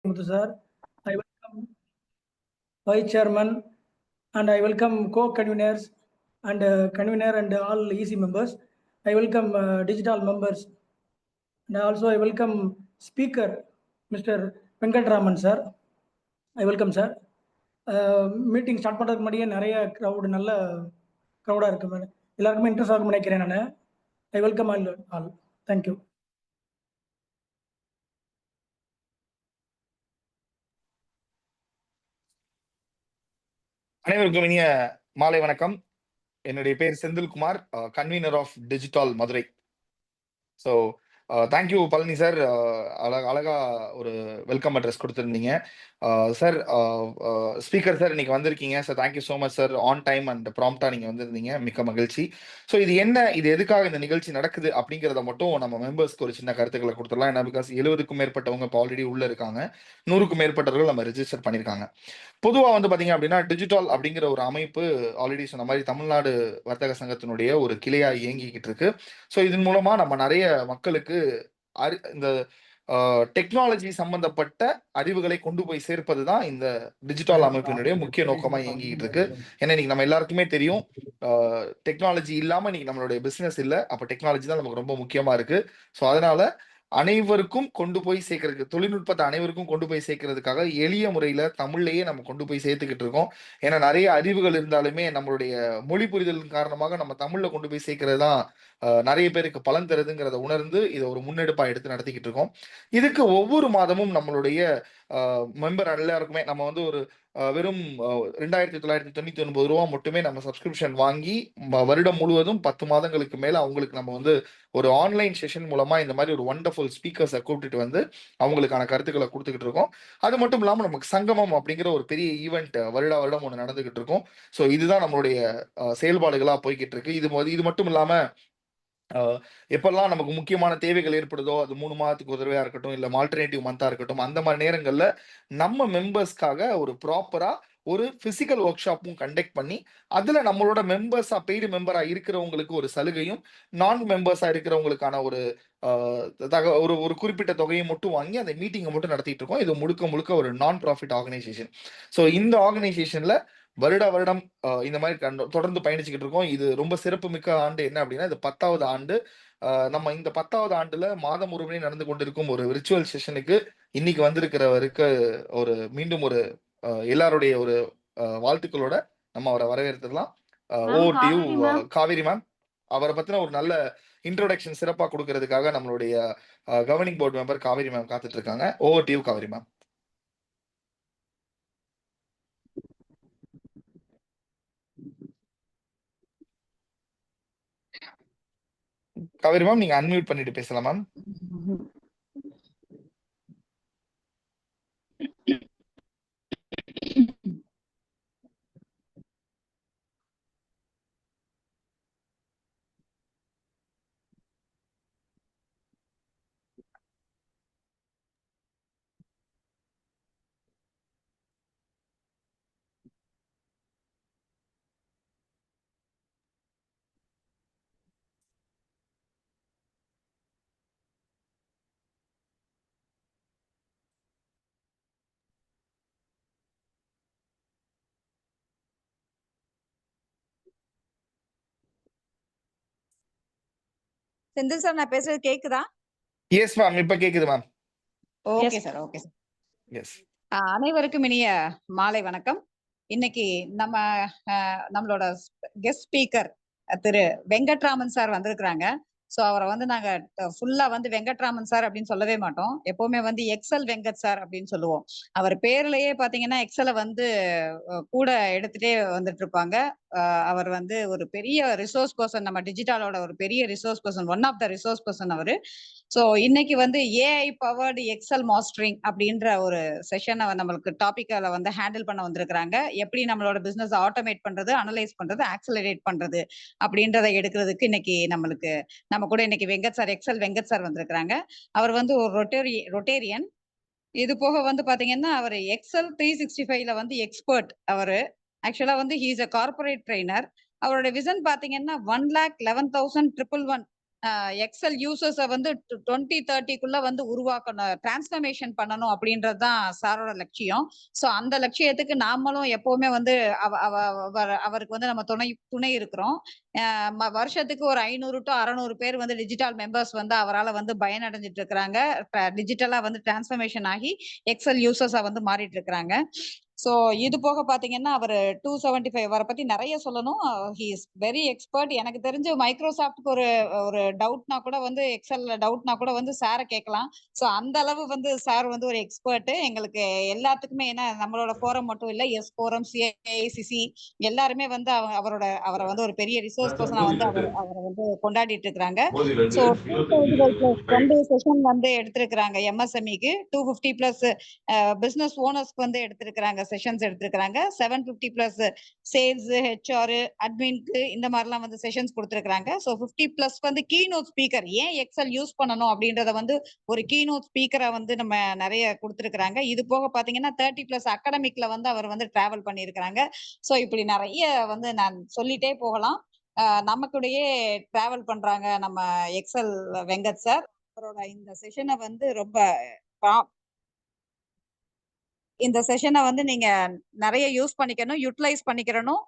Muthu sir. I welcome Vice Chairman and I welcome co-conveners and convener and all EC members. I welcome digital members and also I welcome speaker Mr. Venkatraman sir. I welcome sir. Meeting start பண்ணுறதுக்கு முன்னாடியே நிறைய நல்ல க்ரௌடாக இருக்கு madam. எல்லாருக்குமே interest ஆகும் நினைக்கிறேன். நான் I welcome all. Thank you. அனைவருக்கும் இனிய மாலை வணக்கம். என்னுடைய பேர் செந்தில்குமார், convener of digital Madurai. So thank you Palani sir, அழகா ஒரு வெல்கம் அட்ரஸ் கொடுத்துருந்தீங்க சார். ஸ்பீக்கர் சார் இன்னைக்கு வந்திருக்கீங்க சார். Thank you so much sir. On time and ப்ராம்ப்டா நீங்க வந்திருந்தீங்க, மிக்க மகிழ்ச்சி. ஸோ இது என்ன, இது எதுக்காக இந்த நிகழ்ச்சி நடக்குது அப்படிங்கிறத மட்டும் நம்ம மெம்பர்ஸ்க்கு ஒரு சின்ன கருத்துக்களை கொடுத்துடலாம். ஏன்னா பிகாஸ் 70க்கும் மேற்பட்டவங்க இப்போ ஆல்ரெடி உள்ள இருக்காங்க, 100க்கும் மேற்பட்டவர்கள் நம்ம ரெஜிஸ்டர் பண்ணியிருக்காங்க. பொதுவாக வந்து பார்த்தீங்க அப்படின்னா டிஜிட்டல் அப்படிங்கிற ஒரு அமைப்பு ஆல்ரெடி சொன்ன மாதிரி தமிழ்நாடு வர்த்தக சங்கத்தினுடைய ஒரு கிளையாக இயங்கிக்கிட்டு இருக்கு. ஸோ இதன் மூலமா நம்ம நிறைய மக்களுக்கு இந்த டெக்னாலஜி சம்பந்தப்பட்ட அறிவுகளை கொண்டு போய் சேர்ப்பது தான் இந்த டிஜிட்டல் அமைப்பினுடைய முக்கிய நோக்கமா இயங்கிட்டு இருக்கு. ஏன்னா இன்னைக்கு நம்ம எல்லாருக்குமே தெரியும், டெக்னாலஜி இல்லாம இன்னைக்கு நம்மளுடைய பிசினஸ் இல்லை. அப்ப டெக்னாலஜி தான் நமக்கு ரொம்ப முக்கியமா இருக்கு. ஸோ அதனால அனைவருக்கும் கொண்டு போய் சேர்க்கறதுக்கு, தொழில்நுட்பத்தை அனைவருக்கும் கொண்டு போய் சேர்க்கறதுக்காக எளிய முறையில தமிழ்லயே நம்ம கொண்டு போய் சேர்த்துக்கிட்டு இருக்கோம். ஏன்னா நிறைய அறிவுகள் இருந்தாலுமே நம்மளுடைய மொழி புரிதல் காரணமாக நம்ம தமிழ்ல கொண்டு போய் சேர்க்கறது தான் நிறைய பேருக்கு பலன் தருதுங்கிறத உணர்ந்து இதை ஒரு முன்னெடுப்பா எடுத்து நடத்திக்கிட்டு இருக்கோம். இதுக்கு ஒவ்வொரு மாதமும் நம்மளுடைய மெம்பர் எல்லாருக்குமே நம்ம வந்து ஒரு வெறும் 2999 ரூபா மட்டுமே நம்ம சப்ஸ்கிரிப்ஷன் வாங்கி வருடம் முழுவதும் 10 மாதங்களுக்கு மேல அவங்களுக்கு நம்ம வந்து ஒரு ஆன்லைன் செஷன் மூலமா இந்த மாதிரி ஒரு வண்டர்ஃபுல் ஸ்பீக்கர்ஸை கூப்பிட்டுட்டு வந்து அவங்களுக்கான கருத்துக்களை கொடுத்துக்கிட்டு இருக்கோம். அது மட்டும் இல்லாமல் நமக்கு சங்கமம் அப்படிங்கிற ஒரு பெரிய ஈவெண்ட் வருடம் ஒன்று நடந்துகிட்டு இருக்கும். ஸோ இதுதான் நம்மளுடைய செயல்பாடுகளா போய்கிட்டு இருக்கு. இது மட்டும் இல்லாம எப்பெல்லாம் நமக்கு முக்கியமான தேவைகள் ஏற்படுதோ, அது 3 மாதத்துக்கு ஒரு தடவையா இருக்கட்டும், இல்ல ஆல்டர்னேட்டிவ் மந்தா இருக்கட்டும், அந்த மாதிரி நேரங்கள்ல நம்ம மெம்பர்ஸ்க்காக ஒரு ப்ராப்பரா ஒரு பிசிக்கல் ஒர்க் ஷாப்பும் கண்டக்ட் பண்ணி அதுல நம்மளோட மெம்பர்ஸா, பெய்டு மெம்பரா இருக்கிறவங்களுக்கு ஒரு சலுகையும், நான் மெம்பர்ஸா இருக்கிறவங்களுக்கான ஒரு ஒரு குறிப்பிட்ட தொகையை மட்டும் வாங்கி அந்த மீட்டிங்கை மட்டும் நடத்திட்டு இருக்கோம். இது முழுக்க முழுக்க ஒரு நான் ப்ராஃபிட் ஆர்கனைசேஷன். ஸோ இந்த ஆர்கனைசேஷன்ல வருடம் இந்த மாதிரி தொடர்ந்து பயணிச்சுக்கிட்டு இருக்கோம். இது ரொம்ப சிறப்பு மிக்க ஆண்டு. என்ன அப்படின்னா இது 10வது ஆண்டு. நம்ம இந்த 10வது ஆண்டுல மாதம் ஒரு முறை நடந்து கொண்டிருக்கும் ஒரு விர்ச்சுவல் செஷனுக்கு இன்னைக்கு வந்திருக்கிறவருக்கு ஒரு மீண்டும் ஒரு எல்லாருடைய ஒரு வாழ்த்துக்களோட நம்ம அவரை வரவேற்றுலாம். Over to you Kaveri ma'am. அவரை பத்தின ஒரு நல்ல இன்ட்ரோடக்ஷன் சிறப்பா கொடுக்கறதுக்காக நம்மளுடைய governing board member Kaveri ma'am காத்துட்டு இருக்காங்க. Over to you Kaveri ma'am. Kaveri ma'am நீங்க அன்மியூட் பண்ணிட்டு பேசலாம் மேம். செந்தில் சார், நான் பேசுறது கேக்குதா? எஸ் மேம், இப்ப கேக்குது ma'am. Okay sir, okay sir. Yes. அனைவருக்கும் இனிய மாலை வணக்கம். இன்னைக்கு நம்மளோட கெஸ்ட் ஸ்பீக்கர் திரு வெங்கட்ராமன் சார் வந்திருக்கிறாங்க. ஸோ அவரை வந்து நாங்க ஃபுல்லா வந்து வெங்கட்ராமன் சார் அப்படின்னு சொல்லவே மாட்டோம். எப்பவுமே வந்து எக்ஸல் வெங்கட் சார் அப்படின்னு சொல்லுவோம். அவர் பேர்லயே பாத்தீங்கன்னா எக்ஸலை வந்து கூட எடுத்துட்டே வந்துட்டு இருப்பாங்க. அவர் வந்து ஒரு பெரிய ரிசோர்ஸ் பர்சன், நம்ம டிஜிட்டலோட ஒரு பெரிய resource person, one of the resource person அவரு. ஸோ இன்னைக்கு வந்து ஏஐ பவர்டு எக்ஸல் மாஸ்டரிங் அப்படின்ற ஒரு செஷனை நம்மளுக்கு டாபிக்ல வந்து ஹேண்டில் பண்ண வந்திருக்கிறாங்க. எப்படி நம்மளோட பிசினஸ் ஆட்டோமேட் பண்றது, அனலைஸ் பண்றது, ஆக்சலரேட் பண்றது அப்படின்றத எடுக்கிறதுக்கு இன்னைக்கு நம்ம கூட இன்னைக்கு Venkat sir, Excel Venkat sir வந்திருக்கிறாங்க. அவர் வந்து ஒரு ரொட்டேரியன். இது போக வந்து பாத்தீங்கன்னா அவர் எக்ஸல் 365ல வந்து எக்ஸ்பர்ட். அவரு ஆக்சுவலா வந்து he is a corporate trainer. அவரோட விசன் பாத்தீங்கன்னா 1,11,111 எக்ஸல் யூசர்ஸை வந்து 2030க்குள்ள வந்து உருவாக்கணும், டிரான்ஸ்ஃபர்மேஷன் பண்ணணும் அப்படின்றது தான் சாரோட லட்சியம். ஸோ அந்த லட்சியத்துக்கு நாமளும் எப்பவுமே வந்து அவருக்கு வந்து நம்ம துணை இருக்கிறோம். வருஷத்துக்கு ஒரு 500 to 600 பேர் வந்து டிஜிட்டல் மெம்பர்ஸ் வந்து அவரால் வந்து பயனடைஞ்சிட்டு இருக்கிறாங்க. டிஜிட்டலா வந்து டிரான்ஸ்ஃபர்மேஷன் ஆகி எக்ஸல் யூசர்ஸா வந்து மாறிட்டு இருக்கிறாங்க. ஸோ இது போக பாத்தீங்கன்னா அவர் 275 அவரை பத்தி நிறைய சொல்லணும். He is very expert. எனக்கு தெரிஞ்சு மைக்ரோசாஃப்ட்க்கு ஒரு ஒரு டவுட்னா கூட வந்து எக்ஸல்ல டவுட்னா கூட வந்து சாரை கேட்கலாம். ஸோ அந்த அளவு வந்து சார் வந்து ஒரு எக்ஸ்பர்ட் எங்களுக்கு எல்லாத்துக்குமே. ஏன்னா நம்மளோட ஃபோரம் மட்டும் இல்ல, எஸ் ஃபோரம், சிஐசிசி எல்லாருமே வந்து அவரை வந்து ஒரு பெரிய ரிசோர்ஸ் பர்சனா வந்து அவரை வந்து கொண்டாடிட்டு இருக்கிறாங்க. ஸோ 2 செஷன் வந்து எடுத்திருக்கிறாங்க எம்எஸ்எம்இக்கு, 250 பிளஸ் பிசினஸ் ஓனர்ஸ்க்கு வந்து எடுத்திருக்கிறாங்க, செஷன்ஸ் எடுத்திருக்கிறாங்க. 750 பிளஸ் சேல்ஸ், ஹெச்ஆர், அட்மின்க்கு இந்த மாதிரிலாம் வந்து செஷன்ஸ் கொடுத்திருக்காங்க. ஸோ 50 பிளஸ் வந்து கீனோட் ஸ்பீக்கர், ஏன் எக்ஸல் யூஸ் பண்ணணும் அப்படின்றத வந்து ஒரு கீனோட் ஸ்பீக்கரா வந்து நம்ம நிறைய கொடுத்திருக்காங்க. இது போக பாத்தீங்கன்னா 30 பிளஸ் அகாடமிக்ல வந்து அவர் வந்து டிராவல் பண்ணியிருக்கிறாங்க. ஸோ இப்படி நிறைய வந்து நான் சொல்லிட்டே போகலாம். நமக்குடையே டிராவல் பண்றாங்க நம்ம எக்ஸல் வெங்கட் சார். அவரோட இந்த செஷனை வந்து ரொம்ப இந்த செஷனை வந்து நீங்க நிறைய யூஸ் பண்ணிக்கணும், யூட்டிலைஸ் பண்ணிக்கிறணும்,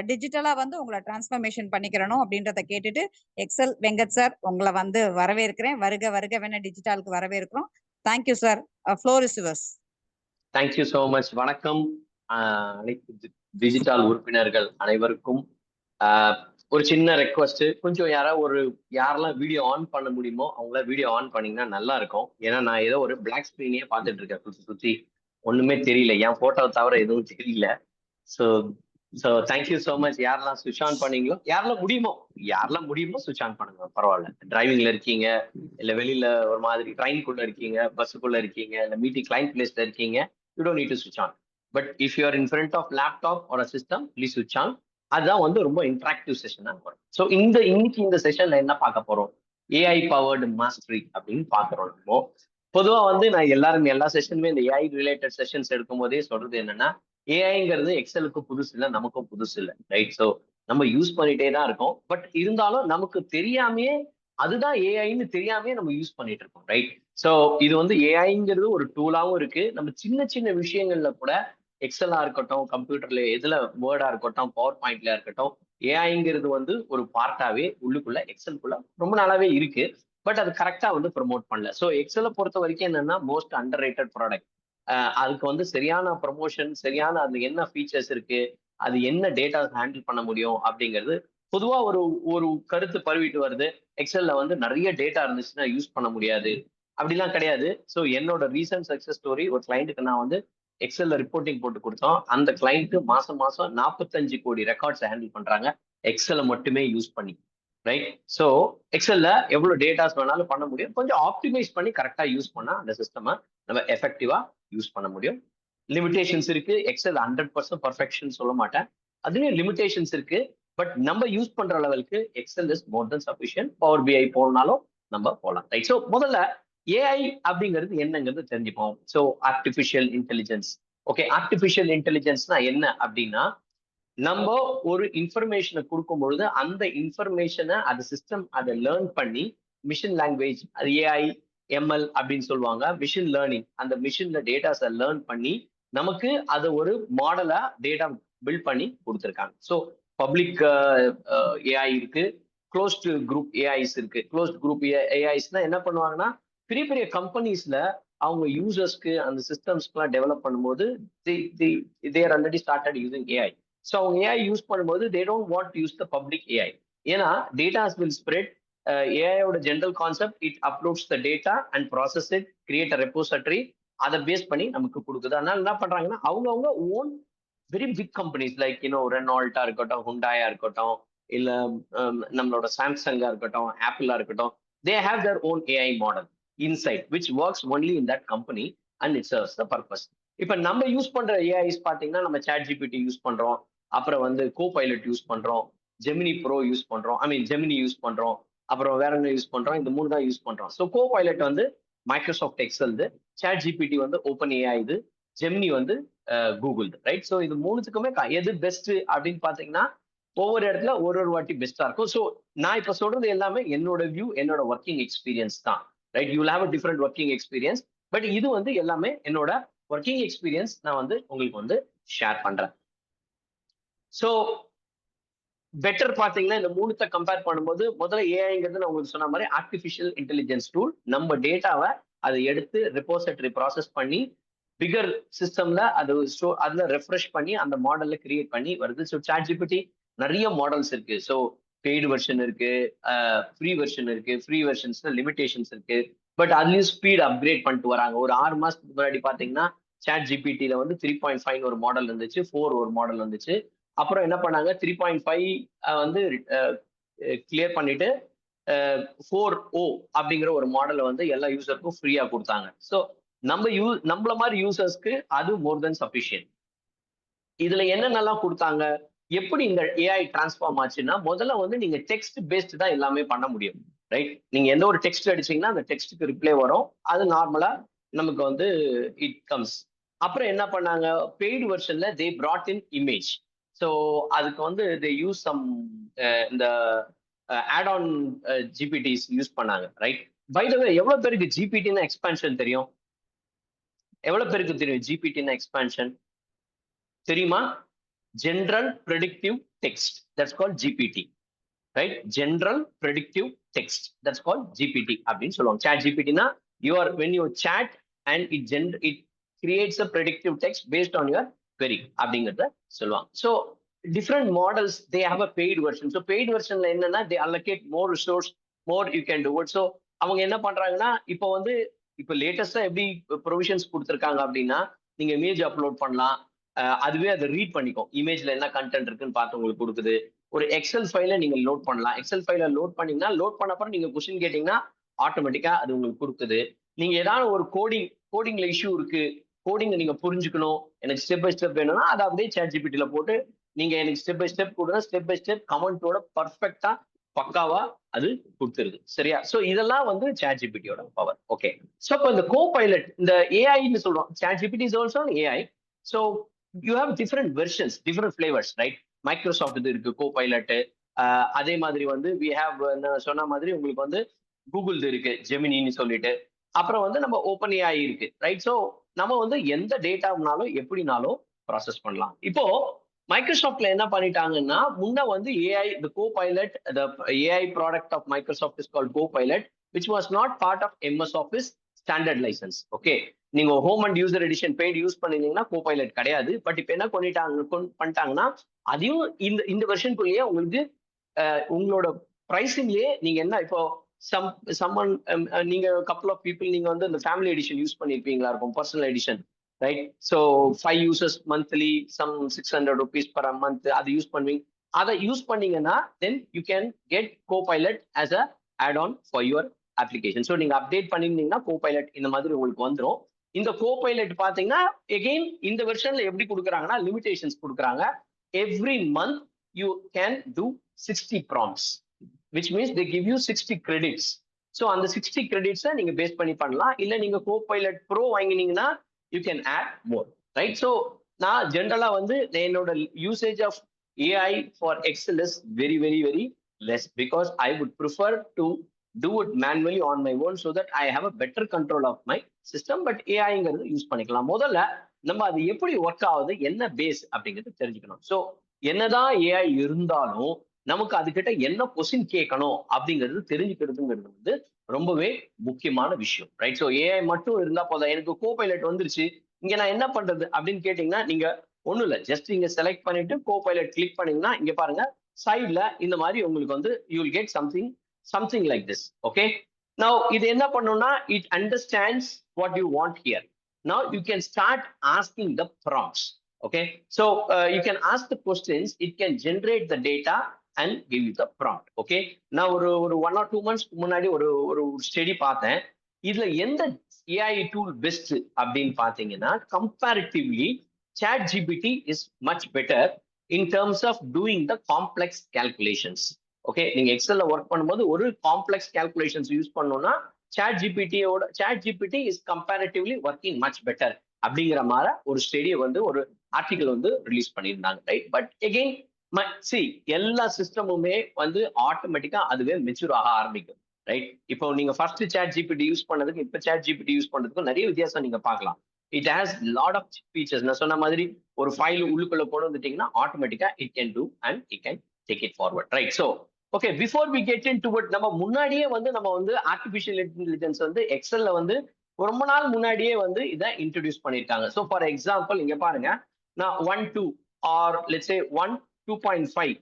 டிஜிட்டலா வந்து உங்களை டிரான்ஸ்ஃபர்மேஷன் பண்ணிக்கிறணும் அப்படின்றத கேட்டுட்டு எக்ஸல் வெங்கட் சார் உங்களை வந்து வரவேற்கிறேன். வருக வருக வேணா டிஜிட்டலுக்கு வரவேற்கிறோம். Thank you sir. Floor is yours. Thank you so much. வணக்கம் அனைத்து டிஜிட்டல் உறுப்பினர்கள் அனைவருக்கும். ஒரு சின்ன ரெக்வஸ்ட், கொஞ்சம் யாரெல்லாம் வீடியோ ஆன் பண்ண முடியுமோ அவங்கள வீடியோ ஆன் பண்ணீங்கன்னா நல்லா இருக்கும். ஏன்னா நான் ஏதோ ஒரு பிளாக் ஸ்கிரீனே பார்த்துட்டு இருக்கேன், சுற்றி ஒண்ணுமே தெரியல, என் போட்டோவை தவிர எதுவும் தெரியல. So thank you so much. யாரெல்லாம் சுவிட்ச் ஆன் பண்ணீங்களோ, யாரெல்லாம் முடியுமோ சுவிட்ச் ஆன் பண்ணுங்க, பரவாயில்ல. டிரைவிங்ல இருக்கீங்க, இல்ல வெளியில ஒரு மாதிரி ட்ரெயின்குள்ள இருக்கீங்க, பஸ்ஸுக்குள்ள இருக்கீங்க, இல்ல மீட்டிங் கிளைண்ட் பிளேஸ்ல இருக்கீங்க, யூ டோன்ட் நீட் டு சுவிட்ச் on. But if you are in front of laptop ஒரு சிஸ்டம், ப்ளீஸ் சுவிட்ச் ஆன். அதுதான் வந்து ரொம்ப இன்ட்ராக்டிவ் செஷனா வரும். ஸோ இன்னைக்கு இந்த செஷன்ல என்ன பார்க்க போறோம், ஏஐ பவர்டு மாஸ்டரி அப்படின்னு பாக்குறோம். நம்ம பொதுவா வந்து நான் எல்லா செஷனுமே இந்த ஏஐ ரிலேட்டட் செஷன்ஸ் எடுக்கும் போதே சொல்றது என்னன்னா, ஏஐங்கிறது எக்ஸலுக்கு புதுசு இல்லை, நமக்கும் புதுசு இல்லை, ரைட்? ஸோ நம்ம யூஸ் பண்ணிட்டே தான் இருக்கோம். பட் இருந்தாலும் நமக்கு தெரியாமையே அதுதான் ஏஐன்னு தெரியாமே நம்ம யூஸ் பண்ணிட்டு இருக்கோம், ரைட்? ஸோ இது வந்து ஏஐங்கிறது ஒரு டூலாவும் இருக்கு. நம்ம சின்ன சின்ன விஷயங்கள்ல கூட எக்ஸலா இருக்கட்டும், கம்ப்யூட்டர்ல எதுல வேர்டா இருக்கட்டும், பவர் பாயிண்ட்ல இருக்கட்டும், ஏஐங்கிறது வந்து ஒரு பார்ட்டாவே உள்ளுக்குள்ள எக்ஸலுக்குள்ள ரொம்ப நாளாவே இருக்கு. பட் அது கரெக்டா வந்து ப்ரொமோட் பண்ணல. ஸோ எக்ஸலை பொறுத்த வரைக்கும் என்னன்னா மோஸ்ட் அண்டர் ரேட்டட் ப்ராடக்ட். அதுக்கு வந்து சரியான ப்ரொமோஷன், சரியான அது என்ன ஃபீச்சர்ஸ் இருக்கு, அது என்ன டேட்டா ஹேண்டில் பண்ண முடியும் அப்படிங்கிறது பொதுவா ஒரு கருத்து பரவிட்டு வருது. எக்ஸல்ல வந்து நிறைய டேட்டா இருந்துச்சுன்னா யூஸ் பண்ண முடியாது, அப்படிலாம் கிடையாது. ஸோ என்னோட ரீசன்ட் சக்சஸ் ஸ்டோரி, ஒரு கிளைண்ட்டுக்கு நான் வந்து எக்ஸல்ல ரிப்போர்ட்டிங் போட்டு கொடுத்தோம். அந்த கிளைண்ட் மாசம் 45 கோடி ரெக்கார்ட்ஸ் ஹேண்டில் பண்றாங்க எக்ஸலை மட்டுமே யூஸ் பண்ணி, ரைட்? ஸோ எக்ஸல்ல எவ்வளவு டேட்டாஸ் வேணாலும் பண்ண முடியும். கொஞ்சம் ஆப்டிமைஸ் பண்ணி கரெக்டா யூஸ் பண்ணா அந்த சிஸ்டமை நம்ம எஃபெக்டிவா யூஸ் பண்ண முடியும். லிமிடேஷன்ஸ் இருக்கு. எக்ஸல் 100% பர்ஃபெக்ஷன் சொல்ல மாட்டேன், அதுலயும் லிமிடேஷன்ஸ் இருக்கு. பட் நம்ம யூஸ் பண்ற லெவலுக்கு Excel is more then sufficient. Power BI போனாலும் நம்ம போகலாம், ரைட்? ஸோ முதல்ல ஏஐ அப்படிங்கிறது என்னங்கிறது தெரிஞ்சுப்போம். So artificial intelligence. Okay, artificial இன்டெலிஜென்ஸ்னா என்ன அப்படின்னா, நம்ம ஒரு இன்ஃபர்மேஷனை கொடுக்கும் பொழுது அந்த இன்ஃபர்மேஷனை அது சிஸ்டம் அதை லேர்ன் பண்ணி, மிஷின் லாங்குவேஜ், அது ஏஐ எம்எல் அப்படின்னு சொல்லுவாங்க, மிஷின் லேர்னிங், அந்த மிஷின்ல டேட்டாஸை லேர்ன் பண்ணி நமக்கு அதை ஒரு மாடலா டேட்டா பில்ட் பண்ணி கொடுத்துருக்காங்க. ஸோ பப்ளிக் ஏஐ இருக்கு, க்ளோஸ்ட் குரூப் ஏஐஸ் இருக்கு. க்ளோஸ்ட் குரூப் ஏஐஸ்னா என்ன பண்ணுவாங்கன்னா, பெரிய பெரிய கம்பெனிஸ்ல அவங்க யூசர்ஸ்க்கு அந்த சிஸ்டம்ஸ்க்குலாம் டெவலப் பண்ணும்போது there already started using AI. So அவங்க ஏஐ யூஸ் பண்ணும்போது they don't want use the public AI. ஏன்னா டேட்டாஸ் வில் ஸ்ப்ரெட். ஏஐயோட general concept, it uploads the data and process it, create a repository, அதை base பண்ணி நமக்கு கொடுக்குது. அதனால என்ன பண்றாங்கன்னா, அவங்க own very big companies like ரெனால்ட்டா இருக்கட்டும், ஹுண்டாயா இருக்கட்டும், இல்ல நம்மளோட சாம்சங்கா இருக்கட்டும், ஆப்பிளா இருக்கட்டும், they have their own AI model inside which works only in that company and it serves the purpose. இப்ப நம்ம யூஸ் பண்ற ஏஐஸ் பாத்தீங்கன்னா, நம்ம சாட் ஜிபிடி யூஸ் பண்றோம், அப்புறம் வந்து கோ பைலட் யூஸ் பண்றோம், ஜெமினி ப்ரோ யூஸ் பண்றோம், ஜெமினி யூஸ் பண்றோம், அப்புறம் வேற என்ன யூஸ் பண்றோம், இந்த 3 தான் யூஸ் பண்றோம். ஸோ கோ பைலட் வந்து மைக்ரோசாஃப்ட் எக்ஸல், சாட் ஜிபிடி வந்து ஓப்பன் ஏஐ, ஜெமினி வந்து கூகுள், ரைட்? ஸோ இது 3த்துக்குமே எது பெஸ்ட் அப்படின்னு பாத்தீங்கன்னா, ஒவ்வொரு இடத்துல ஒரு வாட்டி பெஸ்டா இருக்கும். ஸோ நான் இப்ப சொல்றது எல்லாமே என்னோட வியூ, என்னோட ஒர்க்கிங் எக்ஸ்பீரியன்ஸ் தான். Right, you will have a different working experience. But இது வந்து எல்லாமே என்னோட ஒர்க்கிங் எக்ஸ்பீரியன்ஸ் நான் வந்து உங்களுக்கு வந்து ஷேர் பண்றேன். ஸோ பெட்டர் பாத்தீங்கன்னா இந்த மூணுத்த கம்பேர் பண்ணும்போது முதல்ல ஏஐங்கிறது நான் உங்களுக்கு சொன்ன மாதிரி ஆர்டிஃபிஷியல் இன்டெலிஜென்ஸ் டூல். நம்ம டேட்டாவை அதை எடுத்து ரெப்போசிட்டரி ப்ராசஸ் பண்ணி பிகர் சிஸ்டம்ல அது அதுல ரெஃப்ரெஷ் பண்ணி அந்த மாடல்ல கிரியேட் பண்ணி வருது. ஸோ ChatGPT நிறைய மாடல்ஸ் இருக்கு. ஸோ பெய்டு வெர்ஷன் இருக்கு, ஃப்ரீ வெர்ஷன் இருக்கு. ஃப்ரீ வெர்ஷன்ஸ்ல லிமிடேஷன்ஸ் இருக்கு. பட் அதுலயும் ஸ்பீட் அப்கிரேட் பண்ணிட்டு வராங்க. ஒரு 6 மாசத்துக்கு முன்னாடி பாத்தீங்கன்னா ChatGPTல வந்து 3.5 ஒரு மாடல் இருந்துச்சு, 4 ஒரு மாடல் வந்துச்சு. அப்புறம் என்ன பண்ணாங்க, 3.5 வந்து கிளியர் பண்ணிட்டு 4O அப்படிங்கிற ஒரு மாடலை வந்து எல்லா யூசருக்கும் ஃப்ரீயா கொடுத்தாங்க. ஸோ நம்மள மாதிரி யூசர்ஸ்க்கு அது மோர் தென் சஃபிஷியன்ட். இதுல என்னென்னலாம் கொடுத்தாங்க, எப்படி இந்த ஏஐ டிரான்ஸ்ஃபார்ம் ஆச்சுன்னா, முதல்ல வந்து நீங்க டெக்ஸ்ட் பேஸ்ட் தான் எல்லாமே பண்ண முடியும். ரைட், நீங்க எந்த ஒரு டெக்ஸ்ட் அடிச்சீங்கன்னா அந்த டெக்ஸ்ட்டுக்கு ரிப்ளை வரும். அது நார்மலா நமக்கு வந்து இட் கம்ஸ். அப்புறம் என்ன பண்ணாங்க, பெய்டு வெர்ஷன்ல they brought in image. So அதுக்கு வந்து தே யூஸ் சம் இந்த ஆட் ஆன் ஜிபிடிஸ் யூஸ் பண்ணாங்க. ரைட், பை த வே எவ்வளவு பேருக்கு ஜிபிடின்னு எக்ஸ்பான்ஷன் தெரியும்? எவ்வளவு பேருக்கு தெரியும் ஜிபிடின்னு எக்ஸ்பான்ஷன் தெரியுமா? General predictive text, that's called GPT. Right, general predictive text, that's called GPT அப்படின்னு சொல்லுவாங்க. சாட் ஜிபிடினா when you chat and it creates a predictive text based on your query அப்படிங்கறத சொல்லுவாங்க. So different models they have a paid version. So paid வெர்ஷன்ல என்னன்னா they allocate more resource, more you can do it. So அவங்க என்ன பண்றாங்கன்னா இப்போ வந்து இப்போ லேட்டஸ்டா எப்படி ப்ரொவிஷன்ஸ் கொடுத்துருக்காங்க அப்படின்னா, நீங்க இமேஜ் அப்லோட் பண்ணலாம், அதுவே அதை ரீட் பண்ணிக்கும். இமேஜ்ல என்ன கண்டென்ட் இருக்குன்னு பார்த்து உங்களுக்கு கொடுக்குது. ஒரு எக்ஸல் ஃபைல நீங்க லோட் பண்ணலாம். எக்ஸல் ஃபைல லோட் பண்ணீங்கன்னா, லோட் பண்ண அப்புறம் நீங்க கொஸ்டின் கேட்டீங்கன்னா ஆட்டோமேட்டிக்கா அது உங்களுக்கு கொடுக்குது. நீங்க ஏதாவது ஒரு கோடிங்ல இஷ்யூ இருக்கு, கோடிங் நீங்க புரிஞ்சுக்கணும், எனக்கு ஸ்டெப் பை ஸ்டெப் வேணும்னா அதை அப்படியே ChatGPTல போட்டு நீங்க எனக்கு ஸ்டெப் பை ஸ்டெப் கொடுங்க, ஸ்டெப் பை ஸ்டெப் கமெண்டோட பர்ஃபெக்டா பக்காவா அது கொடுத்துருது. சரியா? சோ இதெல்லாம் வந்து ChatGPTயோட பவர். ஓகே, சோ இப்போ இந்த கோபைலட், இந்த ஏஐன்னு சொல்றோம், ChatGPT is also AI. So you have different versions, different flavours. Right, Microsoft இது இருக்கு கோபைலட். அதே மாதிரி வந்து வி ஹேவ் சொன்ன மாதிரி உங்களுக்கு வந்து கூகுள் இருக்கு ஜெமினின்னு சொல்லிட்டு. அப்புறம் வந்து நம்ம ஓப்பன் ஏஐ இருக்கு. ரைட், ஸோ நம்ம வந்து எந்த டேட்டானாலும் எப்படினாலும் ப்ராசஸ் பண்ணலாம். இப்போ மைக்ரோசாஃப்ட்ல என்ன பண்ணிட்டாங்கன்னா, முன்ன வந்து AI the copilot, the AI product of Microsoft is called copilot, which was not part of MS Office standard license. Okay, நீங்க home and user edition paid use பண்ணிருந்தீங்கன்னா கோபைலட் கிடையாது. பட் இப்போ என்ன பண்ணிட்டாங்கன்னா, அதையும் இந்த வெர்ஷனுக்குள்ளேயே உங்களுக்கு உங்களோட பிரைசிங்லயே நீங்க என்ன இப்போ someone நீங்க கப்புள் ஆஃப் பீப்புள் நீங்க வந்து இந்த ஃபேமிலி எடிஷன் யூஸ் பண்ணிருப்பீங்களா இருக்கும், personal edition. Right, so 5 users monthly sum 600 rupees per month அது யூஸ் பண்ணுவீங்க. அதை யூஸ் பண்ணீங்கன்னா then you can get Copilot as a add on for your application. So நீங்க அப்டேட் பண்ணிருந்தீங்கன்னா கோபைலட் இந்த மாதிரி உங்களுக்கு வந்துடும். இந்த கோபைலட் பாத்தீங்கன்னா எகெயின் இந்த வெர்ஷன்ல எப்படி கொடுக்குறாங்கன்னா லிமிடேஷன்ஸ் கொடுக்குறாங்க. Every month you can two 60 prompts, which means they give you 60 credits. So அந்த 60 credits நீங்க பேஸ் பண்ணி பண்ணலாம். இல்ல நீங்க கோபைலட் ப்ரோ வாங்கினீங்கன்னா you can add more. Right, so நான் ஜென்ரலா வந்து என்னோட usage of AI for Excel is very very very less because I would prefer to do it manually on my own so that I have a better control of my system. But AIங்கிறது use பண்ணிக்கலாம். முதல்ல நம்ம அது எப்படி work ஆகுது, என்ன base அப்படிங்கிறது தெரிஞ்சுக்கணும். ஸோ என்னதான் ஏஐ இருந்தாலும் நமக்கு அதுக்கிட்ட என்ன கொஸ்டின் கேட்கணும் அப்படிங்கிறது தெரிஞ்சுக்கிறதுங்கிறது வந்து ரொம்பவே முக்கியமான விஷயம். ரைட், ஸோ ஏஐ மட்டும் இருந்தா போதும், எனக்கு கோபைலட் வந்துருச்சு இங்க நான் என்ன பண்றது அப்படின்னு கேட்டீங்கன்னா, நீங்க ஒண்ணும் இல்லை, ஜஸ்ட் நீங்க செலக்ட் பண்ணிட்டு கோபைலட் கிளிக் பண்ணீங்கன்னா இங்க பாருங்க சைட்ல இந்த மாதிரி உங்களுக்கு வந்து you will get something like this. Okay, now இது என்ன பண்ணும்னா it understands what you want here. Now you can start asking the prompts. Okay, so you can ask the questions, it can generate the data and give you the prompt. Okay, நான் ஒரு 1 or 2 months முன்னாடி ஒரு study பார்த்தேன். இதுல எந்த AI tool best அப்படின்னு பாத்தீங்கன்னா, comparatively ChatGPT is much better in terms of doing the complex calculations. Okay, நீங்க எக்ஸல்ல ஒர்க் பண்ணும்போது ஒரு காம்ப்ளெக்ஸ் கேல்குலேஷன்ஸ் யூஸ் பண்ணோம்னா ChatGPT is comparatively working much better அப்படிங்கிற மாதிரி ஒரு ஸ்டடியை வந்து ஒரு ஆர்டிகல் வந்து ரிலீஸ் பண்ணியிருந்தாங்க. ரைட், பட் எகெயின் எல்லா சிஸ்டமுமே வந்து ஆட்டோமேட்டிக்கா அதுவே மெச்சூர் ஆக ஆரம்பிக்கும், ரைட்? இப்போ நீங்க ஃபர்ஸ்ட் சாட் ஜிபிடி யூஸ் பண்ணதுக்கு இப்ப சாட் ஜிபிடி யூஸ் பண்றதுக்கும் நிறைய வித்தியாசம் நீங்க பார்க்கலாம். It has lot of features. நான் சொன்ன மாதிரி ஒரு ஃபைல் உள்ளுக்குள்ள கொண்டு வந்துட்டீங்கன்னா ஆட்டோமேட்டிக்கா it can do and it can take it forward, right? So okay, before we get into it, நம்ம முன்னாடியே வந்து நம்ம வந்து ஆர்டிஃபிஷியல் இன்டெலிஜென்ஸ் வந்து எக்ஸல்ல வந்து ரொம்ப நாள் முன்னாடியே வந்து இதை இன்ட்ரடியூஸ் பண்ணிருக்காங்க. ஸோ ஃபார் எக்ஸாம்பிள் இங்க பாருங்க, நான் 1.2 ஆர் லெட்ஸ் சே 2.5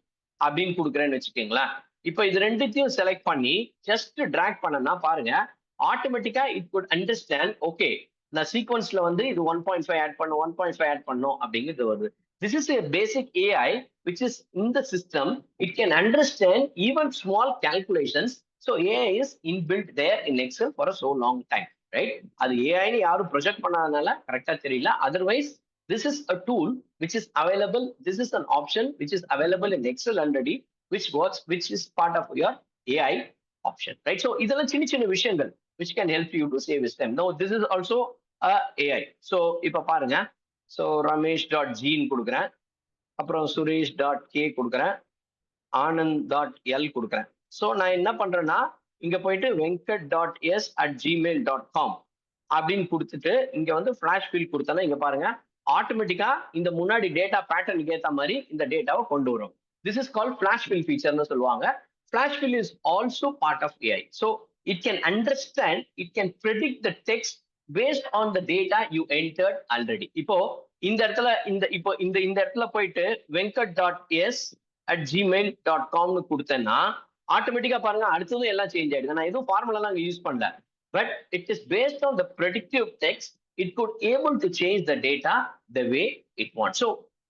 அப்படின்னு கொடுக்குறேன்னு வச்சுக்கீங்களேன். இப்போ இது ரெண்டுத்தையும் செலக்ட் பண்ணி ஜஸ்ட் டிராக் பண்ணனா பாருங்க, ஆட்டோமேட்டிக்கா இட் குட் அண்டர்ஸ்டாண்ட், ஓகே நான் சீக்வன்ஸ்ல வந்து இது 1.5 ஆட் பண்ணும் 1.5 ஆட் பண்ணும் அப்படிங்கிறது வருது. This is a basic AI which is in the system. It can understand even small calculations. So AI is inbuilt there in Excel for a so long time, right? அது AI னு யாரும் project பண்ணாதனால கரெக்டா தெரியல. Otherwise, this is a tool which is available. This is an option which is available in Excel already, which works, which is part of your AI option, right? So இதெல்லாம் சின்ன சின்ன விஷயங்கள் which can help you to save time. Now this is also a AI. So இப்ப பாருங்க, so ரமேஷ்.ஜின்னு கொடுக்குறேன், அப்புறம் சுரேஷ்.கே கொடுக்குறேன், ஆனந்த்.எல் கொடுக்குறேன். ஸோ நான் என்ன பண்றேன்னா இங்க போயிட்டு venkat.s@gmail.com அப்படின்னு கொடுத்துட்டு இங்க வந்து ஃபிளாஷ் ஃபில் கொடுத்தேன்னா இங்க பாருங்க ஆட்டோமேட்டிக்கா இந்த முன்னாடி டேட்டா பேட்டர்னுக்கு ஏற்ற மாதிரி இந்த டேட்டாவை கொண்டு வரும். This is called flash fill ஃபீச்சர்னு சொல்லுவாங்க. Flash fill is also part of AI. So it can understand, it can predict the text based on the data you entered already. இப்போ இந்த இடத்துல இந்த இடத்துல போயிட்டு venkat.s@gmail.com கொடுத்தேன்னா ஆட்டோமேட்டிக்கா பாருங்க அடுத்தது எல்லாம் சேஞ்ச் ஆயிடுது. நான் எதுவும் ஃபார்முலா அங்க யூஸ் பண்ணல, but it is based on the predictive text. It good able to change the data the way it want. So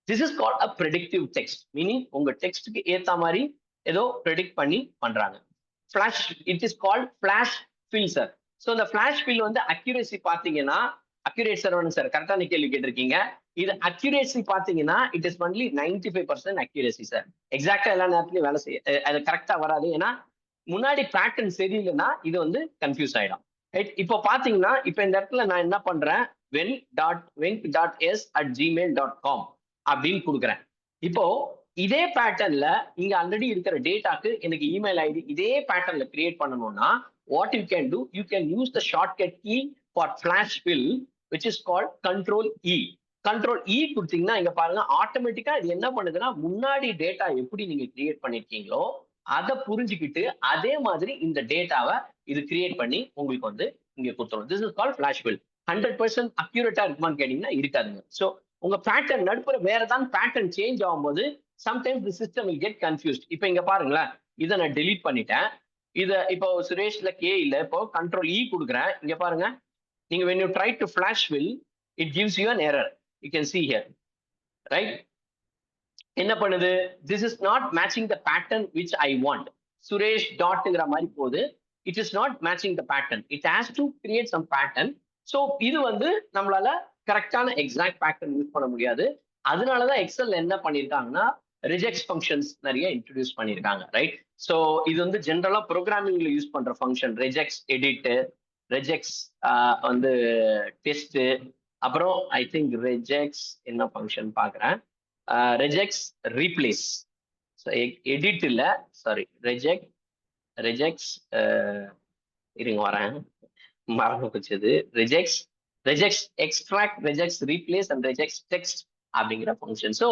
this is called a predictive text, meaning உங்க டெக்ஸ்ட்டுக்கு ஏத்த மாதிரி ஏதோ ப்ரெடிக்ட் பண்ணி பண்றாங்க. Flash, it is called flash fill sir. So இந்த flash fill வந்து accuracy பார்த்தீங்கன்னா, accurate Saravanan sir கரெக்டான கேள்வி கேட்டிருக்கீங்க. இது அக்யூரேசி பார்த்தீங்கன்னா it is only 95% accuracy sir. எக்ஸாக்டா எல்லா நேரத்துலையும் வேலை செய்ய அது கரெக்டா வராது. ஏன்னா முன்னாடி பேட்டர்ன் சரியில்லைன்னா இது வந்து கன்ஃபியூஸ் ஆயிடும், ரைட்? இப்போ பாத்தீங்கன்னா இப்போ இந்த இடத்துல நான் என்ன பண்றேன், venk.s@gmail.com அப்படின்னு கொடுக்குறேன். இப்போ இதே பேட்டர்ன்ல இங்க ஆல்ரெடி இருக்கிற டேட்டாக்கு எனக்கு இமெயில் ஐடி இதே பேட்டர்ன்ல கிரியேட் பண்ணணும்னா what you can do, you can use the shortcut key for flash fill which is called control E. control E கொடுத்தீங்கன்னா இங்க பாருங்க ஆட்டோமேட்டிக்கா இது என்ன பண்ணுதுன்னா முன்னாடி டேட்டா எப்படி நீங்க கிரியேட் பண்ணிருக்கீங்களோ அதை புரிஞ்சுக்கிட்டு அதே மாதிரி இந்த டேட்டாவை இது கிரியேட் பண்ணி உங்களுக்கு வந்து இங்க கொடுத்துரும். This is called flash fill. 100% accurate இருக்குமான்னு கேட்டீங்கன்னா இருக்காதுங்க. ஸோ உங்க பேட்டர்ன் நடுப்புற வேற ஏதாவது பேட்டர்ன் சேஞ்ச் ஆகும்போது sometimes the system will get confused. இப்போ இங்க பாருங்களேன், இதை நான் டெலீட் பண்ணிட்டேன். இத இப்போ சுரேஷ்ல கே இல்ல, இப்போ கண்ட்ரோல் இ கொடுக்குறேன். இங்க பாருங்க, நீங்க when you try to flash fill it gives you an error. You can see here, right? என்ன பண்ணுது, this is not matching the pattern which I want. Suresh டாட்ங்கிற மாதிரி போகுது. It is not matching the pattern. It has to create some pattern. So இது வந்து நம்மளால கரெக்டான exact pattern use பண்ண முடியாது. அதனாலதான் எக்ஸல் என்ன பண்ணிருக்காங்கன்னா ரிஜெக்ட் ஃபங்க்ஷன்ஸ் நிறைய இன்ட்ரடியூஸ் பண்ணிருக்காங்க, ரைட்? ஸோ இது வந்து ஜென்ரலா ப்ரோக்ராமிங்ல யூஸ் பண்ற ஃபங்க்ஷன். ரெஜெக்ட்ஸ் எடிட், ரெஜெக்ட்ஸ் வந்து டெஸ்ட், அப்புறம் ஐ திங்க் ரெஜெக்ட்ஸ் என்ன ஃபங்க்ஷன் பாக்குறேன், ரெஜெக்ட்ஸ் ரீப்ளேஸ். எடிட் இல்ல, சாரி, ரெஜெக்ட்ஸ் இருங்க வரேன், மறந்து போச்சது. Regex extract, regex replace and regex text அப்படிங்கிற ஃபங்க்ஷன். ஸோ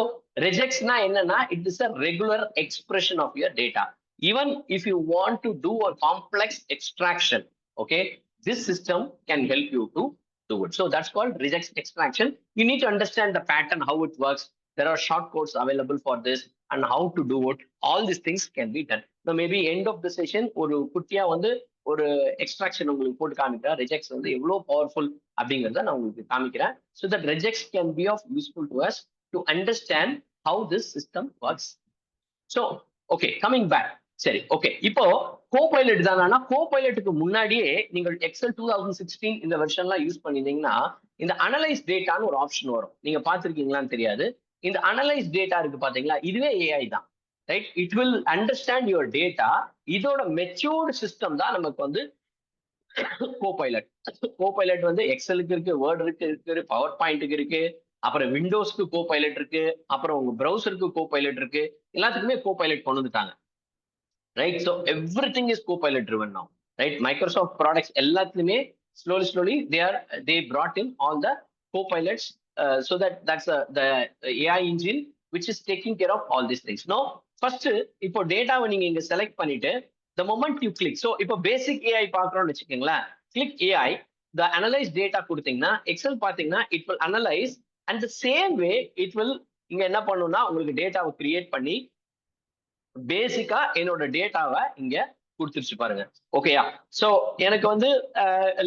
ரெஜெக்ட்ஸ்னா என்னன்னா it is a regular expression of your data. Even if you want to do a complex extraction, okay, this system can help you to do it. So that's called regex extraction. You need to understand the pattern, how it works. There are shortcodes available for this and how to do it. All these things can be done. Now maybe end of the session ஒரு குட்டியா வந்து ஒரு extraction உங்களுக்கு போட்டு காமிக்கிறேன். ரெஜெக்ட்ஸ் வந்து எவ்வளவு powerful அப்படிங்கிறத நான் உங்களுக்கு காமிக்கிறேன். So that regex can be of useful to us to understand how this system works. So okay, coming back. சரி, ஓகே, இப்போ கோபைலட் தானா? கோபைலட்டுக்கு முன்னாடியே நீங்கள் எக்ஸல் 2016 இந்த வெர்ஷன்லாம் யூஸ் பண்ணிருந்தீங்கன்னா இந்த அனலைஸ் டேட்டான்னு ஒரு ஆப்ஷன் வரும். நீங்க பாத்திருக்கீங்களான்னு தெரியாது. இந்த அனலைஸ் டேட்டா இருக்கு பாத்தீங்களா, இதுவே ஏஐ தான், right? It will understand your data. இதோட மெச்சூர்டு சிஸ்டம் தான் நமக்கு வந்து கோபைலட். கோபைலட் வந்து எக்ஸலுக்கு இருக்கு, வேர்ட் இருக்கு, பவர் பாயிண்ட்டுக்கு இருக்கு, அப்புறம் விண்டோஸ்க்கு கோ பைலட் இருக்கு, அப்புறம் உங்க ப்ரௌசருக்கு கோ பைலட் இருக்கு, எல்லாத்துக்குமே கோ பைலட் கொண்டு வந்துட்டாங்க. Right? So everything is co pilot driven now. Right? Microsoft products எல்லாத்துலயுமே slowly they brought in all the co-pilots, so that's the AI engine which is taking care of all these things. Now first இப்போ டேட்டாவை நீங்க இங்க select பண்ணிட்டு the moment you click, so இப்போ பேசிக் AI பார்க்கறோம்னு வச்சுக்கோங்களேன், click AI, the analyze data கொடுத்தீங்கன்னா XL பாத்தீங்கன்னா it will analyze and the same way it will இங்க என்ன பண்ணும்னா உங்களுக்கு டேட்டாவை கிரியேட் பண்ணி பேசிக்கா என்னோட டேட்டாவை இங்க கொடுத்துருச்சு பாருங்க. ஓகேயா? சோ எனக்கு வந்து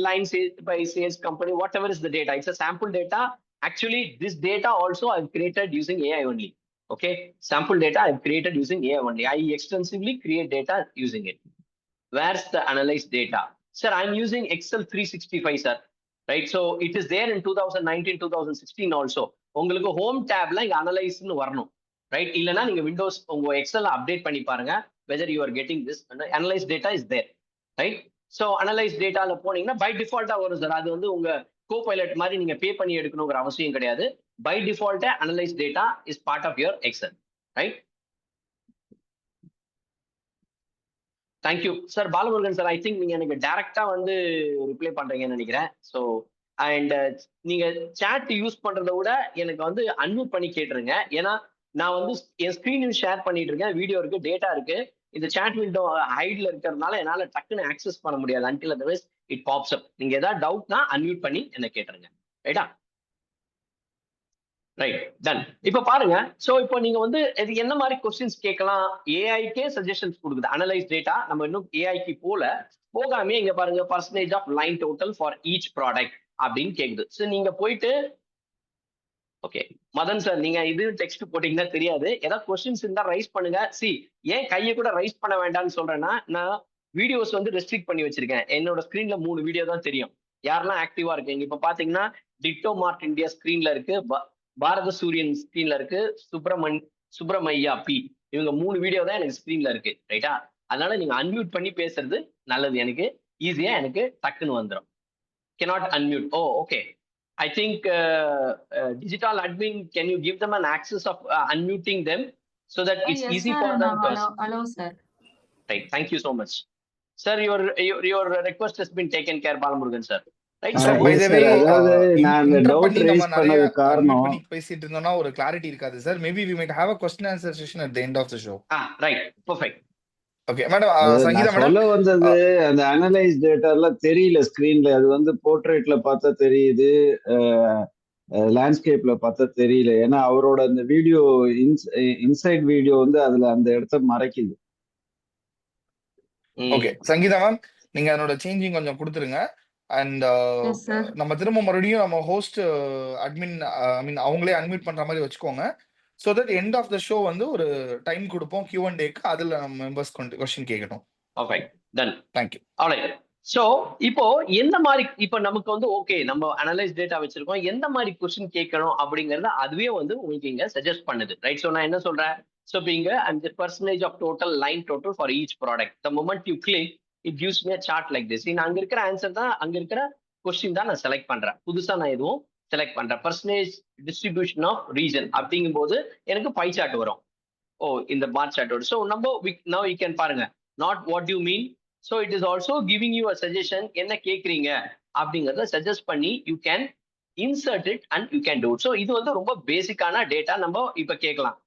line by sales company whatever is the data, it's a sample data. Actually this data also I've created using AI only. Okay, sample data I've created using AI only. I extensively create data using it. Where's the analyzed data? Sir, I'm using Excel 365, sir. Right? So it is there in 2019 2016 also. உங்களுக்கு home டேப்ல இங்க அனலைஸ்னு வரணும். Right? இல்லனா நீங்க Windows உங்க XL update பண்ணி பாருங்க whether you are getting this analyzed data is there. Right? So analyzed dataல போனீங்கன்னா by டிஃபால்ட்டா வரும் சார். அது வந்து உங்க கோபைலட் மாதிரி நீங்க பே பண்ணி எடுக்கணுங்கிற அவசியம் கிடையாது. பை டிஃபால்ட்டா analyzed data is part of your Excel. Right? Thank you sir. Balamurugan sir, I think நீங்க எனக்கு டைரக்டா வந்து ரிப்ளை பண்றீங்கன்னு நினைக்கிறேன். ஸோ அண்ட் நீங்க சாட் யூஸ் பண்றதை விட எனக்கு வந்து அன்மியூட் பண்ணி கேட்டுருங்க. ஏன்னா நான் வந்து என் ஸ்கிரீன் ஷேர் பண்ணிட்டு இருக்கேன், வீடியோ இருக்கு, டேட்டா இருக்கு. இந்த சாட் விண்டோ ஹைட்ல இருக்கிறதுனால என்னால டக்குன்னு ஆக்சஸ் பண்ண முடியாது until otherwise it pops up. நீங்க ஏதாவது டவுட்னா அன்மியூட் பண்ணி என்ன கேட்டுருங்க. ரைட்டா? Right, done. இப்ப பாருங்க, சோ இப்போ நீங்க வந்து இது என்ன மாதிரி கொஸ்டின்ஸ் கேட்கலாம், ஏஐக்கே சஜஷன்ஸ் கொடுக்குது. அனலைஸ் டேட்டா நம்ம இன்னும் ஏஐக்கு போகாமே இங்க பாருங்க, percentage of line total for each product அப்படின்னு கேக்குது. சோ நீங்க போயிட்டு ஓகே மதன் சார், நீங்க இது டெக்ஸ்ட் போட்டீங்கன்னா தெரியாது, ஏதாவது கொஸ்டின்ஸ் இருந்தா ரைஸ் பண்ணுங்க. ஏன் கையை கூட ரைஸ் பண்ண வேண்டாம்னு சொல்றேன்னா, நான் வீடியோஸ் வந்து ரெஸ்ட்ரிக்ட் பண்ணி வச்சிருக்கேன். என்னோட ஸ்கிரீன்ல 3 வீடியோ தான் தெரியும், யாரெல்லாம் ஆக்டிவா இருக்கீங்க. இப்ப பாத்தீங்கன்னா டிக்டோ மார்ட் இந்தியா ஸ்கிரீன்ல இருக்கு, பாரத சூரியன் ஸ்கிரீன்ல இருக்கு, சுப்பிரமய்யா பி, இவங்க 3 வீடியோ தான் எனக்கு ஸ்கிரீன்ல இருக்கு. ரைட்டா? அதனால நீங்க அன்மியூட் பண்ணி பேசுறது நல்லது, எனக்கு ஈஸியா எனக்கு டக்குன்னு வந்துடும். cannot unmute. Oh, okay. I think digital admin, can you give them an access of unmuting them so that it's yes, easy sir, for them to allow sir. Right, thank you so much. Sir, your request has been taken care, Balamurugan sir. Right, Sir, by the way, அதாவது நான் interrupt doubt பண்ணி rice நம்ம நிறைய பண்ணது unmute காரணம் பண்ணி பேசிட்டு இருந்தோம்னா ஒரு கிளாரிட்டி இருக்காது sir. Maybe we might have a question answer session at the end of the show. Right, perfect. Okay, madam, Sangeetha நான் மேடம், சொல்ல வந்தது அந்த அனலைஸ் டேட்டா எல்லாம் தெரியல ஸ்கிரீன்ல. அது வந்து போர்ட்ரேட்ல பார்த்தா தெரியுது, லேண்ட்ஸ்கேப்ல பார்த்தா தெரியல. ஏன்னா அவரோட அந்த வீடியோ இன்சைட் வீடியோ வந்து அதுல அந்த இடத்த மறைக்குது. ஓகே சங்கீதா மேம், நீங்க அதனோட சேஞ்சிங் கொஞ்சம் கொடுத்துருங்க. And Yes, sir. நம்ம திரும்ப மறுபடியும் நம்ம ஹோஸ்ட் அட்மின் ஐ மீன் அவங்களே அன்மியூட் பண்ற மாதிரி வச்சுக்கோங்க. So that end of the show வந்து ஒரு டைம் கொடுப்போம் Q&Aக்கு, அதுல நம்ம மெம்பர்ஸ் கொஸ்டின் கேட்கட்டும். Perfect, done. Thank you. Alright. So இப்போ எந்த மாதிரி, இப்போ நமக்கு வந்து ஓகே நம்ம அனலைஸ் டேட்டா வச்சிருக்கோம், எந்த மாதிரி கொஸ்டின் கேட்கணும் அப்படிங்கறத அதுவே வந்து உங்களுக்கு இங்க சஜஸ்ட் பண்ணுது. ரைட்? ஸோ நான் என்ன சொல்றேன், ஸோ இப்போ இங்க அந்த percentage of total line total for each product, the moment you click it gives me a chart like this. நான் அங்க இருக்கிற ஆன்சர் தான், அங்க இருக்கிற கொஸ்டின் தான் நான் செலக்ட் பண்றேன். புதுசா நான் எதுவும் செலக்ட் பண்றேன். பர்சன்டேஜ் டிஸ்ட்ரிபியூஷன் ஆஃப் ரீஜன் அப்படிங்கும் போது எனக்கு பை சார்ட் வரும். ஓ, இந்த பார் சார்ட் வரும். ஸோ நம்ம now you can பாருங்க, not what you mean. So it is also giving you a suggestion, என்ன கேக்குறீங்க அப்படிங்கறத சஜஸ்ட் பண்ணி you can insert it and you can do it. So இது வந்து ரொம்ப பேசிக்கான டேட்டா நம்ம இப்ப கேட்கலாம்.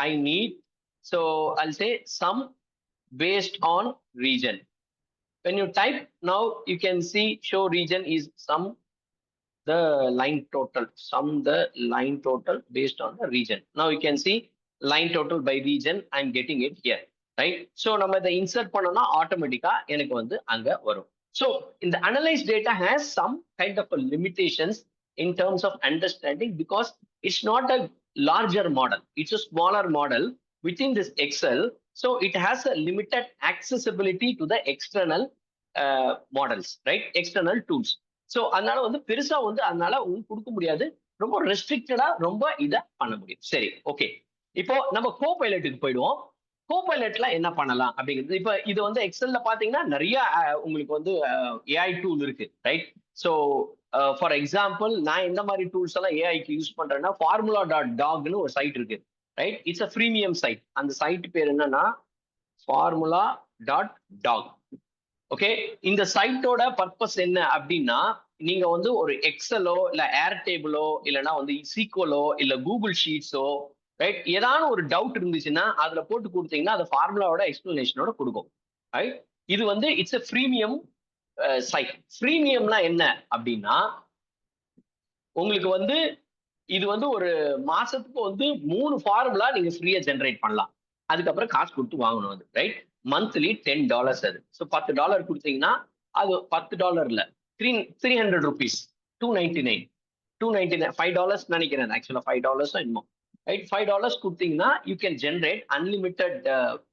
I need, so I'll say sum based on region. When you type now you can see show region is sum the line total, sum the line total based on the region. Now you can see line total by region, I'm getting it here. Right? So நம்ம இதை insert பண்ணோம்னா ஆட்டோமேட்டிக்கா எனக்கு வந்து அங்க வரும். So இந்த analyze data has some kind of a limitations in terms of understanding, because it's not a larger model, it's a smaller model within this Excel. So it has a limited accessibility to the external models, right? External tools. So அதனால வந்து பெருசா வந்து அதனால உங்களுக்கு கொடுக்க முடியாது, ரொம்ப ரெஸ்ட்ரிக்டடா ரொம்ப இதை பண்ண முடியும். சரி, ஓகே. இப்போ நம்ம கோபைலட்டுக்கு போயிடுவோம். கோபைலட்ல என்ன பண்ணலாம் அப்படிங்கிறது, இப்ப இது வந்து எக்ஸல்ல பாத்தீங்கன்னா நிறைய உங்களுக்கு வந்து ஏஐ டூல் இருக்கு. ரைட்? ஸோ ஃபார் எக்ஸாம்பிள் நான் எந்த மாதிரி டூல்ஸ் எல்லாம் ஏஐக்கு யூஸ் பண்றேன்னா formula.dogனு ஒரு சைட் இருக்கு, right? It's a freemium site. அந்த சைட் பேர் என்னன்னா formula.dog. ஓகே, இந்த சைட்டோட பர்பஸ் என்ன அப்படின்னா, நீங்க வந்து ஒரு எக்ஸலோ இல்ல ஏர் டேபிளோ இல்லைன்னா வந்து சீக்வலோ இல்ல கூகுள் ஷீட்ஸோ, ரைட், ஏதாவது ஒரு டவுட் இருந்துச்சுன்னா அதுல போட்டு கொடுத்தீங்கன்னா அது ஃபார்முலாவோட எக்ஸ்பிளனேஷனோட கொடுக்கும், ரைட்? இது வந்து இட்ஸ் எ ஃப்ரீமியம் சைட். ஃப்ரீமியம்னா என்ன அப்படின்னா, உங்களுக்கு வந்து இது வந்து ஒரு மாசத்துக்கு வந்து 3 ஃபார்முலா நீங்க ஃப்ரீயா ஜென்ரேட் பண்ணலாம். அதுக்கப்புறம் காசு கொடுத்து வாங்கணும் அது, ரைட்? மந்த்லி $10 அது. ஸோ $10 கொடுத்தீங்கன்னா அது $10 இல்ல, 300 rupees, 299 $5 நினைக்கிறேன், ஆக்சுவலா $5 என்னமோ, ரைட்? $5 கொடுத்தீங்கன்னா you can generate unlimited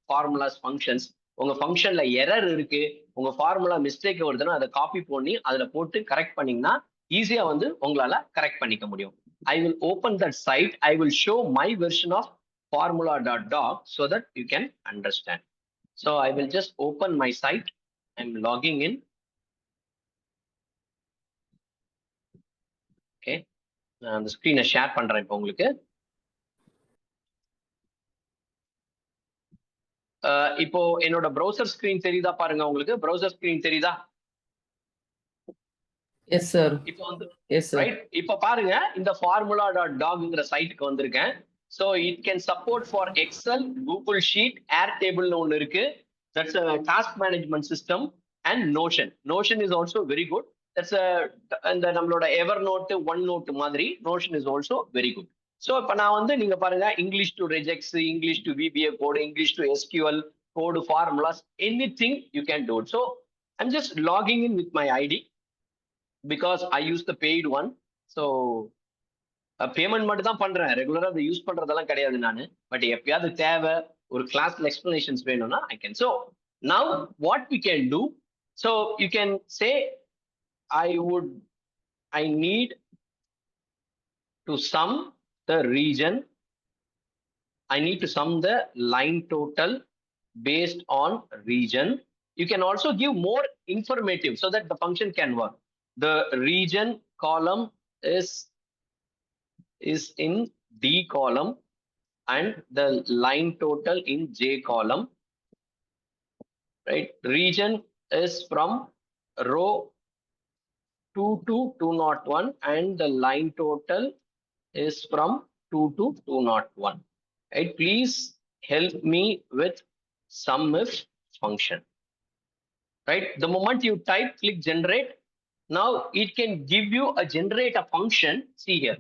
formulas, functions. உங்க ஃபங்க்ஷன்ல எரர் இருக்கு, உங்க ஃபார்முலா மிஸ்டேக் வருதுன்னா அதை காப்பி பண்ணி அதுல போட்டு கரெக்ட் பண்ணீங்கன்னா ஈஸியா வந்து உங்களால கரெக்ட் பண்ணிக்க முடியும். I will open that site. I will show my version of formula.dog so that you can understand. So I will just open my site. I'm logging in. Okay. நான் அந்த ஸ்கிரீனை ஷேர் பண்றேன் இப்போ உங்களுக்கு. இப்போ என்னோட ப்ரௌசர் ஸ்கிரீன் தெரியுதா பாருங்க, உங்களுக்கு ப்ரௌசர் ஸ்கிரீன் தெரியுதா? Yes sir. இப்போ வந்து எஸ் சார். ரைட், இப்போ பாருங்க, இந்த formula.dogங்கிற சைட்டுக்கு வந்திருக்கேன். So it can support for Excel, Google sheet, air டேபிள்னு ஒன்று இருக்கு. That's a task management system and Notion. Notion is also very good. That's இந்த நம்மளோட எவர் நோட்டு, ஒன் நோட் மாதிரி Notion is also very good. So இப்போ நான் வந்து நீங்க பாருங்க, English to regex, English to VBA code, English to SQL code, formulas, anything you can do it. So I'm just logging in with my ID because I use the paid one. So payment மட்டும் தான் பண்றேன், ரெகுலரா அதை use பண்றதெல்லாம் கிடையாது நானு. But எப்பயாவது தேவை, ஒரு கிளாஸ்ல எக்ஸ்பிளனேஷன்ஸ் வேணும்னா I can. So now what we can do, so you can say I need to sum the region, I need to sum the line total based on region. You can also give more informative so that the function can work. The region column is in D column and the line total in J column, right? Region is from row 2 to 201 and the line total is from 2 to 201, right? Please help me with SUMIF function, right? The moment you type, click generate. Now it can give you a generate a function. See here,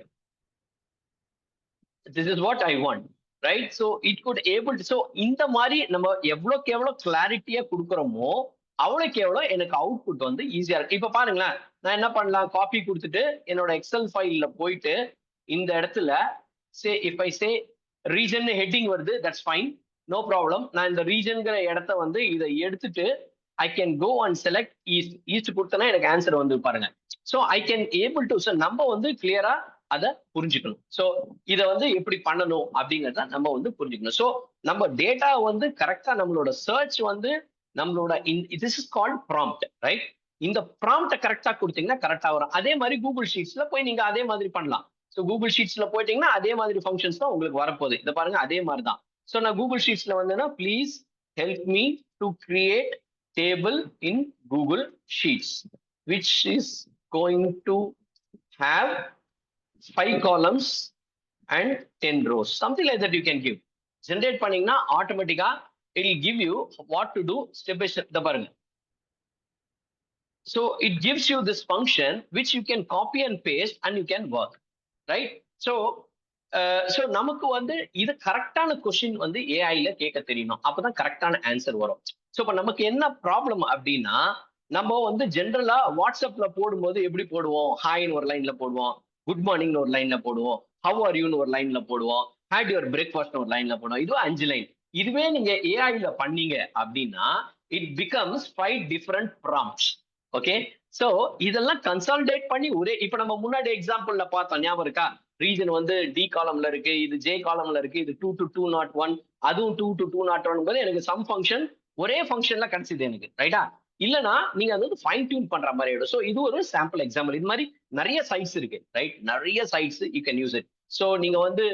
this is what I want, right? So it could able to, so இந்த மாதிரி நம்ம எவ்வளவுக்கு எவ்வளவு கிளாரிட்டியா கொடுக்குறோமோ அவ்வளவுக்கு எவ்வளவு எனக்கு output வந்து ஈஸியா இருக்கு. இப்ப பாருங்களேன், நான் என்ன பண்ணலாம், காப்பி கொடுத்துட்டு என்னோட எக்ஸல் ஃபைல்ல போயிட்டு இந்த இடத்துல if I say region heading வருது, தட்ஸ் ஃபைன், நோ ப்ராப்ளம். நான் இந்த ரீஜன்ங்கிற இடத்த வந்து இதை எடுத்துட்டு I can go and select east கொடுத்தனா எனக்கு ஆன்சர் வந்து பாருங்க. So I can able to, நம்ம வந்து கிளியரா அதை புரிஞ்சுக்கணும். ஸோ இதை வந்து எப்படி பண்ணணும் அப்படிங்கிறத நம்ம வந்து புரிஞ்சுக்கணும். ஸோ நம்ம டேட்டா வந்து கரெக்டா நம்மளோட சர்ச் வந்து நம்மளோட this is called prompt, right? இந்த ப்ராம்ப்டை கரெக்டா கொடுத்தீங்கன்னா கரெக்டா வரும். அதே மாதிரி கூகுள் ஷீட்ஸ்ல போய் நீங்க அதே மாதிரி பண்ணலாம். ஸோ கூகுள் ஷீட்ஸ்ல போயிட்டீங்கன்னா அதே மாதிரி ஃபங்க்ஷன்ஸ் தான் உங்களுக்கு வரப்போகுது. இதை பாருங்க, அதே மாதிரி தான். ஸோ நான் கூகுள் ஷீட்ஸ்ல வந்தேன்னா please help me to create table in Google Sheets, which is going to have 5 columns and 10 rows, something like that. You can give generate பண்ணீங்கன்னா ஆட்டோமேட்டிக்கா it will give you what to do step by step. பாருங்க, so it gives you this function which you can copy and paste and you can work, right? So நமக்கு வந்து இது கரெக்டான question வந்து ஏஐல கேட்க தெரியணும், அப்பதான் கரெக்டான ஆன்சர் வரும். ஸோ இப்போ நமக்கு என்ன ப்ராப்ளம் அப்படின்னா, நம்ம வந்து ஜென்ரலா வாட்ஸ்அப்ல போடும்போது எப்படி போடுவோம், ஹாய்னு ஒரு லைன்ல போடுவோம், குட் மார்னிங்னு ஒரு லைன்ல போடுவோம், ஹவ் ஆர் யூன்னு ஒரு லைன்ல போடுவோம், ஹேட் யுவர் பிரேக்ஃபாஸ்ட் ஒரு லைன்ல போடுவோம். இதுவும் 5 லைன். இதுவே நீங்க ஏஐல பண்ணீங்க அப்படின்னா it becomes 5 different prompts. Okay, so இதெல்லாம் கன்சாலிடேட் பண்ணி ஒரே, இப்போ நம்ம முன்னாடி எக்ஸாம்பிள்ல பார்த்தோம், ஞாபகம் இருக்கா? ரீஜன் வந்து டி காலம்ல இருக்கு, இது ஜே காலம்ல இருக்கு, இது 2 to 201, அதுவும் 2 to 201 போது எனக்கு சம் ஃபங்க்ஷன் ஒரே ஃபங்க்ஷன்ல கிடைச்சது எனக்கு, ரைட்டா? இல்லைன்னா நீங்க அது வந்து ஃபைன் டியூன் பண்ற மாதிரி ஆயிடும். ஸோ இது ஒரு சாம்பிள் எக்ஸாம்பிள். இது மாதிரி நிறைய சைட்ஸ் இருக்கு, ரைட்? நிறைய sites you can use it. So நீங்க வந்து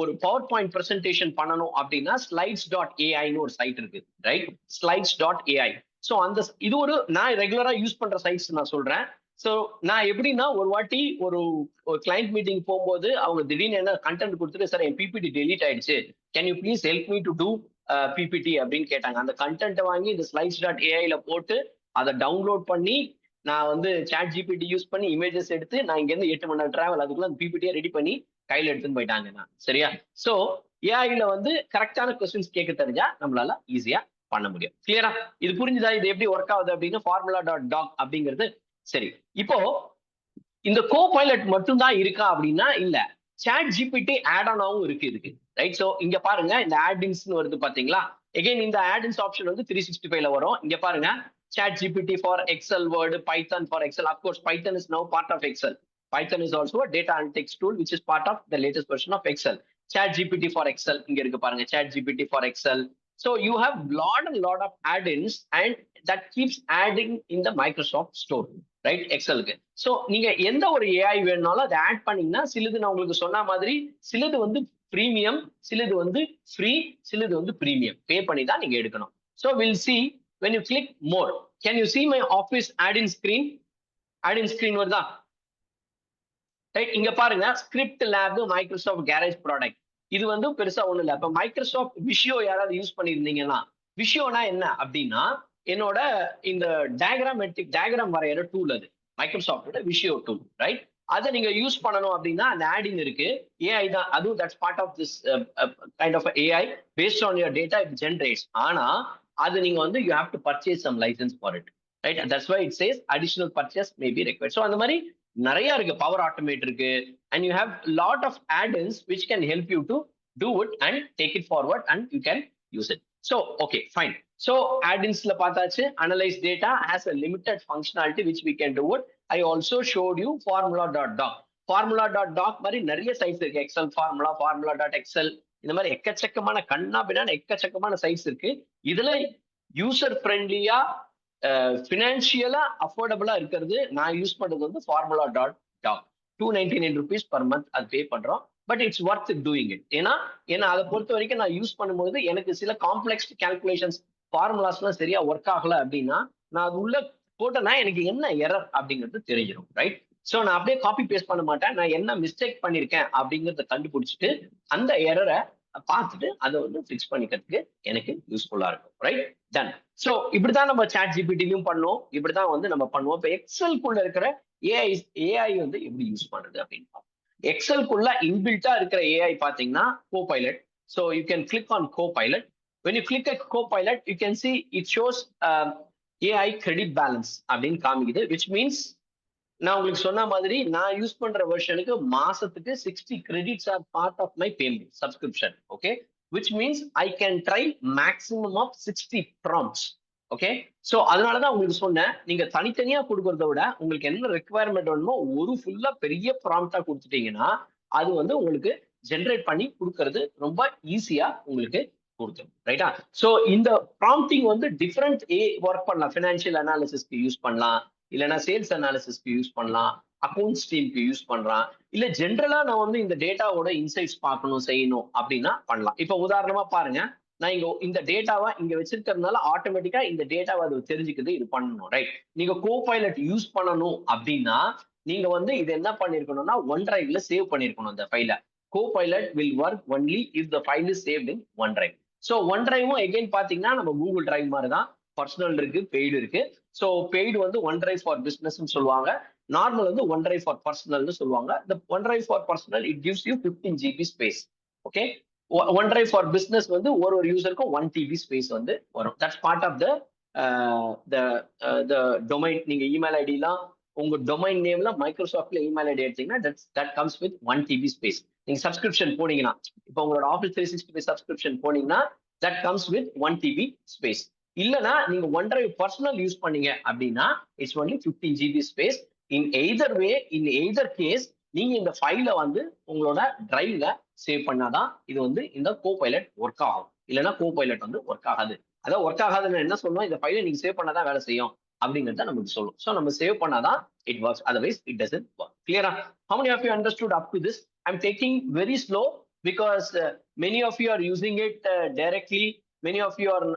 ஒரு பவர் பாயிண்ட் பிரசன்டேஷன் பண்ணணும் அப்படின்னா slides.ai-ன்னு ஒரு சைட் இருக்கு, ரைட்? slides.ai. ஸோ அந்த இது ஒரு நான் ரெகுலரா யூஸ் பண்ற சைட்ஸ் நான் சொல்றேன். ஸோ நான் எப்படின்னா ஒரு வாட்டி ஒரு கிளைண்ட் மீட்டிங் போகும்போது அவங்க திடீர்னு என்ன கண்டென்ட் கொடுத்துட்டு, சார் என் பிபிடி டெலீட் ஆயிடுச்சு, can you please help me to do PPT அப்படின்னு கேட்டாங்க. அந்த கண்டென்ட்டை வாங்கி இந்த slides.ai-ல போட்டு அதை டவுன்லோட் பண்ணி நான் வந்து சாட் ஜிபிடி யூஸ் பண்ணி இமேஜஸ் எடுத்து நான் இங்க இருந்து 8 மணி நேரம் டிராவல் அதுக்குள்ள அந்த பிபிடியை ரெடி பண்ணி கையில எடுத்துன்னு போயிட்டாங்க நான். சரியா? சோ ஏஐல வந்து கரெக்டான கொஸ்டின்ஸ் கேட்க தெரிஞ்சா நம்மளால ஈஸியா பண்ண முடியும். கிளியரா? இது புரிஞ்சுதா? இது எப்படி ஒர்க் ஆகுது அப்படின்னு formula.doc அப்படிங்கிறது. சரி, இப்போ இந்த கோ பைலட் மட்டும் தான் இருக்கா அப்படின்னா இல்ல, சாட் ஜிபிடி ஆட் ஆனாவும் இருக்கு இதுக்கு, ரைட்? சோ இங்க பாருங்க, இந்த ஆட்-இன்ஸ்னு வருது பாத்தீங்களா? எகைன் இந்த ஆட்-இன்ஸ் ஆப்ஷன் வந்து 365ல வரும். இங்க பாருங்க, Chat GPT for Excel, Word, Python for Excel. Of course, Python is now part of Excel. Python is also a data analytics tool, which is part of the latest version of Excel. Chat GPT for Excel. இங்க இருக்கு பாருங்க, Chat GPT for Excel. So you have lot of add-ins and that keeps adding in the Microsoft Store, right? Excelக்கு. So நீங்க எந்த ஒரு AI வேணும்னாலும் அதை add பண்ணீங்கன்னா சிலது நான் உங்களுக்கு சொன்ன மாதிரி சிலது வந்து பிரீமியம், சிலது வந்து ஃப்ரீ, சிலது வந்து பிரீமியம் பே பண்ணி தான் நீங்க எடுக்கணும். So we'll see when you click more. Can you see my office add-in screen? Add-in screen வருதா? ரைட், இங்க பாருங்க, script lab Microsoft garage product. இது வந்து பெருசா ஒண்ணு இல்ல. இப்ப மைக்ரோசாஃப்ட் விஷியோ யாராவது யூஸ் பண்ணியிருந்தீங்கன்னா, விஷியோனா என்ன அப்படின்னா என்னோட இந்த டயக்ராம் வரைகிற டூல், அது மைக்ரோசாஃப்டோட விஷியோ டூல், ரைட்? அதை நீங்க யூஸ் பண்ணணும் அப்படின்னா அந்த ஆடின் இருக்கு, ஏஐ தான் அதுவும். That's part of this kind of AI based on your data it generates. ஆனா அது நீங்க வந்து you have to purchase some license for it, right? That's why it says additional purchase may be required. So அந்த மாதிரி நிறைய இருக்கு. Power Automate இருக்கு, and you have lot of add-ins which can help you to do it and take it forward and you can use it. So okay fine. So ஆட்-இன்ஸ்ல பார்த்தாச்சு. Analyse data has a limited functionality which we can do it. I also showed you formula.doc. Formula.doc மாதிரி நிறைய sides இருக்கு. XL formula, formula.excel, இந்த மாதிரி எக்கச்சக்கமான கண்ணாபின்னான எக்கச்சக்கமான sides இருக்கு. இதுல யூசர் ஃப்ரெண்ட்லியா ஃபினான்ஷியலா அஃபோர்டபுளா இருக்கிறது நான் யூஸ் பண்றது வந்து formula.doc. 299 rupees per month அது பே பண்றோம். But it's worth doing it. ஏன்னா அதை பொறுத்த வரைக்கும் நான் யூஸ் பண்ணும்போது எனக்கு சில காம்ப்ளெக்ஸ் கால்குலேஷன்ஸ் ஃபார்முலாஸ்லாம் சரியா ஒர்க் ஆகல அப்படின்னா நான் அது உள்ள போட்டேன்னா எனக்கு என்ன எரர் அப்படிங்கிறது தெரிஞ்சிடும், ரைட்? ஸோ நான் அப்படியே காப்பி பேஸ்ட் பண்ண மாட்டேன். நான் என்ன மிஸ்டேக் பண்ணியிருக்கேன் அப்படிங்கிறத கண்டுபிடிச்சிட்டு அந்த எரரை பார்த்துட்டு அதை வந்து ஃபிக்ஸ் பண்ணிக்கிறதுக்கு எனக்கு யூஸ்ஃபுல்லா இருக்கும், ரைட்? டன். ஸோ இப்படிதான் நம்ம சாட் ஜிபிடிலையும் பண்ணுவோம், இப்படிதான் வந்து நம்ம பண்ணுவோம். இப்போ எக்ஸல்குள்ள இருக்கிற ஏஐ வந்து எப்படி யூஸ் பண்றது அப்படின்னு பார்ப்போம். எக்ஸல்குள்ள இன்பில்ட்டா இருக்கிற ஏஐ பார்த்தீங்கன்னா copilot. So you can click on copilot. when you click at Copilot, you can see it shows AI credit balance அப்படின்னு காமிக்குது, which means நான் உங்களுக்கு சொன்ன மாதிரி நான் யூஸ் பண்ற வெர்ஷனுக்கு மாசத்துக்கு 60 credits are part of my payment subscription, okay? Which means I can try maximum of 60 prompts, okay? So அதனால தான் உங்களுக்கு சொன்னேன், நீங்க தனித்தனியா கொடுக்கறத விட உங்களுக்கு என்ன ரெக்குவயர்மெண்ட் வேணுமோ ஒரு ஃபுல்லா பெரிய ப்ராம்ப்டா கொடுத்துட்டீங்கன்னா அது வந்து உங்களுக்கு ஜென்ரேட் பண்ணி கொடுக்கறது ரொம்ப ஈஸியா உங்களுக்கு கொடுத்துரும், ரைட்டா? ஸோ இந்த ப்ராம்ப்டிங் வந்து டிஃப்ரெண்ட் ஒர்க் பண்ணலாம். ஃபினான்ஷியல் அனாலிசிஸ்க்கு யூஸ் பண்ணலாம், இல்லைன்னா சேல்ஸ் அனாலிசிஸ்க்கு யூஸ் பண்ணலாம், அக்கௌண்ட்ஸ் டீமுக்கு யூஸ் பண்ணலாம், இல்ல ஜென்ரலா நான் வந்து இந்த டேட்டாவோட இன்சைட்ஸ் பார்க்கணும் செய்யணும் அப்படின்னா பண்ணலாம். இப்போ உதாரணமா பாருங்க, நான் இங்க இந்த டேட்டாவை இங்க வச்சிருக்கிறதுனால ஆட்டோமேட்டிக்கா இந்த டேட்டாவை அது தெரிஞ்சுக்குது, இது பண்ணணும், ரைட்? நீங்க கோபைலட் யூஸ் பண்ணணும் அப்படின்னா நீங்க வந்து இது என்ன பண்ணிருக்கணும்னா OneDriveல சேவ் பண்ணிருக்கணும் இந்த ஃபைலை. Copilot will work only if the file is saved in OneDrive. So OneDrive-ம் again பாத்தீங்கன்னா நம்ம கூகுள் டிரைவ் மாதிரி தான், பர்சனல் இருக்கு, பெய்டு இருக்கு. ஸோ பெய்டு வந்து OneDrive for business சொல்லுவாங்க, நார்மல் வந்து OneDrive for personal சொல்லுவாங்க. The OneDrive for personal it gives you 15 GB space, okay? OneDrive for business வந்து ஒரு யூசருக்கும் 1 TB ஸ்பேஸ் வந்து வரும். That's part of the domain. நீங்க இமெயில் ஐடிலாம் உங்க டொமைன் நேம்ல மைக்ரோசாஃப்ட்ல இமெயில் ஐடி எடுத்தீங்கன்னா that comes with 1 TB space. நீங்க சப்ஸ்கிரிப்ஷன் போனீங்கன்னா, இப்போ உங்களோட Office 365 சப்ஸ்கிரிப்ஷன் போனீங்கன்னா that comes with 1 TB space. இல்லனா நீங்க OneDrive பர்சனல் யூஸ் பண்ணீங்க அப்படின்னா it's only 15 GB space. In either way, in either case நீங்க இந்த ஃபைலை வந்து உங்களோட டிரைவ்ல சேவ் பண்ணாதான் இது வந்து இந்த கோபைலட் ஒர்க் ஆகும், இல்லைன்னா கோபைலட் வந்து ஒர்க் ஆகாது. அதான் ஒர்க் ஆகாதுன்னு என்ன சொன்னோம், இந்த ஃபைலை நீங்க சேவ் பண்ணாதான் வேலை செய்யும் அப்படிங்கிறத நமக்கு சொல்லும். ஸோ நம்ம சேவ் பண்ணாதான் it works, otherwise it doesn't work. Clear? How many of you understood up to this? I'm taking very slow because many of you are using it directly. Many of you are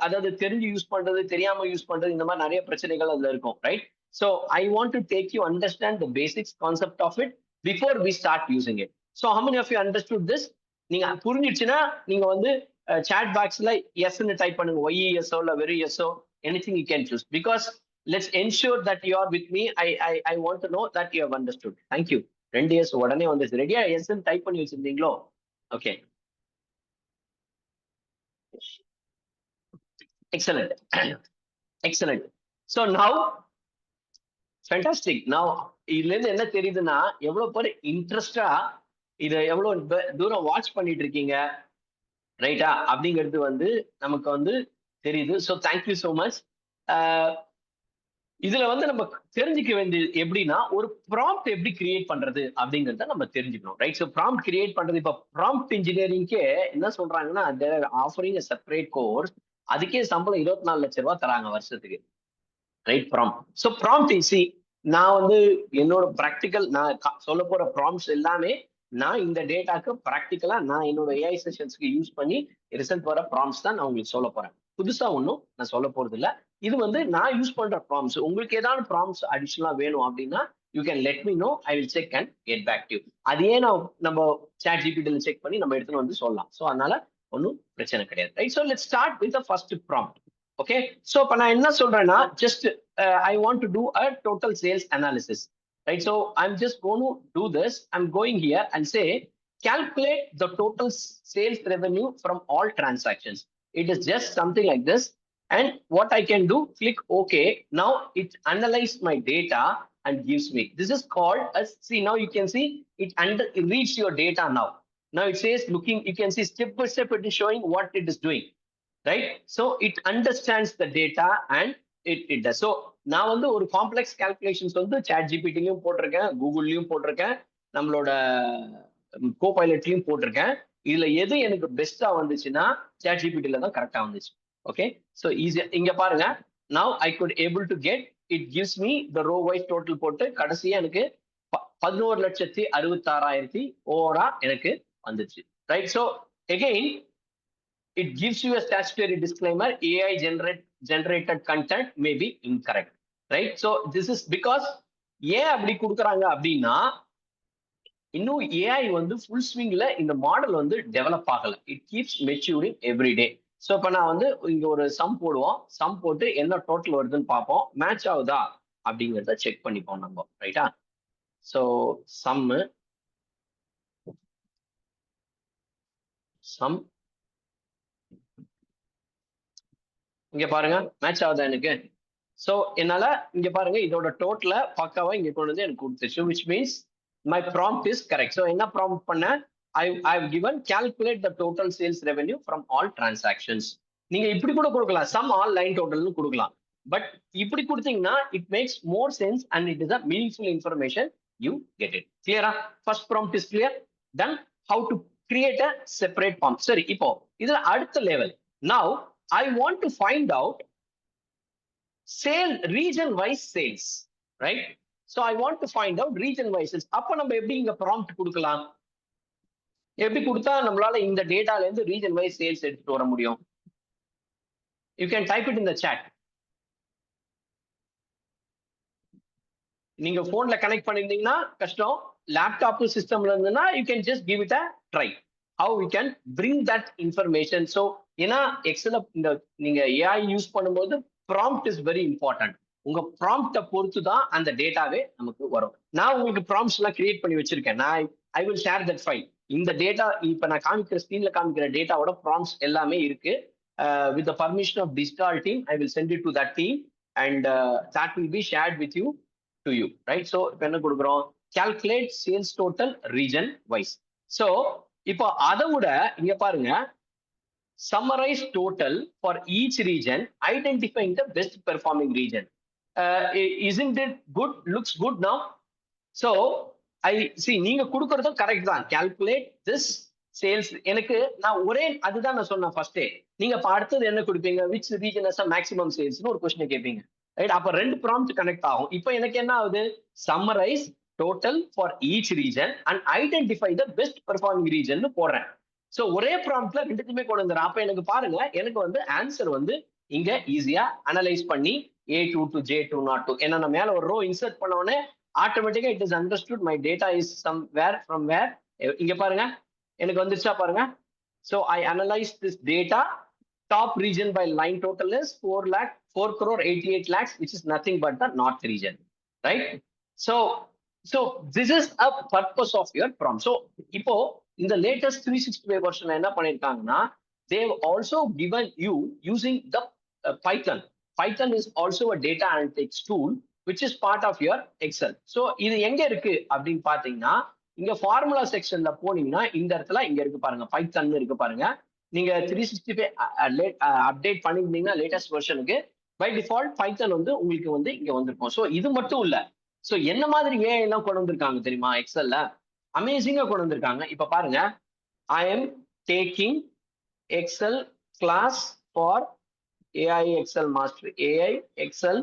அதாவது தெரிஞ்சு use பண்றது தெரியாம use பண்றது இந்த மாதிரி நிறைய பிரச்சனைகள் அதுல இருக்கும், right? So I want to take you understand the basics concept of it before we start using it. So how many of you understood this? நீங்க புரிஞ்சிடுச்சுன்னா நீங்க வந்து chat boxல yes ன்னு டைப் பண்ணுங்க, yes இல்ல வெறும் yes, anything you can choose, because let's ensure that you are with me. I want to know that you have understood. Thank you. 2 years உடனே வந்துச்சு. ரெடியா yes ன்னு டைப் பண்ணி வச்சிருந்தீங்களோ? Okay, excellent. Excellent. So now fantastic. Now இதுல இருந்து என்ன தெரியுதுன்னா எவ்வளவு பேர் இன்ட்ரெஸ்டா இதை எவ்வளவு தூரம் வாட்ச் பண்ணிட்டு இருக்கீங்க, ரைட்டா அப்படிங்கிறது வந்து நமக்கு வந்து தெரியுது. So thank you so much. இதுல வந்து நம்ம தெரிஞ்சுக்க வேண்டியது எப்படின்னா ஒரு ப்ராம்ப்ட் எப்படி கிரியேட் பண்றது அப்படிங்கிறத நம்ம தெரிஞ்சுக்கணும், ரைட்? ஸோ ப்ராம்ப்ட் கிரியேட் பண்றது இப்போ ப்ராம்ப்ட் இன்ஜினியரிங்கே என்ன சொல்றாங்கன்னா ஆஃபரிங் செப்பரேட் கோர்ஸ், அதுக்கே சம்பளம் 24 லட்சம் ரூபாய் தராங்க வருஷத்துக்கு, right? Prompt. So prompt easy. நான் வந்து என்னோட ப்ராக்டிக்கல் நான் சொல்ல போற ப்ராம்ப்ட்ஸ் எல்லாமே நான் இந்த டேட்டாக்கு ப்ராக்டிக்கலா நான் என்னோட ஏஐ செஷன்ஸ்க்கு யூஸ் பண்ணி ரிசல்ட் வர ப்ராம்ப்ட்ஸ் தான் நான் உங்களுக்கு சொல்ல போறேன். புதுசா ஒன்றும் நான் சொல்ல போறது இல்லை. இது வந்து நான் யூஸ் பண்ற ப்ராம்ப்ட்ஸ். உங்களுக்கு ஏதாவது ப்ராம்ப்ட்ஸ் அடிஷனலா வேணும் அப்படின்னா you can let me know, I will check and get back to you. அதையே நம்ம சாட் ஜிபிடில செக் பண்ணி நம்ம எடுத்துன்னு வந்து சொல்லலாம். ஸோ அதனால ஒன்றும் பிரச்சனை கிடையாது, right? So let's start with the first prompt. Okay, so இப்போ நான் என்ன சொல்றேன்னா just I want to do a total sales analysis, right? So I'm just going to do this. I'm going here and say calculate the total sales revenue from all transactions. It is just something like this, and what I can do, click OK. Now it analyzes my data and gives me, this is called as, see now you can see it reads your data. Now it says looking, you can see step by step it is showing what it is doing, right? So it understands the data and it does. So நான் வந்து ஒரு complex calculations வந்து chat ஜிபிடிலையும் போட்டிருக்கேன், கூகுள்லயும் போட்டிருக்கேன், நம்மளோட கோபைலட்லயும் போட்டிருக்கேன். இதுல எது எனக்கு பெஸ்டா வந்துச்சுன்னா சாட் ஜிபிடில தான் கரெக்டா வந்துச்சு. ஓகே, ஸோ ஈஸியா இங்க பாருங்க. now I could able to get, it gives me the row wise total போட்டு கடைசியா எனக்கு 11,66,000 ஓவரா எனக்கு வந்துச்சு, right? So again it gives you a statutory disclaimer, AI generated content may be incorrect, right? So this is because ஏன் அப்படி கொடுக்குறாங்க அப்படின்னா இன்னும் ஏஐ வந்து ஃபுல் ஸ்விங்ல இந்த மாடல் வந்து டெவலப் ஆகல. It keeps maturing every day. So இப்போ நான் வந்து இங்க ஒரு சம் போடுவோம், சம் போட்டு என்ன டோட்டல் வருதுன்னு பார்ப்போம், மேட்ச் ஆகுதா அப்படிங்கிறத செக் பண்ணிப்போம் நம்ம, ரைட்டா? ஸோ சம் இங்க பாருங்க மேட்ச் ஆகுதா எனக்கு. ஸோ என்னால இங்க பாருங்க இதோட டோட்டல பக்காவா இங்க கொண்டு வந்து எனக்கு கொடுத்துச்சு, which means my prompt is correct. So என்ன ப்ராம்ப்ட் பண்ண, I've given calculate the total sales revenue from all transactions. நீங்க இப்படி கூட கொடுக்கலாம், sum all line totalனு கொடுக்கலாம். பட் இப்படி கொடுத்தீங்கன்னா it makes more sense and it is a meaningful information, you get it. Clear? First prompt is clear. Then how to create a separate prompt. சரி, இப்போ இதுல அடுத்த level. Now I want to find out region wise sales, right? So I want to find out region wise sales. அப்ப நம்ம எப்படி இங்க prompt கொடுக்கலாம், எப்படி கொடுத்தா நம்மளால இந்த டேட்டால இருந்து region wise sales எடுத்துட்டு வர முடியும்? You can type it in the chat. நீங்க போன்ல கனெக்ட் பண்ணிருந்தீங்கன்னா கஷ்டம், லேப்டாப் சிஸ்டம்ல இருந்ததுன்னா you can just give it a try. How we can bring that information. So ஏன்னா எக்ஸல இந்த நீங்க ஏஐ யூஸ் பண்ணும்போது ப்ராம்ப்ட் இஸ் வெரி இம்பார்ட்டன்ட். உங்க ப்ராம்ப்ட பொறுத்து தான் அந்த டேட்டாவே நமக்கு வரும். நான் உங்களுக்கு ப்ராம்ப்ட்ஸ் எல்லாம் கிரியேட் பண்ணி வச்சிருக்கேன். I will share that file. இந்த டேட்டா இப்ப நான் காமிக்கிற ஸ்கிரீன்ல காமிக்கிற டேட்டாவோட ப்ராம்ப்ட்ஸ் எல்லாமே இருக்கு. With the permission of digital team I will send it to that team and that will be shared with you to you, right? So இப்ப என்ன கொடுக்குறோம், calculate sales total region wise. So இப்போ அதை விட இங்க பாருங்க, summarize total for each region, identifying the best performing region. Isn't it good? Looks good now. So I see நீங்க கொடுக்கறதும் கரெக்ட் தான். Calculate this sales. எனக்கு நான் ஒரே அதுதான் நான் சொன்னேன் ஃபர்ஸ்டே, நீங்க இப்ப அடுத்தது என்ன கொடுப்பீங்க, விச் ரீஜன் ஹஸ் மேக்ஸிமம் சேல்ஸ்னு ஒரு கொஸ்டின் கேட்பீங்க, ரைட்? அப்ப 2 ப்ராம்ப்ட் கனெக்ட் ஆகும். இப்போ எனக்கு என்ன ஆகுது, summarise total for each region and identify the best performing region போடுறேன். சோ ஒரே ப்ராம்ப்ட்ல ரெண்டுத்துமே கொண்டு வந்துறேன். அப்ப எனக்கு பாருங்க, எனக்கு வந்து ஆன்சர் வந்து இங்க ஈஸியா அனலைஸ் பண்ணி A2 to J2 not to, ஏன்னா நான் மேல ஒரு ரோ இன்சர்ட் பண்ண உடனே ஆட்டோமேட்டிக்கா it is understood my data is somewhere from where. இங்க பாருங்க எனக்கு வந்துருச்சா பாருங்க. So I analyze this data. Top region by line total is 4,88 lakhs, which is nothing but the north region, right? So this is a purpose of your prompt. So இப்போ இந்த latest 365 version என்ன பண்ணிருக்காங்கன்னா, they've also given you using the Python. Python is also a data analytics tool which is part of your Excel. So இது எங்க இருக்கு அப்படின்னு பாத்தீங்கன்னா, இங்க formula செக்ஷன்ல போனீங்கன்னா இந்த இடத்துல இங்க இருக்கு பாருங்க, பைத்தன் இருக்கு பாருங்க. நீங்க 365 அப்டேட் பண்ணிருந்தீங்கன்னா லேட்டஸ்ட் வெர்ஷனுக்கு பை டிஃபால்ட் பைத்தன் வந்து உங்களுக்கு வந்து இங்க வந்திருக்கும். ஸோ இது மட்டும் இல்ல, ஸோ என்ன மாதிரி ஏஐ எல்லாம் கொண்டு வந்திருக்காங்க தெரியுமா எக்ஸல்ல, அமேசிங்கா கொண்டு வந்திருக்காங்க. இப்ப பாருங்க, I am taking Excel class for AI Excel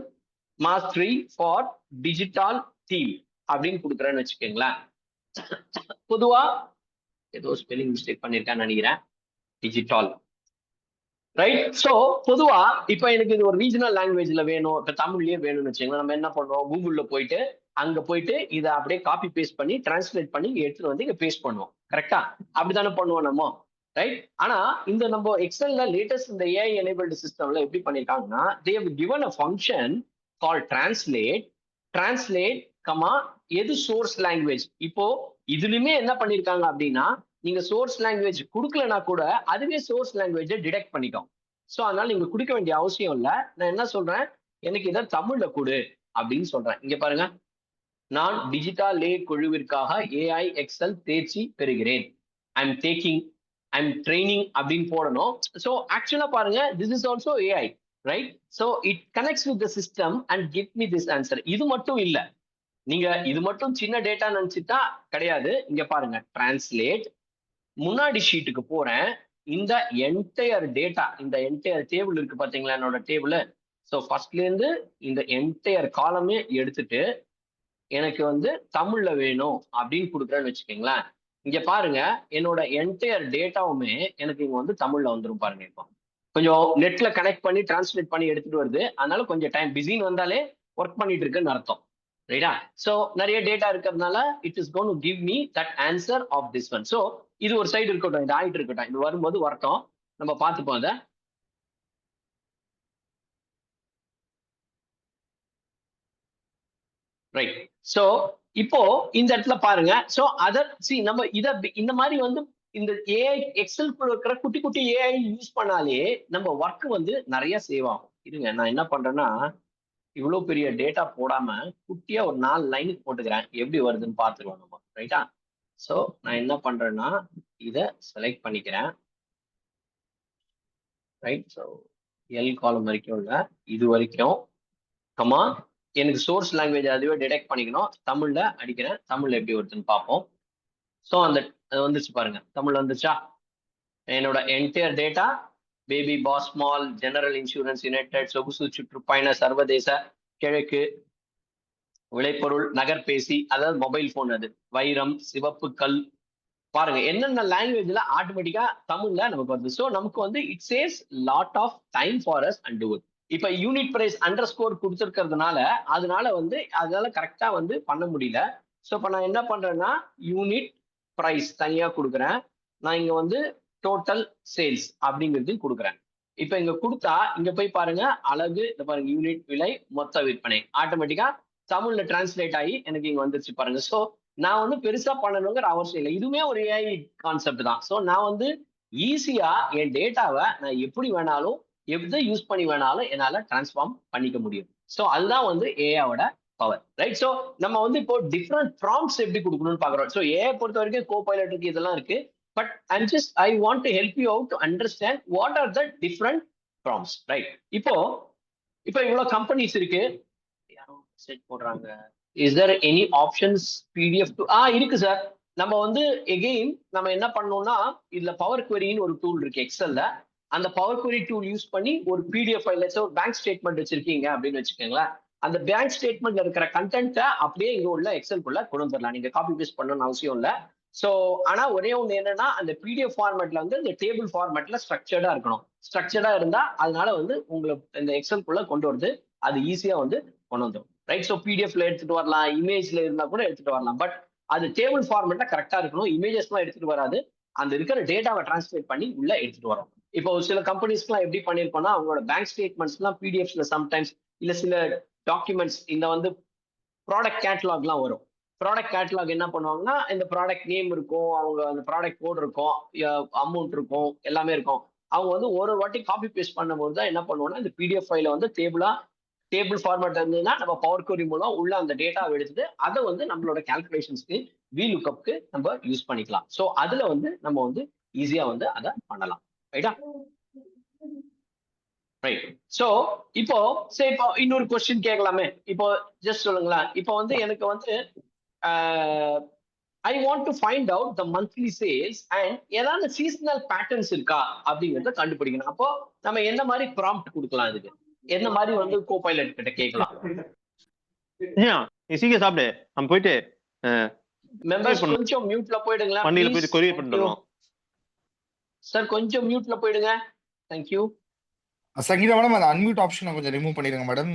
mastery for digital team அப்படின்னு கொடுக்குறேன்னு வச்சுக்கோங்களேன். பொதுவா ஏதோ ஸ்பெல்லிங் மிஸ்டேக் பண்ணிருக்கான்னு நினைக்கிறேன், டிஜிட்டல், ரைட்? சோ பொதுவா இப்ப எனக்கு இது ஒரு ரீஜனல் லாங்குவேஜ்ல வேணும், இப்ப தமிழ்லயே வேணும்னு வச்சுக்கோங்க. நம்ம என்ன பண்றோம், கூகுள்ல போயிட்டு அங்க போயிட்டு இதை அப்படியே காப்பி பேஸ்ட் பண்ணி டிரான்ஸ்லேட் பண்ணி எடுத்துட்டு வந்து இங்க பேஸ்ட் பண்ணுவோம், கரெக்டா? அப்படித்தானே பண்ணுவோம் நம்ம, ரைட்? ஆனா இந்த நம்ம எக்ஸல்ல லேட்டஸ்ட் இந்த ஏஐ எனேபிள்டு சிஸ்டம்ல எப்படி பண்ணிருக்காங்கன்னா, they have given a function called translate comma எது சோர்ஸ் லாங்குவேஜ். இப்போ இதுலயுமே என்ன பண்ணிருக்காங்க அப்படின்னா, நீங்க சோர்ஸ் லாங்குவேஜ் கொடுக்கலனா கூட அதுவே சோர்ஸ் லாங்குவேஜை டிடெக்ட் பண்ணிக்கும். சோ அதனால நீங்க கொடுக்க வேண்டிய அவசியம் இல்லை. நான் என்ன சொல்றேன், எனக்கு இதை தமிழ்ல கொடு அப்படின்னு சொல்றேன். இங்க பாருங்க, நான் டிஜிட்டல் லே குழுவிற்காக ஏஐ எக்ஸல் தேர்ச்சி பெறுகிறேன், ஐம் ட்ரைனிங் அப்படின்னு போடணும். சோ ஆக்சுவலா பாருங்க, this is also AI, right? So it connects with the system and give me this answer. இது மட்டும் இல்ல, நீங்க இது மட்டும் சின்ன டேட்டா நினைச்சுட்டா கிடையாது. இங்க பாருங்க, டிரான்ஸ்லேட், முன்னாடி ஷீட்டுக்கு போறேன், இந்த என்டையர் டேட்டா, இந்த என்டையர் டேபிள் இருக்கு பாத்தீங்களா என்னோட டேபிள். ஸோ ஃபர்ஸ்ட்ல இருந்து இந்த என்டையர் காலமே எடுத்துட்டு எனக்கு வந்து தமிழ்ல வேணும் அப்படின்னு கொடுக்குறேன்னு வச்சுக்கோங்களேன். இங்க பாருங்க, என்னோட என்டையர் டேட்டாவுமே எனக்கு இங்க வந்து தமிழ்ல வந்துடும் பாருங்க. இப்போ கொஞ்சம் நெட்ல கனெக்ட் பண்ணி டிரான்ஸ்லேட் பண்ணி எடுத்துட்டு வருது, அதனால கொஞ்சம் டைம் பிஸின்னு வந்தாலே ஒர்க் பண்ணிட்டு இருக்குன்னு அர்த்தம், ரைட்டா? சோ நிறைய டேட்டா இருக்கிறதுனால it is going to give me that answer of this one. So இது ஒரு சைடு இருக்கட்டும், இது ஆயிட்டு இருக்கட்டும், இது வரும்போது வரட்டும், நம்ம பார்த்துப்போம் அதை. ரைட்? சோ இப்போ இந்த இடத்துல பாருங்க, சோ நம்ம இந்த மாதிரி வந்து இந்த ஏஐ எக்ஸல் இருக்கிற குட்டி குட்டி ஏஐ யூஸ் பண்ணாலே நம்ம ஒர்க் வந்து நிறைய சேவ் ஆகும். இருங்க, நான் என்ன பண்றேன்னா, இவ்வளவு பெரிய டேட்டா போடாம குட்டியா ஒரு 4 லைனுக்கு போட்டுக்கிறேன், எப்படி வருதுன்னு பார்த்துருவோம் நம்ம, ரைட்டா? சோ நான் என்ன பண்றேன்னா, இதை செலக்ட் பண்ணிக்கிறேன், ரைட்? ஸோ எல் காலம் வரைக்கும் இல்லை, இது வரைக்கும், கமா எனக்கு சோர்ஸ் லாங்குவேஜ் அதுவே டிடெக்ட் பண்ணிக்கணும், தமிழ்ல அடிக்கிறேன், தமிழ்ல எப்படி வருதுன்னு பார்ப்போம். ஸோ அந்த வந்துச்சு பாருங்க, தமிழ்ல வந்துச்சா? என்னோட entire data baby pass mall, general insurance united, சொகுசு சுற்றுப்பயண, சர்வதேச, கிழக்கு, விளைபொருள், நகர்பேசி, அதாவது மொபைல் போன், அது வைரம், சிவப்பு கல், பாருங்க என்னென்ன லாங்குவேஜ்ல ஆட்டோமேட்டிக்கா தமிழ்ல நமக்கு வருது. ஸோ நமக்கு வந்து it saves lot of time for us and do it. இப்ப யூனிட் பிரைஸ் அண்டர்ஸ்கோர் கொடுத்துருக்கிறதுனால அதனால கரெக்டா வந்து பண்ண முடியல. ஸோ இப்ப நான் என்ன பண்றேன்னா, யூனிட் பிரைஸ் தனியா கொடுக்குறேன், நான் இங்க வந்து டோட்டல் சேல்ஸ் அப்படிங்கிறது கொடுக்குறேன். இப்ப இங்க கொடுத்தா இங்க போய் பாருங்க, அழகு, இந்த பாருங்க, யூனிட் விலை, மொத்த விற்பனை, ஆட்டோமேட்டிக்கா தமிழ்ல டிரான்ஸ்லேட் ஆகி எனக்கு இங்க வந்துருச்சு பாருங்க. ஸோ நான் வந்து பெருசா பண்ணணுங்கிற அவசியம் இல்லை, இதுவுமே ஒரு ஏஐ கான்செப்ட் தான். ஸோ நான் வந்து ஈஸியா என் டேட்டாவை நான் எப்படி வேணாலும் எதை யூஸ் பண்ணி வேணாலும் என்னால டிரான்ஸ்ஃபார்ம் பண்ணிக்க முடியும். ஸோ அதுதான் வந்து ஏஐயோட பவர், ரைட்? ஸோ நம்ம வந்து இப்போ டிஃப்ரெண்ட் ப்ராம்ப்ட்ஸ் எப்படி கொடுக்கணும்னு பாக்குறோம். ஸோ ஏஐ பொறுத்த வரைக்கும் கோபைலட் இருக்கு, இதெல்லாம் இருக்கு. But I want to help you out to understand what are the different prompts, right? இப்போ இவ்வளவு கம்பெனிஸ் இருக்கு, யாரும் மெசேஜ் போடுறாங்க, is there any options PDF to இருக்கு சார். நம்ம வந்து எகெயின் நம்ம என்ன பண்ணோம்னா, இதுல பவர் குவெரின்னு ஒரு டூல் இருக்கு எக்ஸல்ல, அந்த பவர் query டூல் யூஸ் பண்ணி ஒரு பிடிஎஃப் ஃபைல் ஒரு பேங்க் ஸ்டேட்மெண்ட் வச்சிருக்கீங்க அப்படின்னு வச்சுக்கோங்களேன். அந்த பேங்க் ஸ்டேட்மெண்ட்ல இருக்கிற கண்டென்ட்டை அப்படியே இங்க உள்ள எக்ஸல்குள்ள கொண்டு வந்துடலாம். நீங்க காப்பி பேஸ்ட் பண்ணணும்னு அவசியம் இல்லை. ஸோ ஆனா ஒரே ஒன்று என்னன்னா, அந்த பிடிஎஃப் ஃபார்மேட்ல வந்து இந்த டேபிள் ஃபார்மேட்ல ஸ்ட்ரக்சர்டா இருக்கணும். ஸ்ட்ரக்சர்டா இருந்தா அதனால வந்து உங்களை இந்த எக்ஸல்குள்ள கொண்டு வருது அது ஈஸியா வந்து கொண்டு வந்துடும். ரைட். ஸோ பிடிஎஃப்ல எடுத்துட்டு வரலாம், இமேஜ்ல இருந்தா கூட எடுத்துட்டு வரலாம். பட் அது டேபிள் ஃபார்மேட்ல கரெக்டா இருக்கணும். இமேஜஸ்லாம் எடுத்துட்டு வராது. அந்த இருக்கிற டேட்டாவை டிரான்ஸ்லேட் பண்ணி உள்ள எடுத்துட்டு வரும். இப்போ சில கம்பெனிஸ்க்குலாம் எப்படி பண்ணிருக்கோம்னா, அவங்களோட பேங்க் ஸ்டேட்மெண்ட்ஸ்லாம் பிடிஎஃப்ல சம்டைம்ஸ் இல்ல சில டாக்குமெண்ட்ஸ் இந்த வந்து ப்ராடக்ட் கேட்டலாக்லாம் வரும். ப்ராடக்ட் கேட்டலாக் என்ன பண்ணுவாங்கன்னா, இந்த ப்ராடக்ட் நேம் இருக்கும், அவங்க அந்த ப்ராடக்ட் கோட் இருக்கும், அமௌண்ட் இருக்கும், எல்லாமே இருக்கும். அவங்க வந்து ஒரு வாட்டி காப்பி பேஸ்ட் பண்ணும்போது தான் என்ன பண்ணுவோம்னா, இந்த பிடிஎஃப் ஃபைல வந்து டேபிள் ஃபார்மேட் இருந்ததுன்னா நம்ம பவர் query மூலம் உள்ள அந்த டேட்டாவை எடுத்துட்டு அதை வந்து நம்மளோட கால்குலேஷன்ஸ்க்கு VLOOKUPக்கு நம்ம யூஸ் பண்ணிக்கலாம். ஸோ அதுல வந்து நம்ம வந்து ஈஸியா வந்து அதை பண்ணலாம். ரைட்டா? ரைட். ஸோ இப்போ சரி, இப்போ இன்னொரு கொஸ்டின் கேட்கலாமே. இப்போ ஜஸ்ட் சொல்லுங்களேன். இப்போ வந்து எனக்கு வந்து ஐ want to find out the monthly sales and ஏதாவது சீசனல் பேட்டர்ன்ஸ் இருக்கா அப்படிங்கிறத கண்டுபிடிக்கணும். அப்போ நம்ம என்ன மாதிரி ப்ராம்ப்ட் கொடுக்கலாம், இதுக்கு என்ன மாதிரி வந்து கோபைலட் கிட்ட கேட்கலாம்? சீக்கிரம் சாப்பிடு, நம்ம போயிட்டு மெம்பர்ஸ் கொஞ்சம் மியூட்ல போயிடுங்களா? வண்டியில போயிட்டு கொரியர் பண்ணிடுறோம் சார். கொஞ்சம் மியூட்ல போயிடுங்க. தேங்க்யூ. சங்கீதா மேடம், அந்த அன்மியூட் ஆப்ஷனை கொஞ்சம் ரிமூவ் பண்ணிடுங்க மேடம்.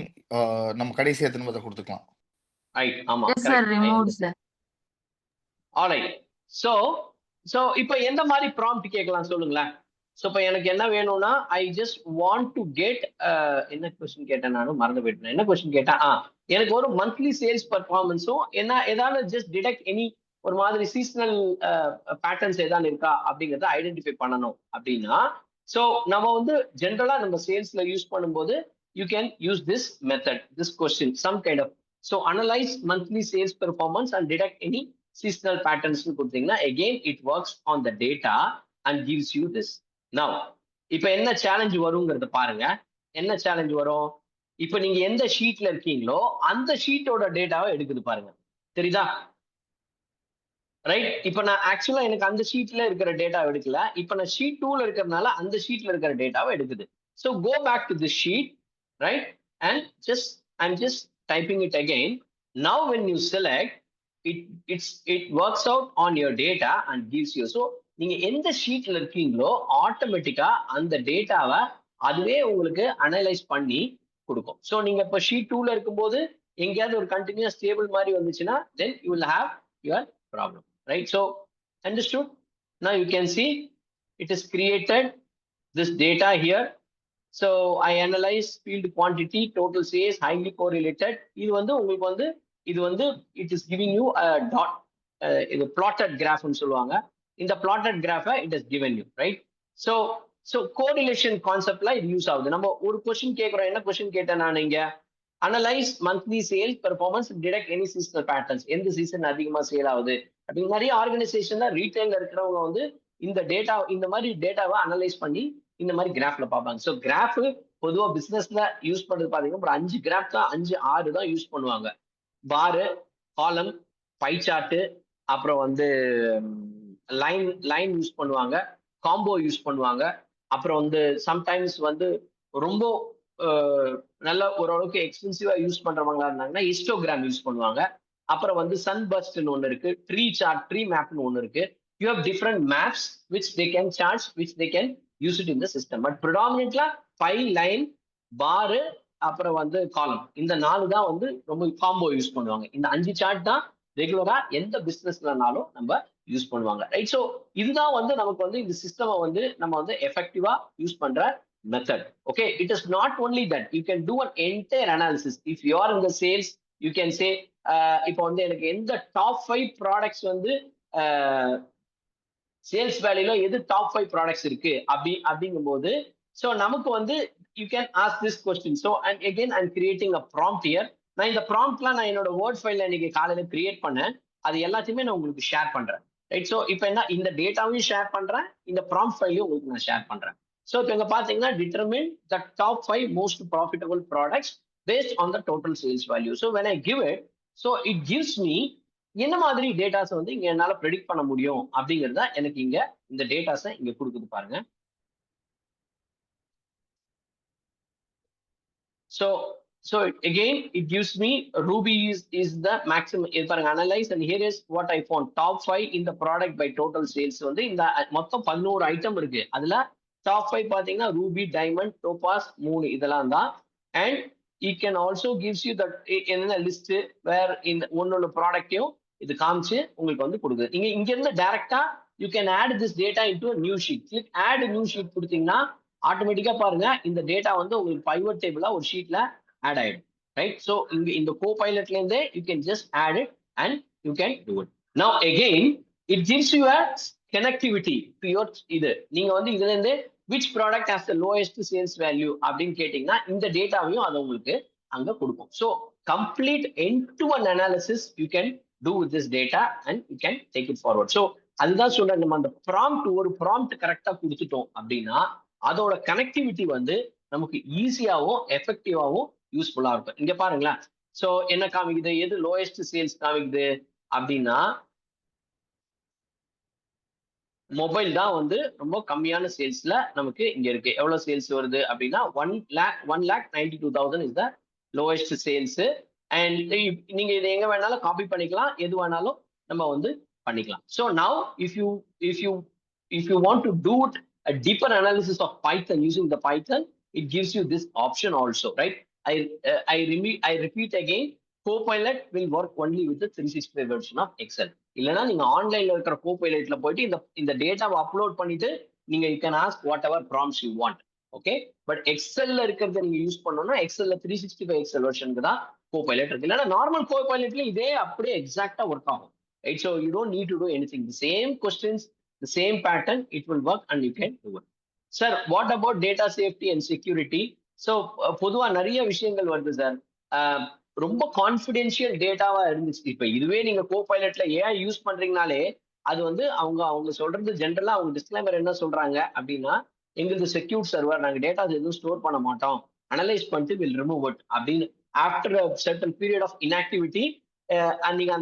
நம்ம கடைசியா திரும்ப கொடுத்துக்கலாம். ரைட். ஆமா sir, remove sir. Alright. So இப்போ எந்த மாதிரி ப்ராம்ப்ட் கேட்கலாம் சொல்லுங்களேன். ஸோ இப்போ எனக்கு என்ன வேணும்னா, I just want to get என்ன கொஸ்டின் கேட்டேன், நானும் மறந்து போயிட்டேன். என்ன கொஸ்டின் கேட்டேன்? எனக்கு ஒரு மந்த்லி சேல்ஸ் பர்ஃபார்மன்ஸும் ஏதாவது ஜஸ்ட் டிடெக்ட் எனி ஒரு மாதிரி சீசனல் பேட்டர்ன்ஸ் ஏதாவது இருக்கா அப்படிங்கிறத ஐடென்டிஃபை பண்ணணும் அப்படின்னா, ஸோ நம்ம வந்து ஜென்ரலா நம்ம சேல்ஸ்ல யூஸ் பண்ணும்போது you can use this method, this question, some kind of. So analyse monthly sales performance and detect any seasonal patterns கொடுத்தீங்கன்னா again it works on the data and gives you this. Now இப்போ என்ன challenge வருங்கிறத பாருங்க. என்ன challenge வரும்? இப்போ நீங்க எந்த ஷீட்ல இருக்கீங்களோ அந்த ஷீட்டோட டேட்டாவை எடுக்குது பாருங்க. தெரியுதா? ரைட். இப்போ நான் ஆக்சுவலா எனக்கு அந்த ஷீட்ல இருக்கிற டேட்டா எடுக்கல. இப்போ நான் ஷீட் 2ல இருக்கிறதுனால அந்த ஷீட்ல இருக்கிற டேட்டாவை எடுக்குது. So go back to this sheet, right, and I'm just typing it again. Now when you select it works out on your data and gives you. So நீங்க எந்த ஷீட்ல இருக்கீங்களோ ஆட்டோமேட்டிக்கா அந்த டேட்டாவை அதுவே உங்களுக்கு அனலைஸ் பண்ணி கொடுக்கும். ஸோ நீங்க இப்போ ஷீட் 2ல இருக்கும்போது எங்கேயாவது ஒரு கண்டினியூஸ் டேபிள் மாதிரி வந்துச்சுன்னா then you will have your problem, right? So understood? Now you can see it is created this data here. So I analyze field quantity, total sales, highly correlated. இது வந்து உங்களுக்கு வந்து it is giving you a dot, இது plotted graph னு சொல்லுவாங்க. இந்த plotted graph it has given you, right? So correlation conceptல இது use ஆகுது. நம்ம ஒரு கொஸ்டின் கேட்கிறோம். என்ன கொஸ்டின் கேட்டேன் நான் இங்க? Analyse monthly sales performance, detect any seasonal patterns. எந்த சீசன் அதிகமா சேல் ஆகுது அப்படின்னு நிறைய ஆர்கனைசேஷன்ல ரீட்டைல்ல இருக்கிறவங்க வந்து இந்த டேட்டா, இந்த மாதிரி டேட்டாவை அனலைஸ் பண்ணி இந்த மாதிரி கிராஃப்ல பார்ப்பாங்க. ஸோ கிராஃப் பொதுவாக பிசினஸ்ல யூஸ் பண்றது பாத்தீங்கன்னா ஒரு 5 கிராஃப் தான், 5-6 தான் யூஸ் பண்ணுவாங்க. பாரு, காலம், பை சார்ட்டு, அப்புறம் வந்து லைன் யூஸ் பண்ணுவாங்க, காம்போ யூஸ் பண்ணுவாங்க, அப்புறம் வந்து சம்டைம்ஸ் வந்து ரொம்ப நல்ல ஓரளவுக்கு எக்ஸ்பென்சிவா யூஸ் பண்றவங்களா இருந்தாங்கன்னா ஹிஸ்டோகிராம் யூஸ் பண்ணுவாங்க. அப்புறம் வந்து சன் பஸ்ட்னு ஒன்று இருக்கு, ட்ரீ சார்ட், ட்ரீ மேப்னு ஒன்று இருக்கு. You have different maps which they can charge, which they can use it in the system. But predominantly pie, line, bar, அப்புறம் வந்து காலம், இந்த 4 தான் வந்து ரொம்ப காம்போ யூஸ் பண்ணுவாங்க. இந்த 5 சார்ட் தான் ரெகுலரா எந்த பிசினஸ்லனாலும் நம்ம யூஸ் பண்ணுவாங்க, ரைட்? ஸோ இதுதான் வந்து நமக்கு வந்து இந்த சிஸ்டமை வந்து நம்ம வந்து எஃபெக்டிவா யூஸ் பண்ற method. Okay, it is not only that, you can do an entire analysis. If you are in the sales, you can சே இப்போ வந்து எனக்கு எந்த டாப் 5 ப்ராடக்ட்ஸ் வந்து சேல்ஸ் வேல்யூல எது டாப் 5 ப்ராடக்ட்ஸ் இருக்கு அப்படிங்கும்போது, ஸோ நமக்கு வந்து you can ask this question. So and again I'm creating a prompt here. நான் இந்த ப்ராம்ப்ட்லாம் நான் என்னோட வேர்ட் ஃபைல்ல இன்னைக்கு காலையில கிரியேட் பண்ணேன். அது எல்லாத்தையுமே நான் உங்களுக்கு ஷேர் பண்றேன், ரைட்? ஸோ இப்போ என்ன, இந்த டேட்டாவையும் ஷேர் பண்றேன், இந்த ப்ராம்ப்ட் ஃபைலையும் உங்களுக்கு நான் ஷேர் பண்றேன். ஸோ இப்போ இங்க பாத்தீங்கன்னா determine the top 5 most profitable products based on the total sales value. So when I give it, so it gives me என்ன மாதிரி டேட்டாஸ் வந்து இங்க என்னால ப்ரெடிக்ட் பண்ண முடியும் அப்படிங்கறத எனக்கு இங்க இந்த டேட்டாஸை இங்க கொடுக்குது பாருங்க. So again, it gives me Ruby is the maximum. Analyze, and here is what I found. Top 5 in the product by total sales வந்து இந்த மொத்தம் 11 ஐட்டம் இருக்கு. அதுல டாப் 5 பாத்தீங்கன்னா ரூபி, டைமண்ட், டோபாஸ் 3 இதெல்லாம் தான். And it can also gives you that என்ன list வேர் இந்த ஒன்னொன்னு ப்ராடக்ட்டையும் இது காமிச்சு உங்களுக்கு வந்து கொடுக்குது. நீங்க இங்க இருந்து டைரக்டா you can add this data into a new sheet. Click add new sheet கொடுத்தீங்கன்னா ஆட்டோமேட்டிக்கா பாருங்க இந்த டேட்டா வந்து உங்களுக்கு பைவட் டேபிளா ஒரு ஷீட்ல ஆட் ஆயிடும். ரைட்? ஸோ இங்க இந்த கோபைலட்ல இருந்தே you can just add it and you can do it. Now again it gives you a connectivity to your இது. நீங்க வந்து இதுல இருந்து which product has the lowest sales value அப்படின்னு கேட்டீங்கன்னா இந்த டேட்டாவையும் அதை உங்களுக்கு அங்க கொடுக்கும். So complete end to an analysis you can do with this data and you can take it forward. So அதுதான் சொல்றேன், நம்ம அந்த ப்ராம்ப்ட் ஒரு ப்ராம்ப்ட் கரெக்டா கொடுத்துட்டோம் அப்படின்னா அதோட கனெக்டிவிட்டி வந்து நமக்கு ஈஸியாவும் எஃபெக்டிவாவும் யூஸ்ஃபுல்லா இருக்கும். இங்க பாருங்களேன். சோ என்ன காமிக்குது, எது லோயஸ்ட் சேல்ஸ் காமிக்குது அப்படின்னா மொபைல் தான் வந்து ரொம்ப கம்மியான சேல்ஸ்ல நமக்கு இங்க இருக்கு. எவ்வளவு சேல்ஸ் வருது அப்படின்னா 1,92,000 is the lowest sales. And நீங்க இதை எங்க வேணாலும் காப்பி பண்ணிக்கலாம், எது வேணாலும் நம்ம வந்து பண்ணிக்கலாம். So now if you want to do it a deeper analysis of Python using the Python, it gives you this option also, right? I repeat again, Copilot will work only with the 365 version of Excel. இல்லனா நீங்க ஆன்லைன்ல இருக்கிற Copilotல போயிட்டு இந்த டேட்டாவை upload பண்ணிட்டு நீங்க you can ask whatever prompts you want. Okay? But Excelல இருக்கிறத நீங்க யூஸ் பண்ணனும்னா Excelல 365 Excel வெர்ஷனுக்கு தான் Copilot இருக்கு. இல்லனா நார்மல் Copilotல இதே அப்படியே எக்ஸாக்ட்டா வர்க் ஆகும். Right? So you don't need to do anything. The same questions, the same pattern, it will work and you can do it. Sir, what about data safety and security? So பொதுவா நிறைய விஷயங்கள் வருது sir. ரொம்ப confidential டேட்டாவா இருந்துச்சு. இப்ப இதுவே நீங்க கோபைலட்ல AI use பண்றீங்கனாலே அது வந்து அவங்க சொல்றது ஜென்ரலா அவங்க டிஸ்க்ளைமர் என்ன சொல்றாங்க அப்படின்னா எங்களுக்கு செக்யூர் சர்வர், நாங்க டேட்டா எதுவும் ஸ்டோர் பண்ண மாட்டோம், அனலைஸ் பண்ணிட்டு வில் ரிமூவ் இட் அப்படின்னு after a certain period of inactivity நீங்க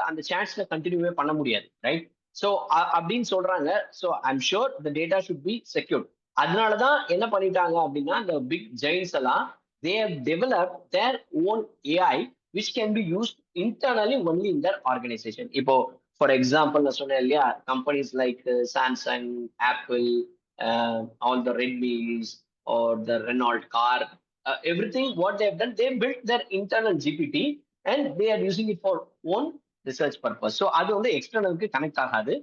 அந்த சாட்ஸ்ல கண்டினியூவே பண்ண முடியாது. ரைட்? ஸோ அப்படின்னு சொல்றாங்க. So I'm sure the data should be secured. அதனாலதான் என்ன பண்ணிட்டாங்க அப்படின்னா இந்த பிக் ஜெயின்ஸ் எல்லாம் they have developed their own AI which can be used internally only in their organization. இப்போ ஃபார் எக்ஸாம்பிள் நான் சொன்னேன் இல்லையா, companies like Samsung, apple, all the Redmis or the Renault car, everything what they have done, they built their internal GPT and they are using it for own research purpose. So அது வந்து எக்ஸ்டர்னலுக்கு connect ஆகாது,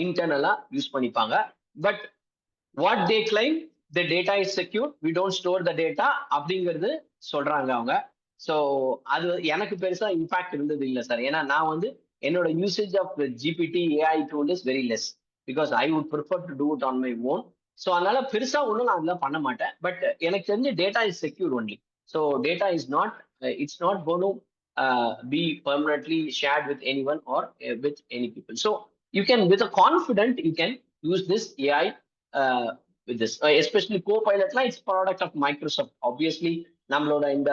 இன்டர்னலா use பண்ணிப்பாங்க. But what they claim, the data is secure, we don't store the data அப்படிங்கிறது சொல்றாங்க அவங்க. So அது எனக்கு பெருசா இம்பாக்ட் இருந்தது இல்லை சார். ஏன்னா நான் வந்து என்னோட usage of GPT AI tool is very less because I would prefer to do it on my own. So அதனால பெருசா ஒன்றும் நான் அதெல்லாம் பண்ண மாட்டேன். பட் எனக்கு தெரிஞ்ச data is secure only. So data is not, it's not cone to be permanently shared with anyone or with any people. So you can, with a confident, you can use this AI with this, especially Copilot லாம் it's product of Microsoft. Obviously நம்மளோட இந்த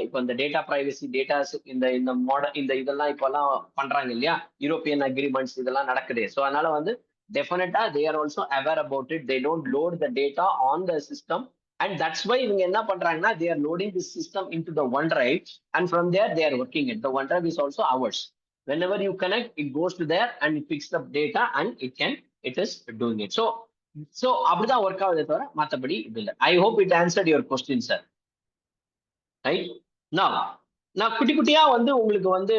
இப்போ இந்த data privacy datas இந்த model இந்த இதெல்லாம் இப்போல்லாம் பண்றாங்க இல்லையா, யூரோப்பியன் அக்ரிமெண்ட்ஸ் இதெல்லாம் நடக்குது. ஸோ அதனால வந்து டெஃபினட்டா they are also aware about it. They don't load the data on the system and that's why இவங்க என்ன பண்றாங்கன்னா they are loading this system into the OneDrive and from there they are working it. The OneDrive is also ours. Whenever you connect, it goes to there and it picks up data and it is doing it. So அப்படிதான் work ஆகுதே தவிர மற்றபடி இது இல்லை. I hope it answered your question sir. Right? நான் குட்டி குட்டியா வந்து உங்களுக்கு வந்து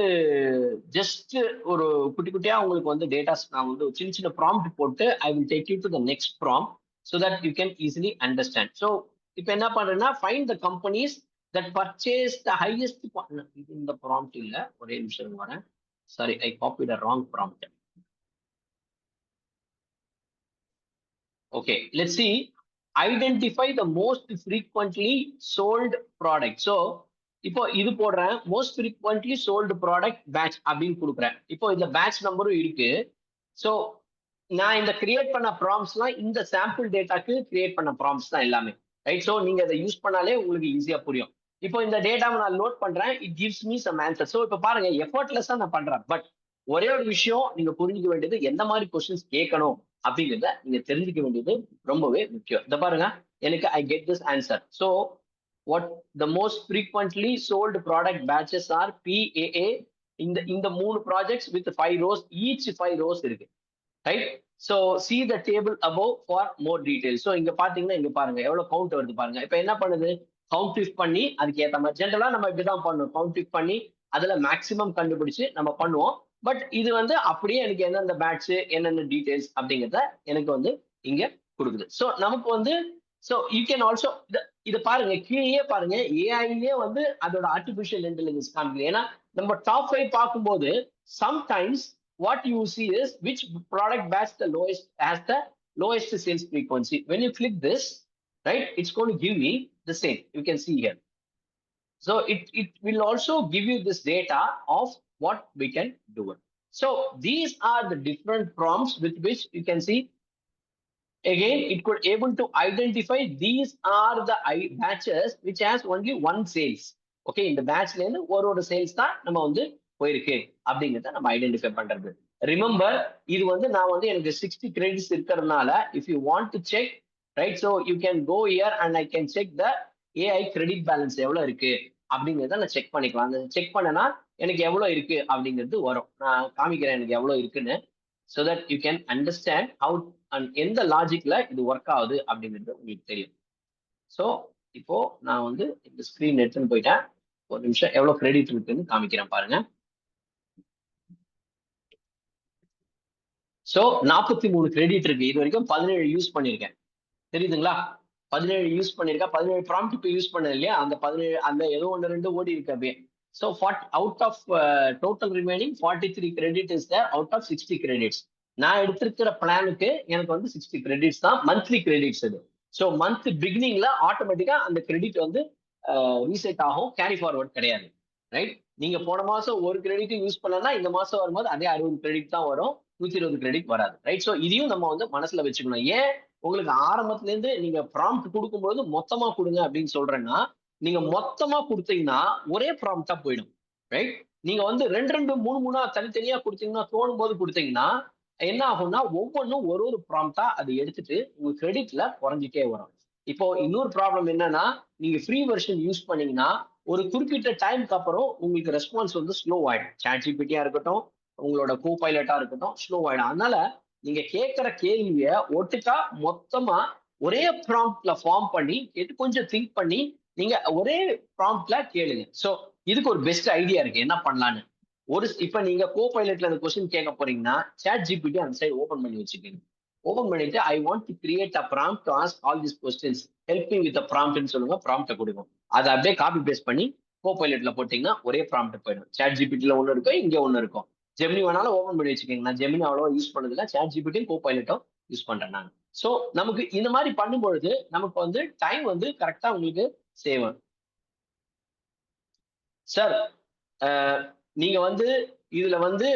ஜஸ்ட் ஒரு குட்டியா உங்களுக்கு வந்து டேட்டாஸ் நான் வந்து சின்ன சின்ன ப்ராம்ப்ட் போட்டு I will take you to the next prompt so that you can easily understand. So இப்போ என்ன பண்றேன்னா find the companies that purchase the highest. இந்த ப்ராம்ப்ட் இல்ல, ஒரே நிமிஷம் வரேன். Sorry, I copied a wrong prompt. Okay, let's see. Identify the most frequently sold product. So இப்போ இது போடுறேன், most frequently sold product batch அப்படின்னு கொடுக்குறேன். இப்போ இந்த பேட்ச் நம்பரும் இருக்கு. ஸோ நான் இந்த கிரியேட் பண்ண ப்ராம்ப்ட்ஸ்லாம் இந்த சாம்பிள் டேட்டாக்கு கிரியேட் பண்ண ப்ராம்ப்ட்ஸ் தான் எல்லாமே. ரைட்? ஸோ நீங்க அதை யூஸ் பண்ணாலே உங்களுக்கு ஈஸியா புரியும். இப்போ இந்த டேட்டாவை நான் லோட் பண்றேன், it gives me some answer. So இப்போ பாருங்க, எஃபர்ட்லெஸ்ஸா நான் பண்றேன். பட் ஒரே ஒரு விஷயம் நீங்க புரிஞ்சுக்க வேண்டியது, எந்த மாதிரி கொஸ்டின்ஸ் கேட்கணும் அப்படிங்கிறத நீங்க தெரிஞ்சுக்க வேண்டியது ரொம்பவே முக்கியம். இதை பாருங்க, எனக்கு I get this answer. So what the most frequently sold product batches are PAA. இந்த 3 projects with 5 rows, each 5 rows இருக்கு, right? So see the table above for more details. So இங்க பாத்தீங்கன்னா இங்க பாருங்க எவ்வளவு கவுண்ட் வருது பாருங்க. இப்போ என்ன பண்ணுது, கவுண்ட் டிஃப் பண்ணி அதுக்கு ஏத்த மாதிரி ஜென்ரலா நம்ம இப்படிதான் பண்ணணும், கவுண்ட் டிஃப் பண்ணி அதுல மேக்ஸிமம் கண்டுபிடிச்சு நம்ம பண்ணுவோம். பட் இது வந்து அப்படியே எனக்கு எந்தெந்த பேட்ச் என்னென்ன டீடைல்ஸ் அப்படிங்கிறத எனக்கு வந்து இங்க கொடுக்குது. ஸோ நமக்கு வந்து ஸோ யூ கேன் ஆல்சோ இது பாருங்க, கீழே பாருங்க, ஏஐலயே வந்து அதோட ஆர்டிபிஷியல் இன்டெலிஜென்ஸ் காமிக்குது. ஏன்னா நம்ம டாப் 5 பார்க்கும்போது sometimes what you see is which product batch the lowest has the lowest sales frequency. When you click this, right, it's going to give me the same. You can see here. So it will also give you this data of what we can do it. So these are the different prompts with which you can see. Again, it could able to identify these are the batches which has only one sales. Okay, in the batch ல இருந்து ஒரு sales தான் நம்ம வந்து போயிருக்கு அப்படிங்கிறத நம்ம identify பண்றது. ரிமெம்பர், இது வந்து நான் வந்து எனக்கு 60 கிரெடிட்ஸ் இருக்கிறதுனால if you want to check, right, so you can go here and I can check the AI credit balance எவ்வளோ இருக்கு அப்படிங்கிறத நான் செக் பண்ணிக்கலாம். அந்த செக் பண்ணனா எனக்கு எவ்வளோ இருக்கு அப்படிங்கிறது வரும். நான் காமிக்கிறேன் எனக்கு எவ்வளோ இருக்குன்னு, so that you can understand how and எந்த லாஜிக்ல இது ஒர்க் ஆகுது அப்படிங்கிறது உங்களுக்கு தெரியும். ஸோ இப்போ நான் வந்து இந்த ஸ்கிரீன் எடுத்துன்னு போயிட்டேன். ஒரு நிமிஷம் எவ்வளோ கிரெடிட் இருக்குன்னு காமிக்கிறேன் பாருங்க. ஸோ 43 கிரெடிட் இருக்கு. இது வரைக்கும் 17 யூஸ் பண்ணியிருக்கேன், தெரியுதுங்களா? 17 யூஸ் பண்ணியிருக்கேன். 17 ப்ராம்ப்ட் இப்போ யூஸ் பண்ணது இல்லையா, அந்த 17 அந்த ஏதோ 1-2 ஓடி இருக்கு அப்படியே. So out of total remaining 43 credit is there out of 60 credits. நான் எடுத்திருக்கிற பிளானுக்கு எனக்கு வந்து 60 கிரெடிட்ஸ் தான் மந்த்லி கிரெடிட்ஸ் இது. ஸோ மந்த் பிகினிங்ல ஆட்டோமேட்டிக்கா அந்த கிரெடிட் வந்து ரீசெட் ஆகும், கேரி ஃபார்வர்ட் கிடையாது, ரைட்? நீங்க போன மாசம் ஒரு கிரெடிட் யூஸ் பண்ணலன்னா இந்த மாசம் வரும்போது அதே 60 கிரெடிட் தான் வரும், 120 கிரெடிட் வராது, ரைட்? ஸோ இதையும் நம்ம வந்து மனசுல வச்சுக்கணும். ஏன் உங்களுக்கு ஆரம்பத்துல இருந்து நீங்க ப்ராம்ப்ட் கொடுக்கும்போது மொத்தமா கொடுங்க அப்படின்னு சொல்றேன்னா, நீங்க மொத்தமா கொடுத்தீங்கன்னா ஒரே ப்ராம்ப்டா போயிடும், ரைட்? நீங்க வந்து 2-3 தனித்தனியா கொடுத்தீங்கன்னா, தோணும் போது கொடுத்தீங்கன்னா என்ன ஆகும்னா ஒவ்வொன்றும் ஒரு ப்ராம்ப்டா அதை எடுத்துட்டு உங்க கிரெடிட்ல குறைஞ்சிட்டே வரும். இப்போ இன்னொரு ப்ராப்ளம் என்னன்னா, நீங்க ஃப்ரீ வெர்ஷன் யூஸ் பண்ணீங்கன்னா ஒரு குறிப்பிட்ட டைம்க்கு அப்புறம் உங்களுக்கு ரெஸ்பான்ஸ் வந்து ஸ்லோ ஆயிடும். சாட்ஜிபிட்டியா இருக்கட்டும், உங்களோட கோ பைலட்டா இருக்கட்டும், ஸ்லோ ஆயிடும். அதனால நீங்க கேட்கிற கேள்விய ஒட்டுக்கா மொத்தமா ஒரே ப்ராம்ப்ட்ல ஃபார்ம் பண்ணி கேட்டு கொஞ்சம் திங்க் பண்ணி நீங்க ஒரே ப்ராம்ப்ட்ல கேளுங்க. ஸோ இதுக்கு ஒரு பெஸ்ட் ஐடியா இருக்கு என்ன பண்ணலான்னு. இப்ப நீங்க கோ பைலட்ல அந்த கொஸ்டின் கேட்க போறீங்கன்னா சாட் ஜிபிடி அந்த சைடு ஓபன் பண்ணி வச்சுக்கோங்க. ஓபன் பண்ணிட்டு I want to create a prompt to ask all this questions, help me with a ப்ராம்ப்ட்னு சொல்லுங்க, ப்ராம்ப்ட்டை கொடுக்கும். அதை அப்படியே காப்பி பேஸ்ட் பண்ணி கோ பைலட்ல போட்டீங்கன்னா ஒரே ப்ராம்ப்ட் போயிடும். சாட் ஜிபிடில ஒன்று இருக்கும், இங்க ஒன்று இருக்கும். ஜெமினி வேணாலும் ஓபன் பண்ணி வச்சுக்கோங்க. நான் ஜெமினி அவ்வளவா யூஸ் பண்ணதில்லை, சாட் ஜிபிடியும் கோ பைலட்டும் யூஸ் பண்றேன் நான். ஸோ நமக்கு இந்த மாதிரி பண்ணும்பொழுது நமக்கு வந்து டைம் வந்து கரெக்டா உங்களுக்கு சேவ் ஆகும். சார் நீங்க வந்து இதுல வந்து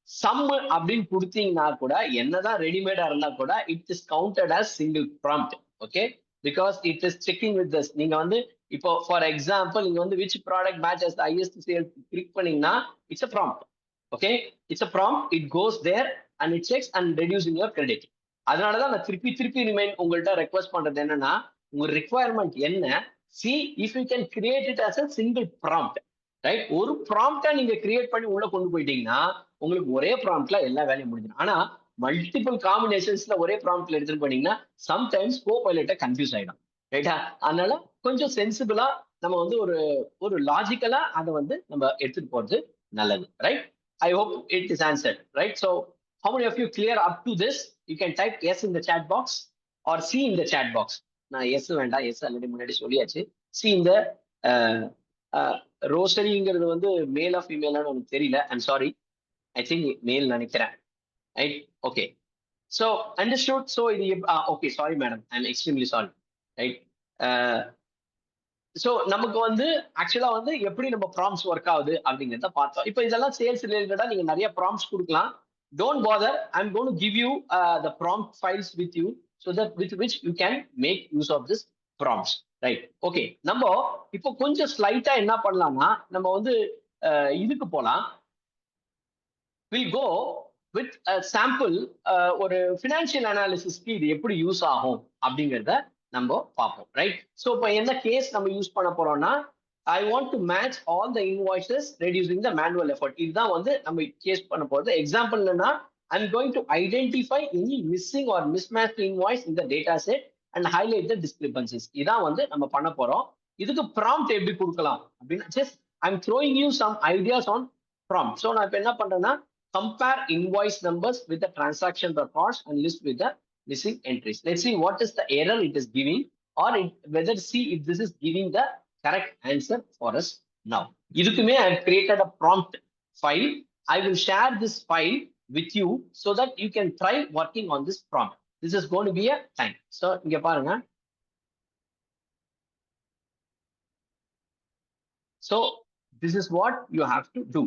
சம் அப்படின்னு கொடுத்தீங்கன்னா கூட என்னதான் ரெடிமேடா இருந்தா கூட it is counted as single prompt, okay? Because it is checking with this. நீங்க வந்து இப்போ ஃபார் எக்ஸாம்பிள் நீங்க வந்து which product matches the highest sale click பண்ணீங்கன்னா it's a prompt, okay? It's a prompt, it goes there and it checks and reducing your credit. அதனாலதான் நான் திருப்பி remain உங்கள்கிட்ட ரெக்வஸ்ட் பண்றது என்னன்னா, உங்க ரிக்வயர்மெண்ட் என்ன, see if you can create it as a single prompt, right? ஒரு ப்ராம்ப்டா நீங்க கிரியேட் பண்ணி உள்ள கொண்டு போயிட்டீங்கன்னா உங்களுக்கு ஒரே ப்ராம்ப்ட்ல எல்லா வேலையும் முடிஞ்சிடும். ஆனா மல்டிபிள் காம்பினேஷன்ஸ்ல ஒரே ப்ராம்ப்ட்ல எடுத்துட்டு போனீங்கன்னா சம்டைம்ஸ் கோ பைலட்டை கன்ஃபியூஸ் ஆயிடும், ரைட்டா? அதனால கொஞ்சம் சென்சிபிளா நம்ம வந்து ஒரு லாஜிக்கலா அதை வந்து நம்ம எடுத்துட்டு போறது நல்லது, right? I hope it is answered, right? So how many of you clear up to this? You can type yes in the chat box or C in the chat box. நான் எஸ் வேண்டாம், S already முன்னாடி சொல்லியாச்சு. C இந்த ரோசரிங்கிறது வந்து மேலா ஃபீமேலான்னு எனக்கு தெரியல, I'm sorry, I think மேல் நினைக்கிறேன், right? Okay, so understood. So இது okay, sorry madam, I'm extremely sorry, right? So நமக்கு வந்து ஆக்சுவலா வந்து எப்படி நம்ம ப்ராம்ப்ட்ஸ் ஒர்க் ஆகுது அப்படிங்கிறத பார்த்தோம். இப்போ இதெல்லாம் சேல்ஸ் ரிலேட்டடா நீங்க நிறைய ப்ராம்ப்ட்ஸ் கொடுக்கலாம். Don't bother, I'm going to give you the prompt files with you so that with which you can make use of this prompts, right? Okay, நம்ம இப்போ கொஞ்சம் ஸ்லைட்டா என்ன பண்ணலாம்னா நம்ம வந்து இதுக்கு போலாம். we'll go with a sample, ஒரு ஃபினான்ஷியல் அனாலிசிஸ்க்கு இது எப்படி யூஸ் ஆகும் அப்படிங்கிறத நம்ம பார்ப்போம், ரைட்? ஸோ இப்போ என்ன கேஸ் நம்ம யூஸ் பண்ண போறோம்னா, I want to match all the invoices reducing the manual effort. இதுதான் வந்து நம்ம கேஸ் பண்ண போறது. எக்ஸாம்பிள் என்னன்னா, I'm going to identify any missing or mismatched invoice in the data set and highlight the discrepancies. இதான் வந்து நம்ம பண்ண போறோம். இதுக்கு prompt எப்படி கொடுக்கலாம் அப்படின்னா, just I'm throwing you some ideas on prompt. So நான் இப்போ என்ன பண்றேன்னா, compare invoice numbers with the transaction records and list with the missing entries. Let's see what is the error it is giving, or whether see if this is giving the correct answer for us now. இதுக்குமே I have created a prompt file. I will share this file with you so that you can try working on this prompt. This is going to be a time. So இங்க பாருங்க. So this is what you have to do,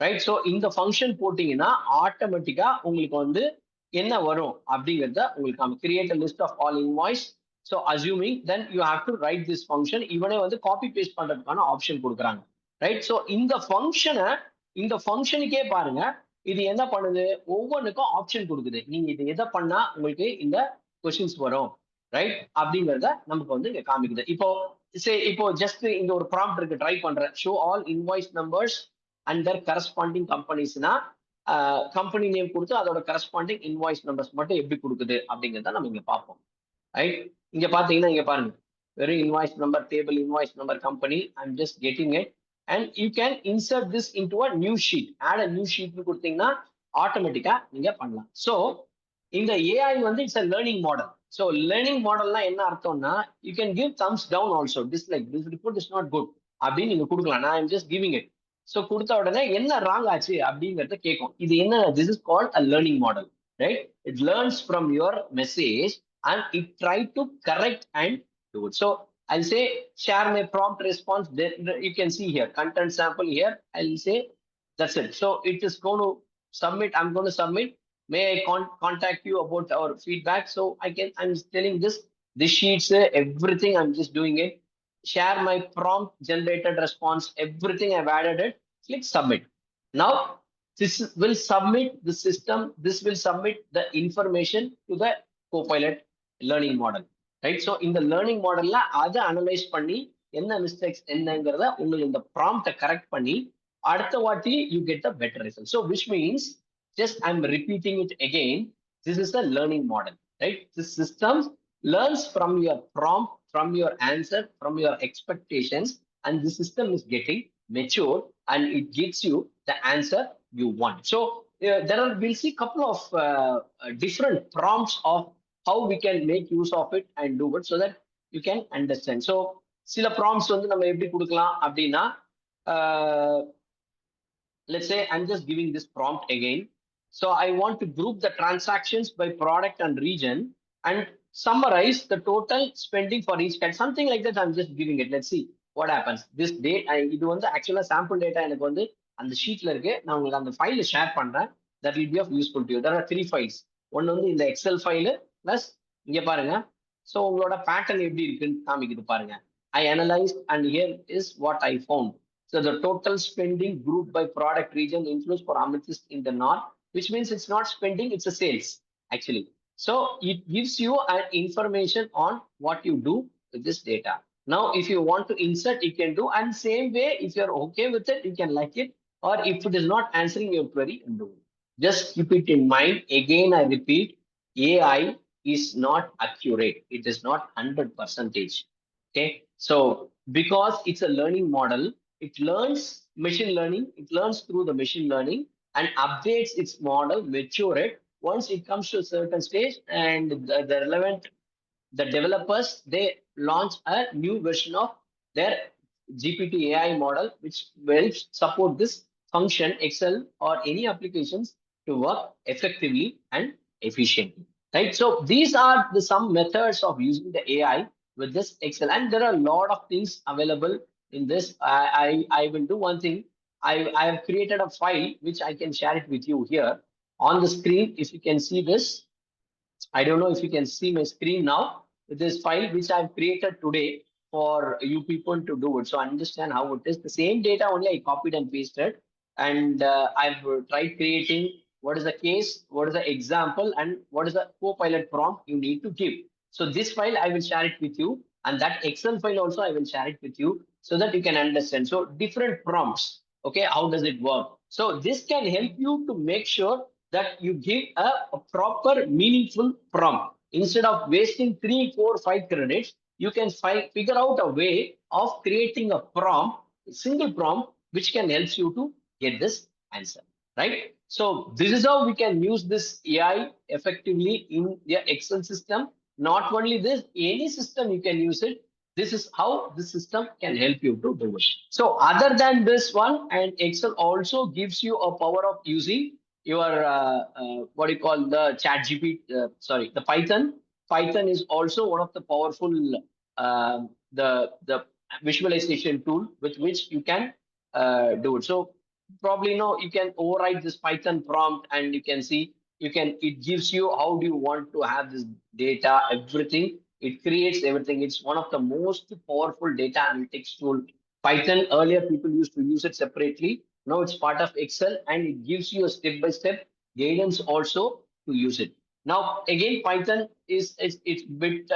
right? So இந்த function போட்டீங்கன்னா ஆட்டோமேட்டிக்கா உங்களுக்கு வந்து என்ன வரும் அப்படிங்கறத உங்களுக்கு create a list of all invoice. So assuming then you have to write this function. இவனே வந்து காப்பி பேஸ்ட் பண்றதுக்கான ஆப்ஷன் கொடுக்குறாங்க, ரைட்? ஸோ இந்த ஃபங்க்ஷனுக்கே பாருங்க, இது என்ன பண்ணுது, ஒவ்வொன்றுக்கும் ஆப்ஷன் கொடுக்குது. நீங்க இது எதை பண்ணா உங்களுக்கு இந்த கொஸ்டின்ஸ் வரும், ரைட்? அப்படிங்கிறத நமக்கு வந்து இங்க காமிக்குது. இப்போ ஜஸ்ட் இந்த ஒரு ப்ராம்ப்ட் இருக்கு, ட்ரை பண்றேன். Show all invoice numbers and their corresponding கம்பெனிஸ்னா கம்பெனி நேம் கொடுத்து அதோட கரஸ்பாண்டிங் இன்வாய்ஸ் நம்பர்ஸ் மட்டும் எப்படி கொடுக்குது அப்படிங்கிறத நம்ம இங்க பார்ப்போம், ரைட்? இங்க பாத்தீங்கன்னா இங்க பாருங்க, வெறும் invoice number table, invoice number company. I'm just getting it and you can insert this into a new sheet. Add a new sheet கொடுத்தீங்கன்னா ஆட்டோமேட்டிக்கா நீங்க பண்ணலாம். ஸோ இந்த ஏஐ வந்து it's a learning model. So learning மாடல்னா என்ன அர்த்தம்னா, you can give thumbs down also, dislike, this report is not good அப்படின்னு நீங்க கொடுக்கலாம். நான் I'm just giving it. So கொடுத்த உடனே என்ன ராங் ஆச்சு அப்படிங்கறத கேட்கும். இது என்ன, this is called a learning model, right? It learns from your message and it try to correct and do it. So I'll say share my prompt response. Then you can see here content sample here. I'll say that's it. So it is going to submit. I'm going to submit. May I contact you about our feedback? So I'm telling this sheets, everything. I'm just doing it. Share my prompt generated response. Everything I've added it. Click submit. Now this will submit the system. This will submit the information to the Copilot learning model, right? So இந்த learning மாடல்ல அதை analyse பண்ணி என்ன mistakes என்னங்கிறத உங்களுக்கு இந்த ப்ராம்ப்டை correct பண்ணி அடுத்த வாட்டி you get a better result. So which means just I am repeating it again, this is a learning model, right? Tissue system learns from your prompt, from your answer, from your expectations, and the system is getting mature and it gives you the answer you want. So we'll see couple of different prompts of how we can make use of it and do it so that you can understand. So சில prompts வந்து நம்ம எப்படி கொடுக்கலாம் அப்படின்னா, let's say I'm just giving this prompt again. So I want to group the transactions by product and region and summarize the total spending for each category. Something like that I'm just giving it. Let's see what happens. This date, இது வந்து ஆக்சுவலா sample data எனக்கு வந்து அந்த ஷீட்ல இருக்கு. நான் உங்களுக்கு அந்த ஃபைல ஷேர் பண்றேன். That will be of useful to you. There are 3 files. ஒன்னு வந்து இந்த எக்ஸல் ஃபைல் பிளஸ் இங்க பாருங்க. ஸோ உங்களோட பேட்டர்ன் எப்படி இருக்குன்னு காமிக்குது பாருங்க. I analyzed and here is what I found. So the total spending grouped by product region includes for Amethyst in the north, which means it's not spending, it's a sales actually. So it gives you an information on what you do with this data. Now, if you want to insert, you can do, and same way, if you're okay with it, you can like it, or if it is not answering your query, do it. Just keep it in mind. Again, I repeat, AI is not accurate. It is not 100%. Okay. So because it's a learning model, it learns machine learning, it learns through the machine learning and updates its model, mature it. Once it comes to a certain stage and the relevant, the developers, they launch a new version of their GPT AI model, which will support this function, Excel or any applications to work effectively and efficiently, right? So these are some methods of using the AI with this Excel, and there are a lot of things available in this. I will do one thing. I have created a file which I can share it with you here on the screen. If you can see this, I don't know if you can see my screen now. With this file which I've created today for you people to do it. So understand how it is. The same data only I copied and pasted, and I've tried creating what is the case, what is the example, and what is the Copilot prompt you need to give. So this file I will share it with you, and that Excel file also I will share it with you so that you can understand. So different prompts, okay, how does it work? So this can help you to make sure that you give a proper meaningful prompt. Instead of wasting 3, 4, 5 credits, you can figure out a way of creating a prompt, a single prompt, which can help you to get this answer, right? So this is how we can use this AI effectively in the Excel system. Not only this, any system you can use it. This is how the system can help you to do it. So other than this one, and Excel also gives you a power of using your what do you call the ChatGPT, the Python. Python is also one of the powerful the visualization tool with which you can do it. So probably you can override this Python prompt, and you can see it gives you how do you want to have this data, everything. It creates everything. It's one of the most powerful data analytics tool. Python, earlier people used to use it separately. Now it's part of Excel, and it gives you a step-by-step guidance also to use it. Now, again, Python it's bit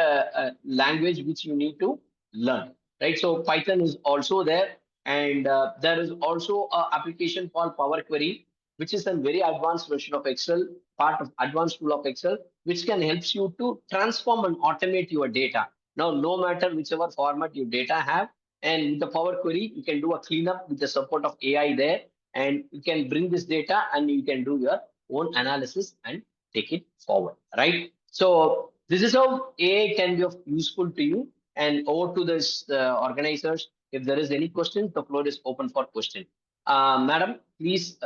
language which you need to learn, right? So Python is also there, and there is also an application called Power Query, which is a very advanced version of Excel, part of advanced tool of Excel, which can help you to transform and automate your data. Now, no matter whichever format your data have, and with the Power Query, you can do a cleanup with the support of AI there, and you can bring this data and you can do your own analysis and take it forward, right? So this is how AI can be of useful to you. And over to this organizers, if there is any question, the floor is open for question. Madam, please,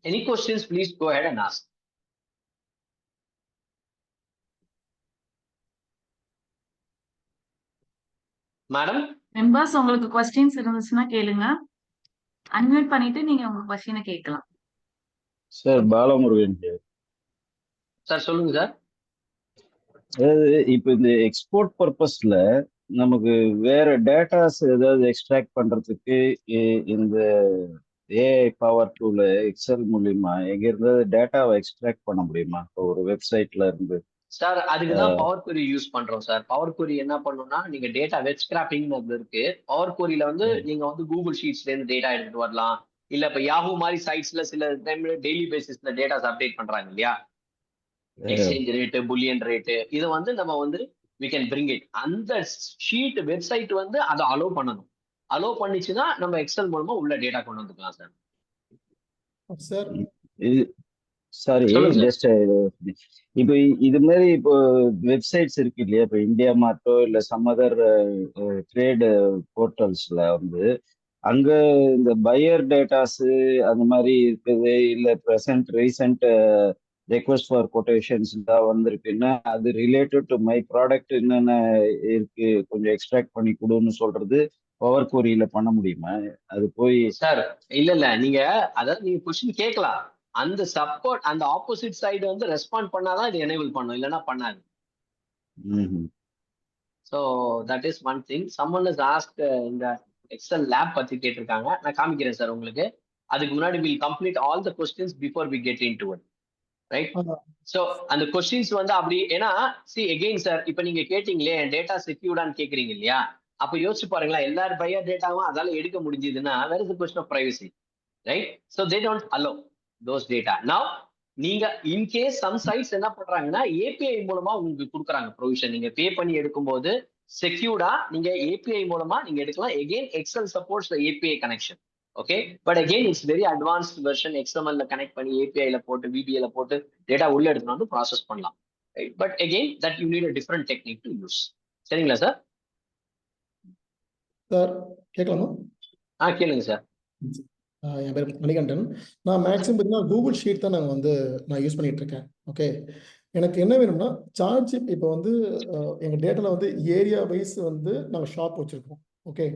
any questions, please go ahead and ask. Madam? Members உங்களுக்கு questions இருந்துச்சுன்னா கேளுங்க. Unmute பண்ணிட்டு நீங்க உங்க question கேட்கலாம். Sir Balamurugan sir சொல்லுங்க sir. அதாவது இப்போ இந்த எக்ஸ்போர்ட் பர்பஸ்ல நமக்கு வேற டேட்டாஸ் ஏதாவது எக்ஸ்ட்ராக்ட் பண்றதுக்கு இந்த ஏஐ பவர் டூல எக்ஸல் மூலியமா எங்க இருந்தாவது டேட்டாவை எக்ஸ்ட்ராக்ட் பண்ண முடியுமா? ஒரு வெப்சைட்ல இருந்து சார் அதுக்குதான் பவர் query யூஸ் பண்றோம் சார். பவர் query என்ன பண்ணும்னா, நீங்க டேட்டா வெப் ஸ்கிராப்பிங் இருக்கு. பவர் queryல வந்து நீங்க வந்து கூகுள் ஷீட்ஸ்ல இருந்து டேட்டா எடுத்துட்டு வரலாம். இல்ல இப்ப யாஹூ மாதிரி சைட்ஸ்ல சில டைம்ல டெய்லி பேசிஸ்ல டேட்டாஸ் அப்டேட் பண்றாங்க இல்லையா, எக்ஸ்சேஞ்ச் ரேட்டு, புல்லியன் ரேட்டு, இதை வந்து நம்ம வந்து we can bring it. அந்த ஷீட் வெப்சைட் வந்து அதை அலோவ் பண்ணணும். அலோவ் பண்ணிச்சுன்னா நம்ம எக்ஸல் மூலமா உள்ள டேட்டா கொண்டு வந்துக்கலாம் சார். சார் சாரி ஜஸ்ட் இப்போ இது மாதிரி இப்போ வெப்சைட்ஸ் இருக்கு இல்லையா, இப்போ இந்தியா மார்ட்டோ இல்லை சம் அதர் ட்ரேடு போர்ட்டல்ஸ்ல வந்து அங்க இந்த பையர் டேட்டாஸ் அந்த மாதிரி இருக்குது, இல்லை present recent request for quotations தான் வந்திருக்குன்னா அது ரிலேட்டட் டு மை ப்ராடக்ட் என்னென்ன இருக்கு கொஞ்சம் எக்ஸ்ட்ராக்ட் பண்ணி கொடுன்னு சொல்றது பவர் queryல பண்ண முடியுமா? அது போய் சார் இல்ல நீங்க அதாவது நீங்க கொஸ்டின் கேட்கலாம். அந்த சப்போர்ட் அந்த ஆப்போசிட் சைடு வந்து ரெஸ்பாண்ட் பண்ணாதான் இது எனேபிள் பண்ணும், இல்லைன்னா பண்ணாது. So that is one thing. Someone is ask இந்த எக்ஸல் லேப் பத்தி கேட்டிருக்காங்க. நான் காமிக்கிறேன் சார் உங்களுக்கு. அதுக்கு முன்னாடி will complete all the questions before we get into it, right? So அந்த கொஸ்டின்ஸ் வந்து அப்படி ஏன்னா எகெயின் சார், இப்போ நீங்க கேட்டீங்களே டேட்டா செக்யூர்டான்னு கேட்குறீங்க இல்லையா, அப்போ யோசிச்சு பாருங்களா, எல்லாரும் பையர் டேட்டாவும் அதால எடுக்க முடிஞ்சதுன்னா where is the question of privacy, right? So they don't allow those data. Now நீங்க இன் கேஸ் சம் சைட்ஸ் என்ன பண்றாங்கன்னா ஏபிஐ மூலமா உங்களுக்கு கொடுக்குறாங்க ப்ரொவிஷன். நீங்க பே பண்ணி எடுக்கும்போது செக்யூர்டா நீங்க ஏபிஐ மூலமா நீங்க எடுக்கலாம். Again Excel supports the API connection, okay? But again it's very advanced version. எக்ஸ்எம்எல்ல கனெக்ட் பண்ணி ஏபிஐல போட்டு விபிஐல போட்டு டேட்டா உள்ள எடுத்துட்டு வந்து ப்ராசஸ் பண்ணலாம், right? But again that you need a different technique to use. சரிங்களா சார்? சார் கேட்கலாமா? கேளுங்க சார். என் பேர் மணிகண்டன். நான் மேக்ஸிமம் பார்த்தீங்கன்னா கூகுள் ஷீட் தான் நான் யூஸ் பண்ணிட்டு இருக்கேன். ஓகே, எனக்கு என்ன வேணும்னா சார்ஜ் இப்போ வந்து எங்கள் டேட்டாவில் வந்து ஏரியா வைஸ் வந்து நாங்கள் ஷாப் வச்சுருக்கோம். ஓகே,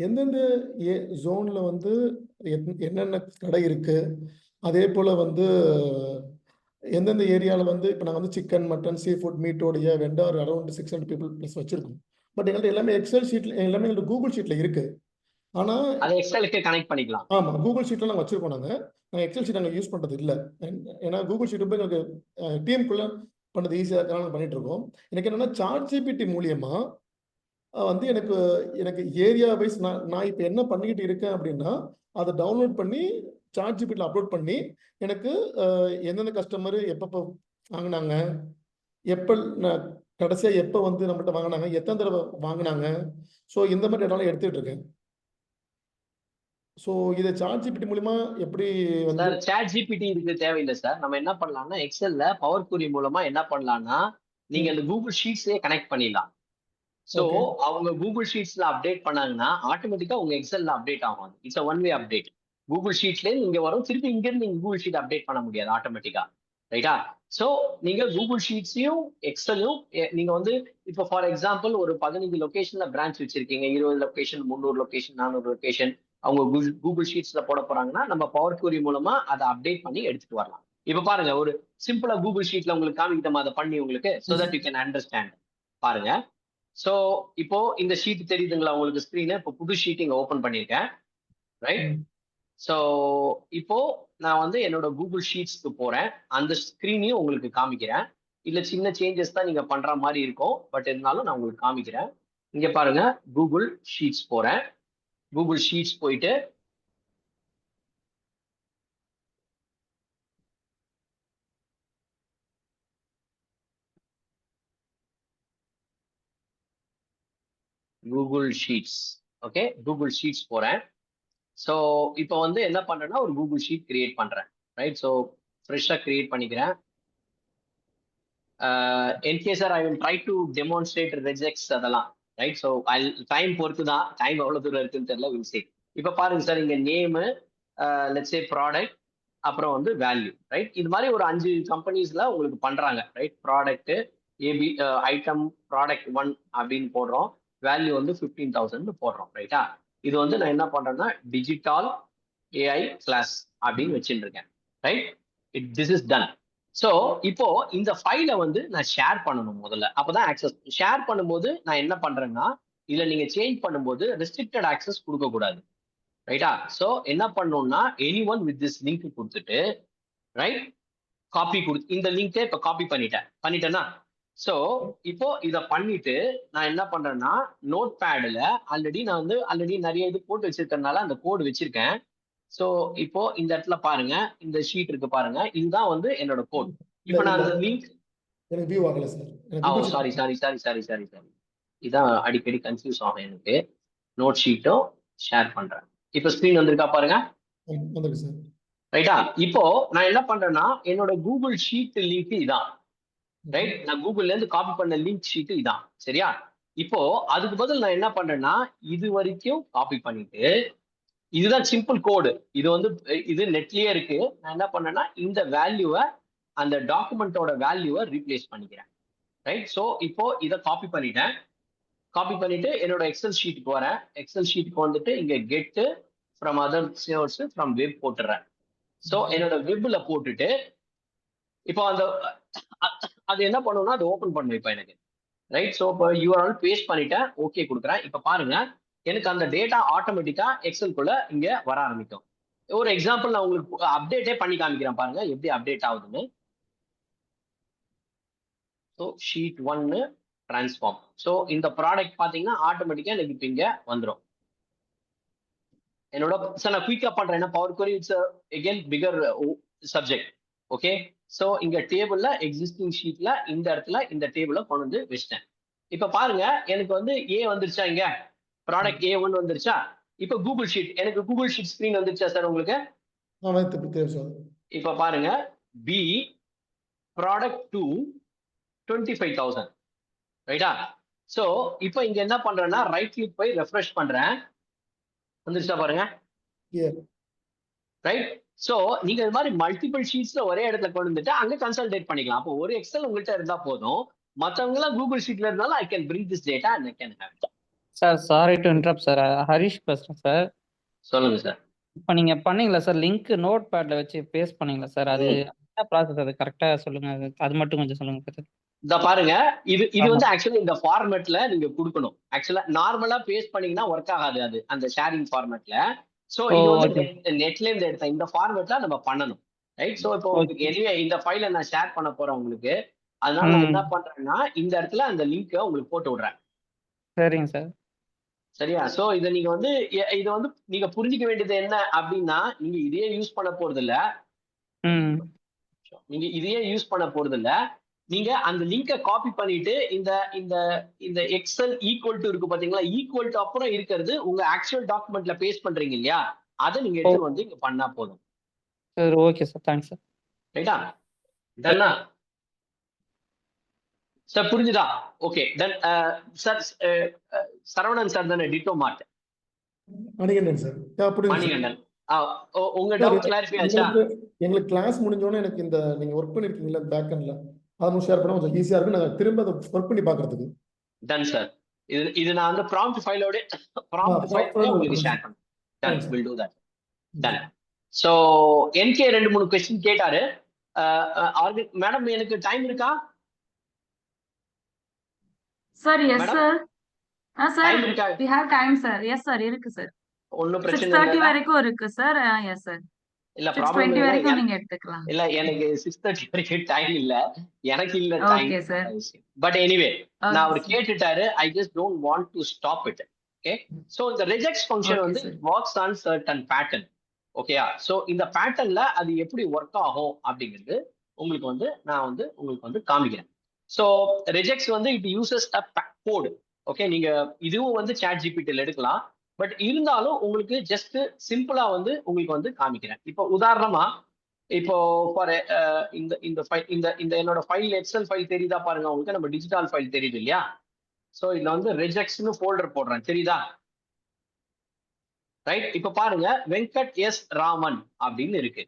எந்தெந்த ஜோனில் வந்து என்னென்ன கடை இருக்குது, அதே போல் வந்து எந்தெந்த ஏரியாவில் வந்து இப்போ நாங்கள் வந்து சிக்கன், மட்டன், சீ ஃபுட், மீட்டோடைய வெண்டார் அரௌண்ட் 600 people ப்ளஸ் வச்சுருக்கோம். பட் எங்கள்கிட்ட எல்லாமே எக்ஸல் ஷீட்டில் எல்லாமே எங்கள்கிட்ட கூகுள் ஷீட்டில் இருக்குது. ஆனால் அதை எக்ஸலுக்கு கனெக்ட் பண்ணிக்கலாம். ஆமாம், கூகுள் ஷீட்டில் நாங்கள் வச்சுருக்கோம். நாங்கள் எக்ஸல் ஷீட் நாங்கள் யூஸ் பண்ணுறது இல்லை. ஏன்னா கூகுள் ஷீட் போய் எங்களுக்கு டீமுக்குள்ளே பண்ணது ஈஸியாக இருக்கான்னு பண்ணிட்டு இருக்கோம். எனக்கு என்னன்னா சாட் ஜிபிடி மூலியமா வந்து எனக்கு எனக்கு ஏரியா வைஸ் நான் இப்போ என்ன பண்ணிக்கிட்டு இருக்கேன் அப்படின்னா, அதை டவுன்லோட் பண்ணி சாட் ஜிபிடியில் அப்லோட் பண்ணி எனக்கு எந்தெந்த கஸ்டமர் எப்பப்போ வாங்கினாங்க, எப்போ கடைசியாக எப்போ வந்து நம்மகிட்ட வாங்கினாங்க, எத்தனை தடவை வாங்கினாங்க, ஸோ இந்த மாதிரி டேட்டாலாம் எடுத்துக்கிட்டு இருக்கேன். ஸோ இதை சாட் ஜிபிடி மூலியமா எப்படி வந்து சார் சாட் ஜிபிடி இதுக்கு தேவையில்லை சார். நம்ம என்ன பண்ணலாம்னா எக்ஸல்ல பவர் query மூலமா என்ன பண்ணலாம்னா நீங்க அந்த கூகுள் ஷீட்ஸ்லயே கனெக்ட் பண்ணிடலாம். ஸோ ஓகே அவங்க கூகுள் ஷீட்ஸ்ல அப்டேட் பண்ணாங்கன்னா ஆட்டோமேட்டிக்கா உங்க எக்ஸல்ல அப்டேட் ஆகும். It's one way update. Google ஷீட்ஸ்ல இங்க வரும், திருப்பி இங்க இருந்து நீங்க கூகுள் ஷீட் அப்டேட் பண்ண முடியாது ஆட்டோமேட்டிக்கா. ரைட்டா? ஸோ நீங்க கூகுள் ஷீட்ஸையும் எக்ஸலையும் நீங்க வந்து இப்போ ஃபார் எக்ஸாம்பிள் ஒரு 15 லொகேஷன்ல பிரான்ச் வச்சிருக்கீங்க, 20 லொகேஷன், 300 லொகேஷன், 400 லொகேஷன் அவங்க கூகுள் ஷீட்ஸ்ல போட போறாங்கன்னா நம்ம பவர் query மூலமா அதை அப்டேட் பண்ணி எடுத்துட்டு வரலாம். இப்ப பாருங்க, ஒரு சிம்பிளா கூகுள் ஷீட்ல உங்களுக்கு காமிக்கிட்டோமா அதை பண்ணி உங்களுக்கு, so that you can understand. பாருங்க. ஸோ இப்போ இந்த ஷீட் தெரியுதுங்களா உங்களுக்கு ஸ்கிரீன்? இப்போ புது ஷீட் இங்க ஓபன் பண்ணிருக்கேன். ரைட்? ஸோ இப்போ நான் வந்து என்னோட கூகுள் ஷீட்ஸ்க்கு போறேன். அந்த ஸ்கிரீனையும் உங்களுக்கு காமிக்கிறேன். இல்ல சின்ன சேஞ்சஸ் தான் நீங்க பண்ற மாதிரி இருக்கும், பட் இருந்தாலும் நான் உங்களுக்கு காமிக்கிறேன். இங்க பாருங்க, கூகுள் ஷீட்ஸ் போறேன். கூகுள் ஷீட்ஸ் போயிட்டு Google sheets, okay, Google sheets போறேன். ஸோ இப்போ வந்து என்ன பண்றேன்னா ஒரு கூகுள் ஷீட் கிரியேட் பண்றேன். ரைட்? ஸோ ஃப்ரெஷ்ஷாக கிரியேட் பண்ணிக்கிறேன். NK sir I will try to demonstrate regex அதெல்லாம். ரைட்? ஸோ டைம் பொறுத்து தான், டைம் எவ்வளோ தூரம் இருக்குன்னு தெரியல, வில் சே. இப்போ பாருங்க சார், இங்க நேமு, லெட்ஸ் சே ப்ராடக்ட், அப்புறம் வந்து வேல்யூ. ரைட்? இது மாதிரி ஒரு 5 கம்பெனிஸ்ல உங்களுக்கு பண்றாங்க. Right? Product AB item product 1 அப்படின்னு போடுறோம், வேல்யூ வந்து 15,000 போடுறோம். ரைட்டா? இது வந்து நான் என்ன பண்றேன்னா டிஜிட்டல் ஏஐ கிளாஸ் அப்படின்னு வச்சுட்டு இருக்கேன். Right? This is done. So இப்போ இந்த ஃபைலை வந்து நான் ஷேர் பண்ணணும் முதல்ல, அப்பதான் ஆக்சஸ். ஷேர் பண்ணும்போது நான் என்ன பண்றேன்னா இதுல நீங்க சேஞ்ச் பண்ணும்போது ரெஸ்ட்ரிக்டட் ஆக்சஸ் கொடுக்க கூடாது. ரைட்டா? ஸோ என்ன பண்ணணும்னா any one with this link கொடுத்துட்டு, ரைட், காப்பி கொடுத்து இந்த லிங்கை இப்போ காப்பி பண்ணிட்டேன்னா, ஸோ இப்போ இதை பண்ணிட்டு நான் என்ன பண்றேன்னா நோட் பேடில் ஆல்ரெடி நிறைய இது போட்டு வச்சிருக்கறதுனால அந்த கோடு வச்சிருக்கேன். ஸோ இப்போ இந்த இடத்துல பாருங்க, இந்த ஷீட் இருக்கு பாருங்க, இதுதான் வந்து என்னோட கோட். இப்போ நான் அந்த லிங்க் எனக்கு வியூ ஆகல சார். சாரி இதான் அடிக்கடி கன்ஃபியூஸ் ஆகும் எனக்கு. நோட் ஷீட்டும் ஷேர் பண்றேன். இப்போ ஸ்கிரீன் வந்திருக்கா பாருங்க. வந்திருக்கு சார். ரைட்டா? இப்போ நான் என்ன பண்றேன்னா என்னோட கூகுள் ஷீட் லிங்க் இதான். ரைட்? நான் கூகுள்ல இருந்து காப்பி பண்ண லிங்க் ஷீட் இதான். சரியா? இப்போ அதுக்கு பதில் நான் என்ன பண்றேன்னா இது வரைக்கும் காப்பி பண்ணிட்டு, இதுதான் சிம்பிள் கோடு, இது வந்து இது நெட்லயே இருக்கு. நான் என்ன பண்ணேன்னா இந்த வேல்யூவை, அந்த டாக்குமெண்டோட வேல்யூவை ரீப்ளேஸ் பண்ணிக்கிறேன். ரைட்? ஸோ இப்போ இதை காப்பி பண்ணிட்டேன். காப்பி பண்ணிட்டு என்னோட எக்ஸல் ஷீட்டுக்கு வரேன். எக்ஸல் ஷீட்டுக்கு வந்துட்டு இங்க get from other source from web போட்டுறேன். ஸோ என்னோட வெப்ல போட்டுட்டு இப்போ அந்த அது என்ன பண்ணுன்னா அது ஓப்பன் பண்ணும் இப்போ எனக்கு. ரைட்? ஸோ இப்போ யூஆர்எல் பேஸ்ட் பண்ணிட்டேன், ஓகே கொடுக்குறேன். இப்போ பாருங்க எனக்கு அந்த டேட்டா ஆட்டோமேட்டிக்கா எக்ஸல்குள்ள இங்க வர ஆரம்பிக்கும். ஒரு எக்ஸாம்பிள் நான் உங்களுக்கு அப்டேட்டே பண்ணி காமிக்கிறேன் பாருங்க எப்படி அப்டேட் ஆகுதுன்னு. So sheet 1 transform. ஸோ இந்த ப்ராடக்ட் பாத்தீங்கன்னா ஆட்டோமேட்டிக்கா எனக்கு இப்போ இங்க வந்துடும். என்னோட சார் நான் குயிக்கா பண்றேன், power query it's again bigger subject. Okay? So இங்க டேபிள்ல எக்ஸிஸ்டிங் ஷீட்ல இந்த இடத்துல இந்த டேபிள கொண்டு வந்து வச்சிட்டேன். இப்ப பாருங்க எனக்கு வந்து ஏ வந்துருச்சா, இங்க ப்ராடக்ட் A1 வந்துருச்சா. இப்ப கூகுள் ஷீட், எனக்கு கூகுள் ஷீட் ஸ்கிரீன் வந்துருச்சா சார் உங்களுக்கு? இப்ப பாருங்க பி ப்ராடக்ட் 2 25,000. ரைட்டா? சோ இப்போ இங்க என்ன பண்றேன்னா ரைட் கிளிக் போய் ரெஃப்ரெஷ் பண்றேன், வந்துருச்சா பாருங்க. ரைட்? சோ நீங்க இது மாதிரி மல்டிபிள் ஷீட்ஸ்ல ஒரே இடத்துல கொண்டு வந்துட்டு அங்க கன்சல்டேட் பண்ணிக்கலாம். அப்போ ஒரு எக்ஸல் உங்கள்கிட்ட இருந்தா போதும், மத்தவங்க எல்லாம் கூகுள் ஷீட்ல இருந்தாலும் I can bring this data and I can have it. Sir sorry to interrupt sir, Harish பேசுறேன் சார். சொல்லுங்க சார். இப்போ நீங்க பண்ணீங்களா சார் லிங்க் நோட் பேட்ல வச்சு பேஸ்ட் பண்ணீங்களா சார்? அது என்ன ப்ராசஸ், அது கரெக்டா சொல்லுங்க, அது மட்டும் கொஞ்சம் சொல்லுங்க சார். இந்த பாருங்க இது வந்து ஆக்சுவலி இந்த ஃபார்மேட்ல நீங்க கொடுக்கணும். ஆக்சுவலா நார்மலா பேஸ்ட் பண்ணீங்கன்னா ஒர்க் ஆகாது அது அந்த ஷேரிங் ஃபார்மேட்ல. சோ இது வந்து நெட்ல இருந்து எடுத்த இந்த ஃபார்மேட்ல நம்ம பண்ணணும். ரைட்? சோ இப்போ எனிவே இந்த ஃபைலை நான் ஷேர் பண்ண போறேன் உங்களுக்கு. அதனால நான் என்ன ம் பண்றேன்னா இந்த இடத்துல அந்த லிங்கை உங்களுக்கு போட்டு விடுறேன். சரிங்க சார். சரியா? சோ இதை நீங்க வந்து இதை வந்து நீங்க புரிஞ்சுக்க வேண்டியது என்ன அப்படின்னா, நீங்க இதையே யூஸ் பண்ண போறது இல்ல. ம் நீங்க இதையே யூஸ் பண்ண போறது இல்ல. நீங்க அந்த லிங்கை காப்பி பண்ணிட்டு இந்த இந்த இந்த எக்ஸல் ஈக்குவல் டு இருக்கு பாத்தீங்களா, ஈக்குவல் டு அப்புறம் இருக்கிறது உங்க ஆக்சுவல் டாக்குமெண்ட்ல பேஸ்ட் பண்றீங்க இல்லையா, அதை நீங்க ஓ எடுத்து வந்து இங்க பண்ணா போதும். சரி ஓகே சார். Thanks sir. ரைட்டா? டன்னா சார்? புரிஞ்சுதா? Okay done. Sir Saravanan sir தானே டிட்டோ மார்ட்? மணிகண்டன் சார். புரியுது சார். மணிகண்டன். உங்க சார் டவுட் கிளாரிஃபை ஆச்சா? எங்களுக்கு கிளாஸ் முடிஞ்சோடனே எனக்கு இந்த நீங்க ஒர்க் பண்ணிருக்கீங்களா பேக் எண்ட்ல, அதை ஷேர் பண்ணா கொஞ்சம் ஈஸியா இருக்கும். நாங்க திரும்ப அதை ஒர்க் பண்ணி பாக்குறதுக்கு. Done sir. இது நான் வந்து ப்ராம்ப்ட் ஃபைலோட உங்களுக்கு ஷேர் பண்ணேன். Done, will do that. Done. So NK 2-3 question கேட்டாரு. மேடம் எனக்கு டைம் இருக்கா sir? Yes madam? Sir. Sir time இருக்கா? we have time sir. Yes sir, இருக்கு சார். ஒன்னும் பிரச்சனை 6:30 இல்ல. வரைக்கும் இருக்கு சார். Yes sir. இல்ல ப்ராப்ளம் 6:20 இல்ல. வரைக்கும் நீங்க எடுத்துக்கலாம். இல்ல எனக்கு 6:30 வரைக்கும் டைம் இல்ல. எனக்கு இல்ல time. Okay sir. But anyway நான் அவர் ஓகே சார். கேட்டுட்டாரு. I just don't want to stop it. Okay. So இந்த ரிஜெக்ட் ஃபங்க்ஷன் ஓகே வந்து sir. Works on certain pattern. ஓகேயா? சோ இந்த பேட்டர்ன்ல அது எப்படி ஒர்க் ஆகும் அப்படிங்கிறது உங்களுக்கு வந்து நான் வந்து உங்களுக்கு வந்து காமிக்கிறேன். சோ ரிஜெக்ட்ஸ் வந்து it uses a code. Okay, நீங்க இதுவும் வந்து சாட் ஜிபிடில எடுக்கலாம். பட் இருந்தாலும் உங்களுக்கு ஜஸ்ட் சிம்பிளா வந்து உங்களுக்கு வந்து காமிக்கிறேன். இப்போ உதாரணமா இப்போ ஃபார் இந்த இந்த ஃபைல் இந்த இந்த என்னோட ஃபைல் எக்ஸல் ஃபைல் தெரியுதா பாருங்க உங்களுக்கு. நம்ம டிஜிட்டல் ஃபைல் தெரியுது இல்லையா? சோ இதுல வந்து ரிஜெக்ட்ஸ்னு ஃபோல்டர் போடுறேன், தெரியுதா? ரைட். இப்போ பாருங்க, வெங்கட் எஸ் ராமன் அப்படின்னு இருக்கு.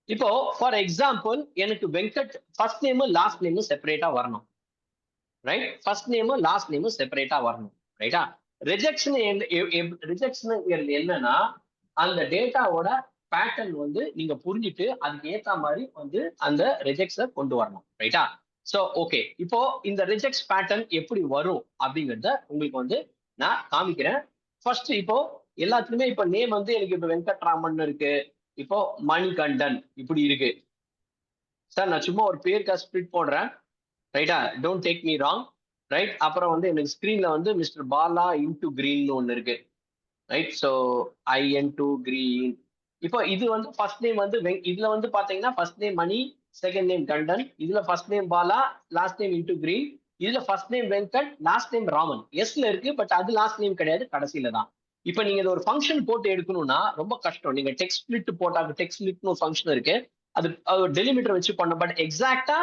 இப்போ ஃபார் எக்ஸாம்பிள் எனக்கு Venkat first name last name செப்பரேட்டா வரணும். Right. First name last name செப்பரேட்டா வரணும். ரைட்டா? ரிஜெக்ஷன் என்னன்னா அந்த டேட்டாவோட பேட்டர்ன் வந்து நீங்க புரிஞ்சுட்டு அதுக்கு ஏத்த மாதிரி வந்து அந்த ரிஜெக்ட்ஸை கொண்டு வரணும். ரைட்டா? சோ ஓகே, இப்போ இந்த ரிஜெக்ட்ஸ் பேட்டர்ன் எப்படி வரும் அப்படிங்கறத உங்களுக்கு வந்து நான் காமிக்கிறேன். ஃபர்ஸ்ட் இப்போ எல்லாத்துக்குமே இப்போ நேம் வந்து எனக்கு இப்போ வெங்கட்ராமன் இருக்கு, இப்போ மணிகண்டன் இப்படி இருக்கு. சார் நான் சும்மா ஒரு பேருக்கா ஸ்பிளிட் போடுறேன். ரைட்டா? Don't take me wrong. Right. அப்புறம் வந்து எனக்கு ஸ்கிரீன்ல வந்து மிஸ்டர் பாலா இன்டு கிரீன் ஒன்னு இருக்கு. ரைட். So IN2 green. இப்போ இது வந்து ஃபர்ஸ்ட் நேம் வந்து இதுல வந்து பாத்தீங்கன்னா first name Mani, second name Kandan. இதுல first name Bala, last name into green. இதுல first name Venkat, last name Raman. எஸ்ல இருக்கு, பட் அது லாஸ்ட் நேம் கிடையாது, கடைசியில தான். இப்போ நீங்க இது ஒரு ஃபங்க்ஷன் போட்டு எடுக்கணும்னா ரொம்ப கஷ்டம். நீங்க டெக்ஸ்ட் ஸ்பிளிட் போட்டாங்க, டெக்ஸ்ட் ஸ்பிளிட்னு ஒரு ஃபங்க்ஷன் இருக்கு. அது டெலிமிட்டர் வச்சு பண்ணும். பட் எக்ஸாக்டா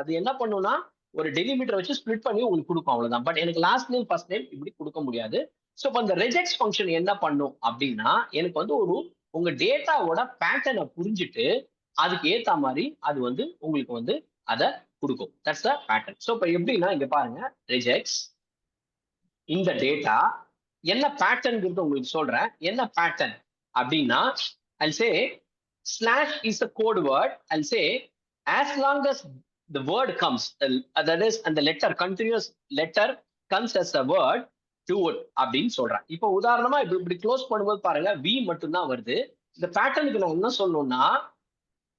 அது என்ன பண்ணும்னா ஒரு டெலிமிட்டர் வச்சு ஸ்பிளிட் பண்ணி உங்களுக்கு கொடுக்கும், அவ்வளவுதான். பட் எனக்கு லாஸ்ட் நேம் ஃபர்ஸ்ட் நேம் இப்படி கொடுக்க முடியாது. ஸோ இப்போ இந்த ரெஜெக்ட்ஸ் ஃபங்க்ஷன் என்ன பண்ணும் அப்படின்னா எனக்கு வந்து உங்க டேட்டாவோட பேட்டர்னை புரிஞ்சுட்டு அதுக்கு ஏத்த மாதிரி அது வந்து உங்களுக்கு வந்து அதை கொடுக்கும். That's the pattern. ஸோ இப்போ எப்படின்னா இங்க பாருங்க, ரெஜெக்ட்ஸ் இந்த டேட்டா என்ன பேட்டர்ன் உங்களுக்கு சொல்றேன். என்ன பேட்டர்ன் அப்படின்னா I'll say slash is a code word. I'll say as long as the word comes, that is and the letter, continuous letter comes as a word, do it அப்படின்னு சொல்றேன். இப்போ உதாரணமா இப்படி க்ளோஸ் பண்ணும்போது பாருங்க V மட்டும் தான் வருது. இந்த பேட்டர்னுக்கு நான் என்ன சொல்லணும்னா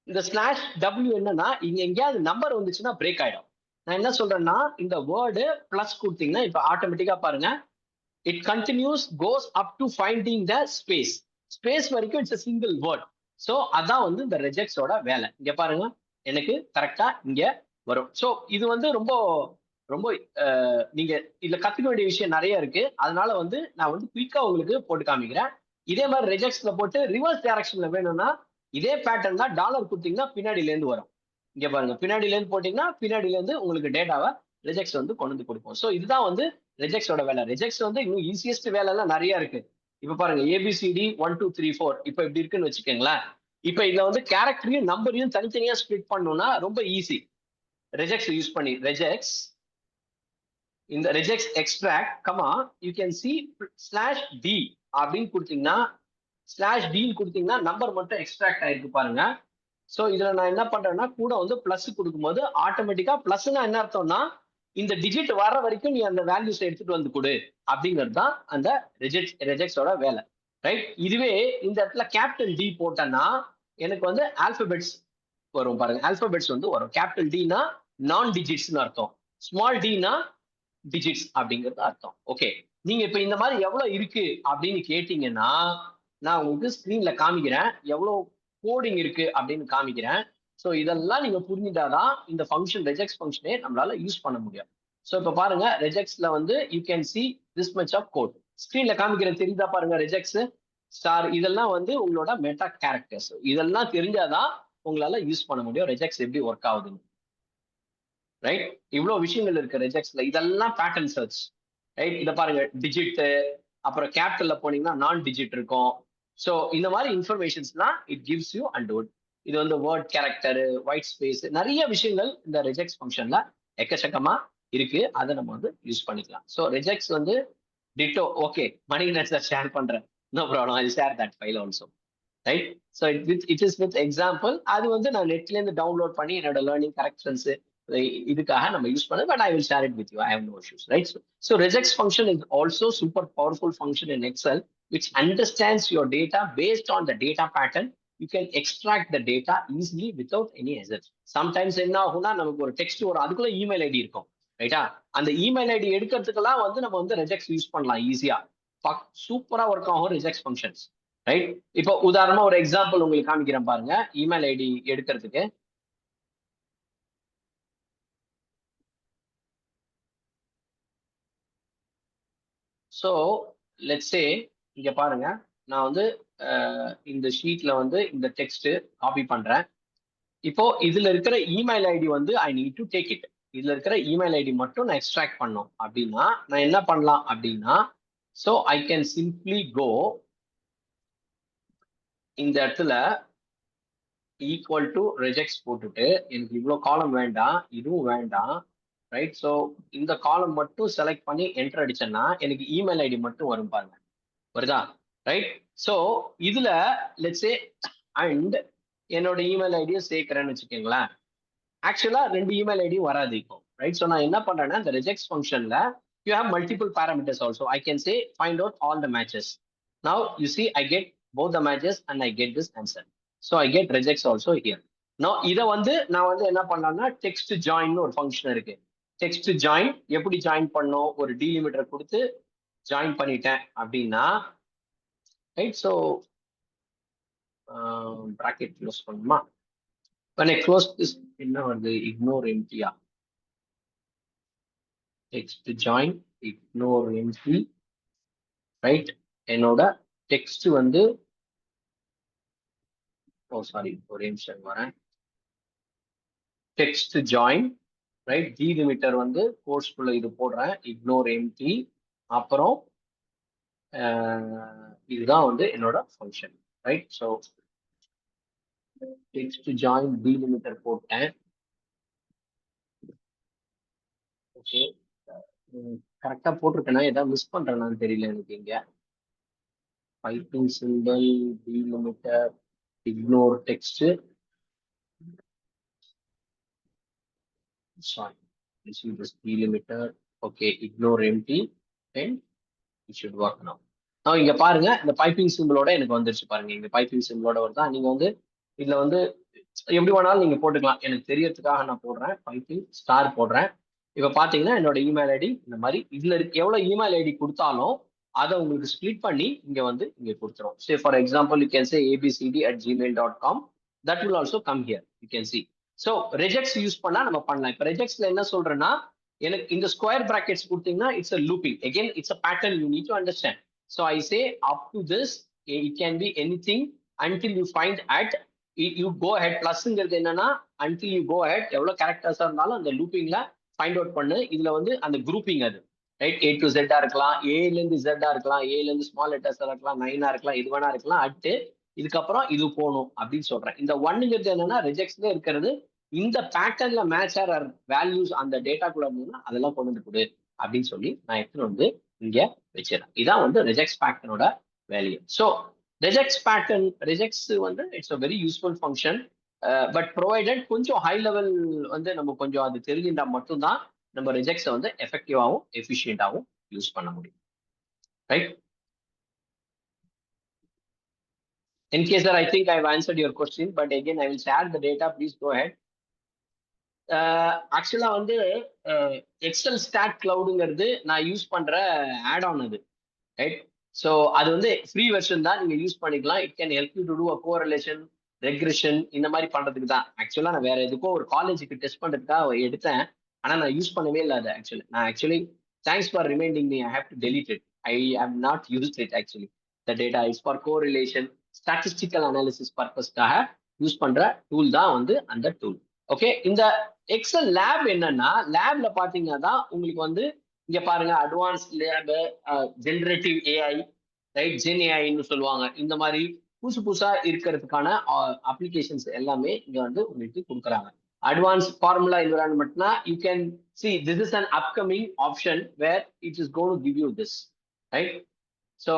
இந்த ஸ்லாஷ் W என்னன்னா இங்க எங்கேயாவது நம்பர் வந்துச்சுன்னா பிரேக் ஆயிடும். நான் என்ன சொல்றேன்னா இந்த வேர்டு பிளஸ் கொடுத்தீங்கன்னா இப்போ ஆட்டோமேட்டிக்கா பாருங்க it continues goes up to finding the space வரைக்கும் it's a single word. So அதான் வந்து இந்த ரெஜெக்ட்ஸோட வேலை. இங்க பாருங்க எனக்கு கரெக்டா இங்க வரும். சோ இது வந்து ரொம்ப ரொம்ப நீங்க இதுல கத்துக்க வேண்டிய விஷயம் நிறைய இருக்கு. அதனால வந்து நான் வந்து குயிக்கா உங்களுக்கு போட்டு காமிக்கிறேன். இதே மாதிரி ரெஜெக்ட்ஸ்ல போட்டு ரிவர்ஸ் டைரக்ஷன்ல வேணும்னா இதே பேட்டர்ன் தான் டாலர் கொடுத்தீங்கன்னா பின்னாடில இருந்து வரும். இங்க பாருங்க, பின்னாடில இருந்து போட்டீங்கன்னா பின்னாடில இருந்து உங்களுக்கு டேட்டாவை ரெஜெக்ட்ஸ் வந்து கொண்டு வந்து கொடுக்கும். சோ இதுதான் வந்து ரெஜெக்ட்ஸோட வேலை. ரெஜெக்ட்ஸ் வந்து இன்னும் ஈஸியஸ்ட் வேலை எல்லாம் நிறைய இருக்கு. இப்ப பாருங்க ABCD 1 2 3 4 இப்ப இப்படி இருக்குன்னு வச்சுக்கோங்களேன். இப்ப இதுல வந்து கேரக்டரையும் நம்பரையும் தனித்தனியா ஸ்பிளிட் பண்ணணும்னா ரொம்ப ஈஸி. ரெஜெக்ட்ஸ் யூஸ் பண்ணி ரெஜெக்ட்ஸ் இந்த regex extract comma you can see /D அப்படின்னு கொடுத்தீங்கன்னா /D கொடுத்தீங்கன்னா நம்பர் மட்டும் எக்ஸ்ட்ராக்ட் ஆயிருக்கு பாருங்க. சோ இதுல நான் என்ன பண்றேன்னா கூட வந்து பிளஸ் கொடுக்கும்போது ஆட்டோமேட்டிக்கா பிளஸ்னா என்ன அர்த்தம்னா இந்த டிஜிட் வர்ற வரைக்கும் நீ அந்த வேல்யூஸ் எடுத்துட்டு வந்து கொடு அப்படிங்கிறது தான் அந்த ரெஜெக்ட்ஸோட வேலை. ரைட். இதுவே இந்த இடத்துல கேபிட்டல் D போட்டேன்னா எனக்கு வந்து ஆல்பபெட்ஸ் வரும் பாருங்க. ஆல்பபெட்ஸ் வந்து வரும். கேபிட்டல் Dனா நான் டிஜிட்ஸ்னு அர்த்தம், ஸ்மால் டினா டிஜிட்ஸ் அப்படிங்கிறது அர்த்தம். ஓகே, நீங்க இப்ப இந்த மாதிரி எவ்வளவு இருக்கு அப்படின்னு கேட்டீங்கன்னா நான் உங்களுக்கு ஸ்கிரீன்ல காமிக்கிறேன் எவ்வளவு கோடிங் இருக்கு அப்படின்னு காமிக்கிறேன். ஸோ இதெல்லாம் நீங்க புரிஞ்சுட்டாதான் இந்த ஃபங்க்ஷன் ரெஜெக்ஸ் ஃபங்க்ஷனே நம்மளால யூஸ் பண்ண முடியும். ஸோ இப்ப பாருங்க ரெஜெக்ஸ்ல வந்து you can see this much of code. ஸ்கிரீன்ல காமிக்கிறேன், தெரியுதா பாருங்க, ரெஜெக்ஸ் ஸ்டார் இதெல்லாம் வந்து உங்களோட மெட்டா கேரக்டர்ஸ். இதெல்லாம் தெரிஞ்சாதான் உங்களால யூஸ் பண்ண முடியும் ரெஜெக்ஸ் எப்படி ஒர்க் ஆகுதுன்னு. ரைட், இவ்வளவு விஷயங்கள் இருக்கு ரெஜெக்ஸ்ல, இதெல்லாம் பேட்டர்ன் சர்ச். ரைட், இதை பாருங்க டிஜிட், அப்புறம் கேபிட்டல்ல போனீங்கன்னா நான் டிஜிட் இருக்கும். ஸோ இந்த மாதிரி இன்ஃபர்மேஷன்ஸ்லாம் இட் கிவ்ஸ் யூ அண்டோட். இது வந்து வேர்ட் கேரக்டர், ஒயிட் ஸ்பேஸ், நிறைய விஷயங்கள் இந்த ரெஜெக்ஸ் ஃபங்க்ஷன்ல எக்கச்சக்கமா இருக்கு. அதை நம்ம வந்து யூஸ் பண்ணிக்கலாம். ஸோ ரெஜெக்ஸ் வந்து ditto. Okay, Manikandan sir share பண்றேன், no problem, I share that file also. Right, so it is with example. அது வந்து நான் நெட்ல இருந்து டவுன்லோட் பண்ணி என்னோட லேர்னிங் கரெக்ஷன்ஸ் இதுக்காக நம்ம யூஸ் பண்ணது, but I will share it with you, I have no issues. Right, so regex function is also super powerful function in Excel which understands your data based on the data pattern. You can extract the data easily without any errors. Sometimes என்ன ஆகும்னா நமக்கு ஒரு text ஒரு அதுக்குள்ள email ID இருக்கும், ரைட்டா? அந்த email ID எடுக்கிறதுக்கெல்லாம் வந்து நம்ம வந்து ரெஜெக்ஸ் யூஸ் பண்ணலாம் ஈஸியா. சூப்பரா ஒர்க் ஆகும் ரெஜெக்ஸ் ஃபங்க்ஷன்ஸ். ரைட், இப்போ உதாரணமா ஒரு எக்ஸாம்பிள் உங்களுக்கு காமிக்கிறேன் பாருங்க. இமெயில் ஐடி எடுக்கிறதுக்கு ஸோ லெட்ஸ் சே இங்க பாருங்க, நான் வந்து இந்த ஷீட்ல வந்து இந்த டெக்ஸ்ட் காப்பி பண்றேன். இப்போ இதுல இருக்கிற இமெயில் ஐடி வந்து I need to take it. இதுல இருக்கிற இமெயில் ஐடி மட்டும் நான் எக்ஸ்ட்ராக்ட் பண்ணோம் அப்படின்னா நான் என்ன பண்ணலாம் அப்படின்னா, ஸோ ஐ கேன் சிம்பிளி கோ இந்த இடத்துல ஈக்குவல் டு ரெஜெக்ட்ஸ் போட்டுட்டு, எனக்கு இவ்வளோ காலம் வேண்டாம், இதுவும் வேண்டாம். ரைட், ஸோ இந்த காலம் மட்டும் செலக்ட் பண்ணி என்டர் அடிச்சேன்னா எனக்கு இமெயில் ஐடி மட்டும் வரும் பாருங்க, வருதா? ரைட், ஸோ இதுல லெட்ஸ் சே அண்ட் என்னோட இமெயில் ஐடியை சேர்க்கிறேன்னு வச்சுக்கோங்களேன். ஆக்சுவலா 2 இமெயில் ஐடியும் வராது இப்போ. ரைட், ஸோ நான் என்ன பண்றேன்னா இந்த ரெஜெக்ட்ஸ் ஃபங்க்ஷன்ல you have multiple parameters also. I can say find out all the matches. Now you see I get both the matches and I get this answer. So I get regex also here. Now இதை வந்து நான் வந்து என்ன பண்ணலாம்னா text join ஒரு function இருக்கு. Text join எப்படி join பண்ணோம், ஒரு டீலிமிட்டர் கொடுத்து ஜாயின் பண்ணிட்டேன் அப்படின்னா, ரைட், ஸோ bracket க்ளோஸ் பண்ணுமா? when I close this என்ன வருது, இக்னோர் எம்டியா, text join ignore empty. Right, என்னோட டெக்ஸ்ட் வந்து சாரி ஒரு நிமிஷம் வரேன். டெக்ஸ்ட் ஜாயின், ரைட், டீலிமிட்டர் வந்து கோர்ஸ்குள்ள இது போடுறேன், இக்னோர் எம்டி. அப்புறம் இதுதான் வந்து என்னோட function. Right, so text join delimiter போட்டேன். ஓகே, கரெக்டா போட்டிருக்கேன்னா ஏதாவது மிஸ் பண்றேன்னு தெரியல எனக்கு. இங்க piping simple delimiter ignore text, sorry, this is this delimiter. Okay, ignore empty and it should work now. Now இங்க பாருங்க இந்த பைப்பிங் சிம்பிளோட எனக்கு வந்துருச்சு பாருங்க. இங்க பைப்பிங் சிம்பிளோட வருதா? நீங்க வந்து இதுல வந்து எப்படி வேணாலும் நீங்க போட்டுக்கலாம். எனக்கு தெரியறதுக்காக நான் போடுறேன், பைப்பிங் ஸ்டார் போடுறேன். இப்ப பாத்தீங்கன்னா என்னோட இமெயில் ஐடி இந்த மாதிரி இதுல இருக்கு. எவ்வளவு இமெயில் ஐடி கொடுத்தாலும் அதை உங்களுக்கு ஸ்பிளிட் பண்ணி இங்க வந்து இங்க கொடுத்துரும். Say for example you can say abcd@gmail.com. that will also come here, you can see. So regex use பண்ணா நம்ம பண்ணலாம். இப்போ ரெஜெக்ட்ஸ்ல என்ன சொல்றேன்னா, எனக்கு இந்த ஸ்கொயர் பிராக்கெட்ஸ் கொடுத்தீங்கன்னா it's a looping. Again it's a pattern, you need to understand. So I say up to this it can be anything until you find at you go ahead. பிளஸ்ங்கிறது என்னன்னா until you go ahead எவ்வளவு கேரக்டர்ஸா இருந்தாலும் அந்த லூப்பிங்ல find out பண்ணு. இதுல வந்து அந்த grouping அது ரைட், A to Z இருக்கலாம், ஏல இருந்து Z இருக்கலாம், ஏல இருந்து ஸ்மால் லெட்டர்ஸ் இருக்கலாம், 9 இருக்கலாம், இது வேணா இருக்கலாம். அட்டு இதுக்கப்புறம் இது போகணும் அப்படின்னு சொல்றேன். இந்த ஒன்னுங்கிறது என்னன்னா ரெஜெக்ட்ஸ்ல இருக்கிறது இந்த பேட்டர்ன்ல மேட்ச் ஆர் வேல்யூஸ் அந்த டேட்டாக்குள்ள இருந்ததுன்னா அதெல்லாம் கொண்டு வந்து கொடு அப்படின்னு சொல்லி நான் எடுத்துட்டு வந்து இங்க வச்சிடறேன். இதான் வந்து ரெஜெக்ட்ஸ் பேட்டர்னோட வேல்யூ. ஸோ ரெஜெக்ட்ஸ் பேட்டர்ன் ரெஜெக்ட்ஸ் வந்து it's a very useful function. But provided கொஞ்சம் ஹை லெவல் வந்து நம்ம கொஞ்சம் அது தெரிஞ்சுட்டா மட்டும்தான் நம்ம ரெஜெக்ட்ஸை வந்து எஃபெக்டிவாகவும் எஃபிஷியண்டாகவும் யூஸ் பண்ண முடியும். Right, in case that I think I've answered your question, but again I will share the data, please go ahead. ஆக்சுவலா வந்து எக்ஸல் ஸ்டாக் கிளவுடுங்கிறது நான் யூஸ் பண்ற ஆட் ஆன் அது, ரைட்? ஸோ அது வந்து ஃப்ரீ வெர்ஷன் தான், நீங்க யூஸ் பண்ணிக்கலாம். It can help you to do a correlation, regression இந்த மாதிரி பண்றதுக்கு தான். ஆக்சுவலா நான் வேற எதுக்கோ ஒரு காலேஜுக்கு டெஸ்ட் பண்றதுக்காக எடுத்தேன், ஆனா நான் யூஸ் பண்ணவே இல்லை அது. Actually thanks for reminding me, I have to delete it. I have not used it actually. The data is for correlation, statistical analysis பர்பஸ்க்காக யூஸ் பண்ற டூல் தான் வந்து அந்த டூல். ஓகே, இந்த எக்ஸல் லேப் என்னன்னா, லேப்ல பாத்தீங்கன்னா தான் உங்களுக்கு வந்து இங்க பாருங்க, advance lab, generative AI, right, gen ஏஐன்னு சொல்லுவாங்க. இந்த மாதிரி புதுசு புதுசா இருக்கிறதுக்கான அப்ளிகேஷன்ஸ் எல்லாமே இங்க வந்து உங்களுக்கு கொடுக்குறாங்க. அட்வான்ஸ் ஃபார்முலா என்விரான்மெண்ட்னா you can see this is an upcoming option where it is gone to give you this, right? So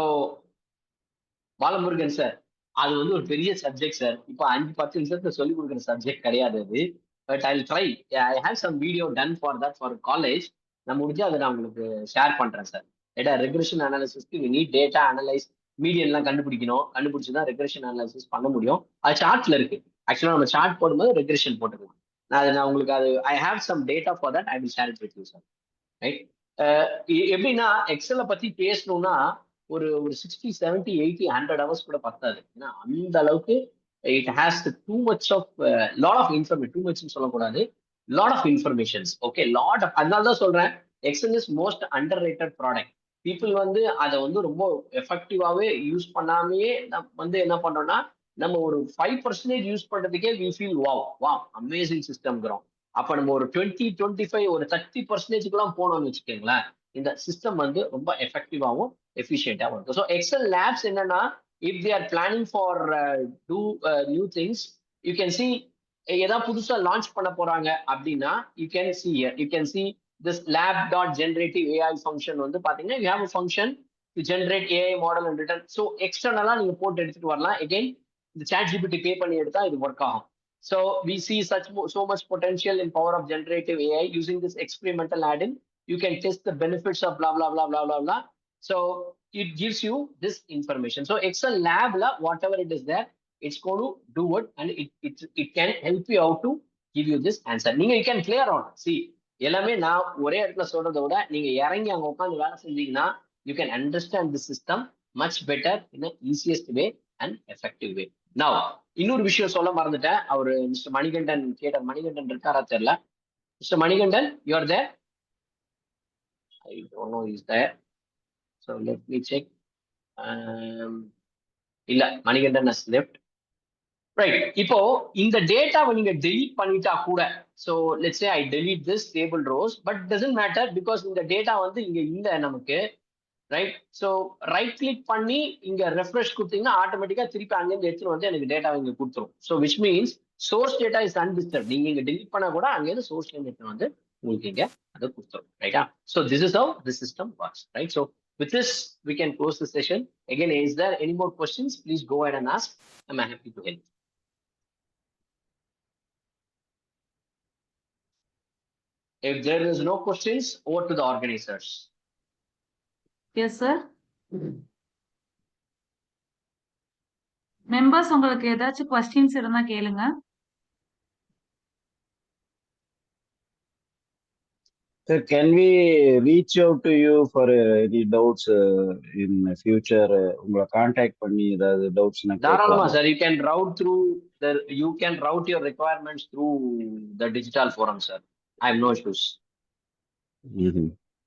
Balamurugan sir, அது வந்து ஒரு பெரிய சப்ஜெக்ட் சார். இப்போ 5-10 நிமிஷத்துல சொல்லி கொடுக்குற சப்ஜெக்ட் கிடையாது அது. But I try. I have some video done for that for college. நான் முடிஞ்சு அதை நான் உங்களுக்கு ஷேர் பண்றேன் சார். டேட்டா ரெக்ரெஷன் அனாலிசிஸ்க்கு வி நீட் டேட்டா அனலைஸ், மீடியன்லாம் கண்டுபிடிக்கணும். கண்டுபிடிச்சு தான் ரெக்ரெஷன் அனாலிசிஸ் பண்ண முடியும். அது சார்ட்ல இருக்கு. ஆக்சுவலா நம்ம சார்ட் போடும்போது ரெக்ரெஷன் போட்டுக்கலாம். நான் உங்களுக்கு அது I have some data for that, I will share it with you sir, right? எப்படின்னா எக்ஸலை பத்தி பேசணும்னா ஒரு 60, 70, 80, 100 ஹவர்ஸ் கூட பத்தாது. ஏன்னா அந்த அளவுக்கு it has too much of lot of information. Too much சொல்லக்கூடாது, lot of informations. Okay, lot of, அதனால தான் சொல்றேன் Excel is most underrated product. People வந்து அதை வந்து ரொம்ப எஃபெக்டிவாவே யூஸ் பண்ணாமையே வந்து என்ன பண்றோம்னா, நம்ம ஒரு 5% யூஸ் பண்றதுக்கே வி ஃபீல் வாவ் அமேசிங் சிஸ்டம்ங்கிறோம். அப்ப நம்ம ஒரு 20-25 ஒரு 30%க்குலாம் போனோம்னு வச்சுக்கோங்களேன், இந்த சிஸ்டம் வந்து ரொம்ப எஃபெக்டிவாகவும் எஃபிஷியன்ட்டாகவும் இருக்கும். ஸோ எக்ஸல் லேப்ஸ் என்னன்னா, if they are planning for to new things, you can see ஏதாவது புதுசா லான்ச் பண்ண போறாங்க அப்படின்னா you can see here, you can see this lab dot generative AI function வந்து பாத்தீங்கன்னா you have a function to generate AI model and return. So எக்ஸ்டர்னலா நீங்க போட்டு எடுத்துட்டு வரலாம். எகைன் இந்த ChatGPT பே பண்ணி எடுத்தா இது ஒர்க் ஆகும். So we see so much potential in power of generative AI using this experimental add-in. You can test the benefits of blah blah blah blah blah blah. So it gives you this information. So Excel lab la whatever it is there, it's going to do it, and it can help you out to give you this answer. You can clear on. See, எல்லாமே நான் ஒரே இடத்துல சொல்றதை விட நீங்க இறங்கி அங்க உட்காந்து வேலை செஞ்சீங்கன்னா you can understand the system much better in the easiest way and effective way. Now இன்னொரு விஷயம் சொல்ல மறந்துட்டேன். அவரு மிஸ்டர் மணிகண்டன் கேட்டார். மணிகண்டன் இருக்காரா தெரியல. Mister Manikandan, you are there? I don't know is there. So let me check. இல்ல, மணிகண்டன் has left. ரைட். இப்போ இந்த டேட்டாவை நீங்க டெலீட் பண்ணிட்டா கூட, so let's say I delete this table rose, but doesn't matter because இந்த டேட்டா வந்து இங்க இல்ல நமக்கு, ரைட்? ஸோ ரைட் கிளிக் பண்ணி இங்க ரெஃப்ரெஷ் கொடுத்தீங்கன்னா ஆட்டோமேட்டிக்கா திருப்பி அங்கேருந்து எடுத்துட்டு வந்து எனக்கு டேட்டா இங்க கொடுத்துரும். So which means source data is undisturbed. நீங்க இங்க டெலீட் பண்ணா கூட அங்கேருந்து சோர்ஸ்ல இருந்து எடுத்துட்டு வந்து உங்களுக்கு இங்க அதை கொடுத்துரும், ரைட்டா? So this is how the system works, right? So with this we can close the session. Again, is there any more questions? Please go ahead and ask. I'm happy to help. If there is no questions, over to the organizers. Yes, sir. Members, உங்களுக்கு ஏதாச்சும் questions இருந்தா கேளுங்க. Sir, can we reach out to you for any doubts in future? உங்களை contact பண்ணி ஏதாவது டவுட்ஸ்னா தாராளமா sir, you can route your requirements through the digital forum, sir. I have no issues.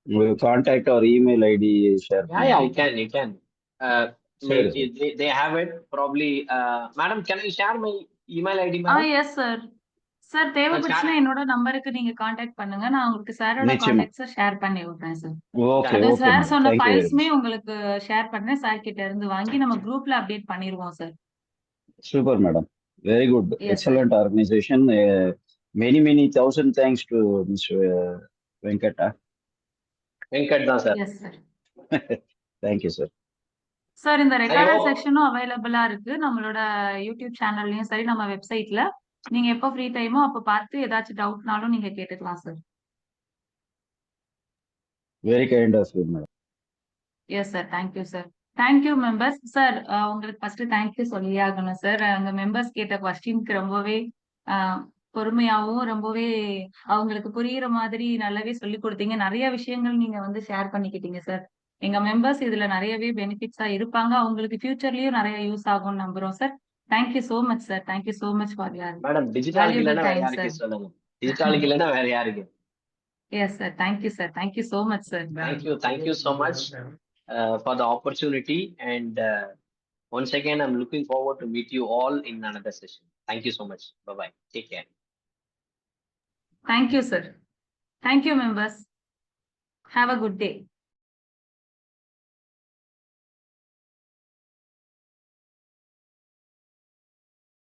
உங்க contact or email ID share Yeah, you can. They have it probably. Madam, can I share my email ID, madam? Yes, sir. Sir, தேவைப்பட்டுச்சுன்னா என்னோட நம்பருக்கு நீங்க contact பண்ணுங்க. நான் உங்களுக்கு சாரோட கான்டாக்ட்ஸை share பண்ணி விடுறேன் சார். அது சார் சொன்ன ஃபைல்ஸ்மே உங்களுக்கு ஷேர் பண்ணேன். சார் கிட்ட இருந்து வாங்கி நம்ம குரூப்ல அப்டேட் பண்ணிடுவோம் sir. Super madam, very good, excellent organisation. many thousand thanks to Mr. Venkat தான் sir. Yes sir. Thank you, sir. Sir, இந்த ரெக்கார்டட் செக்ஷனும் அவைலபிளா இருக்கு நம்மளோட யூடியூப் சேனல்லயும் சரி, நம்ம வெப்சைட்ல. நீங்க எப்போ ஃப்ரீ டைமோ அப்ப பார்த்து ஏதாச்சும் டவுட்னாலும் நீங்க கேட்டுக்கலாம் sir. Very kind of you, madam. Yes sir, thank you sir. Thank you members. Sir, உங்களுக்கு ஃபர்ஸ்ட் தேங்க்யூ சொல்லி ஆகணும் சார். அங்க மெம்பர்ஸ் கேட்ட கொஸ்டினுக்கு ரொம்பவே பொறுமையாவும் ரொம்பவே அவங்களுக்கு புரியுற மாதிரி நல்லாவே சொல்லி கொடுத்தீங்க. நிறைய விஷயங்கள் நீங்க வந்து ஷேர் பண்ணிக்கிட்டீங்க சார். எங்க மெம்பர்ஸ் இதுல நிறையவே பெனிஃபிட்ஸா இருப்பாங்க. அவங்களுக்கு ஃபியூச்சர்லயும் நிறைய யூஸ் ஆகும்னு நம்புறோம் sir. Thank you so much sir. Thank you so much for your madam டிஜிட்டாலுக்கு வேல்யூபிள் இல்லைன்னா வேற டைம் யாருக்கு சார். சொல்லுங்க. டிஜிட்டாலுக்கு இல்லைன்னா வேற யாருக்கு? Yes sir. Thank you sir. Thank you so much sir. Thank you so much for the opportunity, and once again I'm looking forward to meet you all in another session. Thank you so much. Bye bye. Take care. Thank you sir. Thank you members. Have a good day.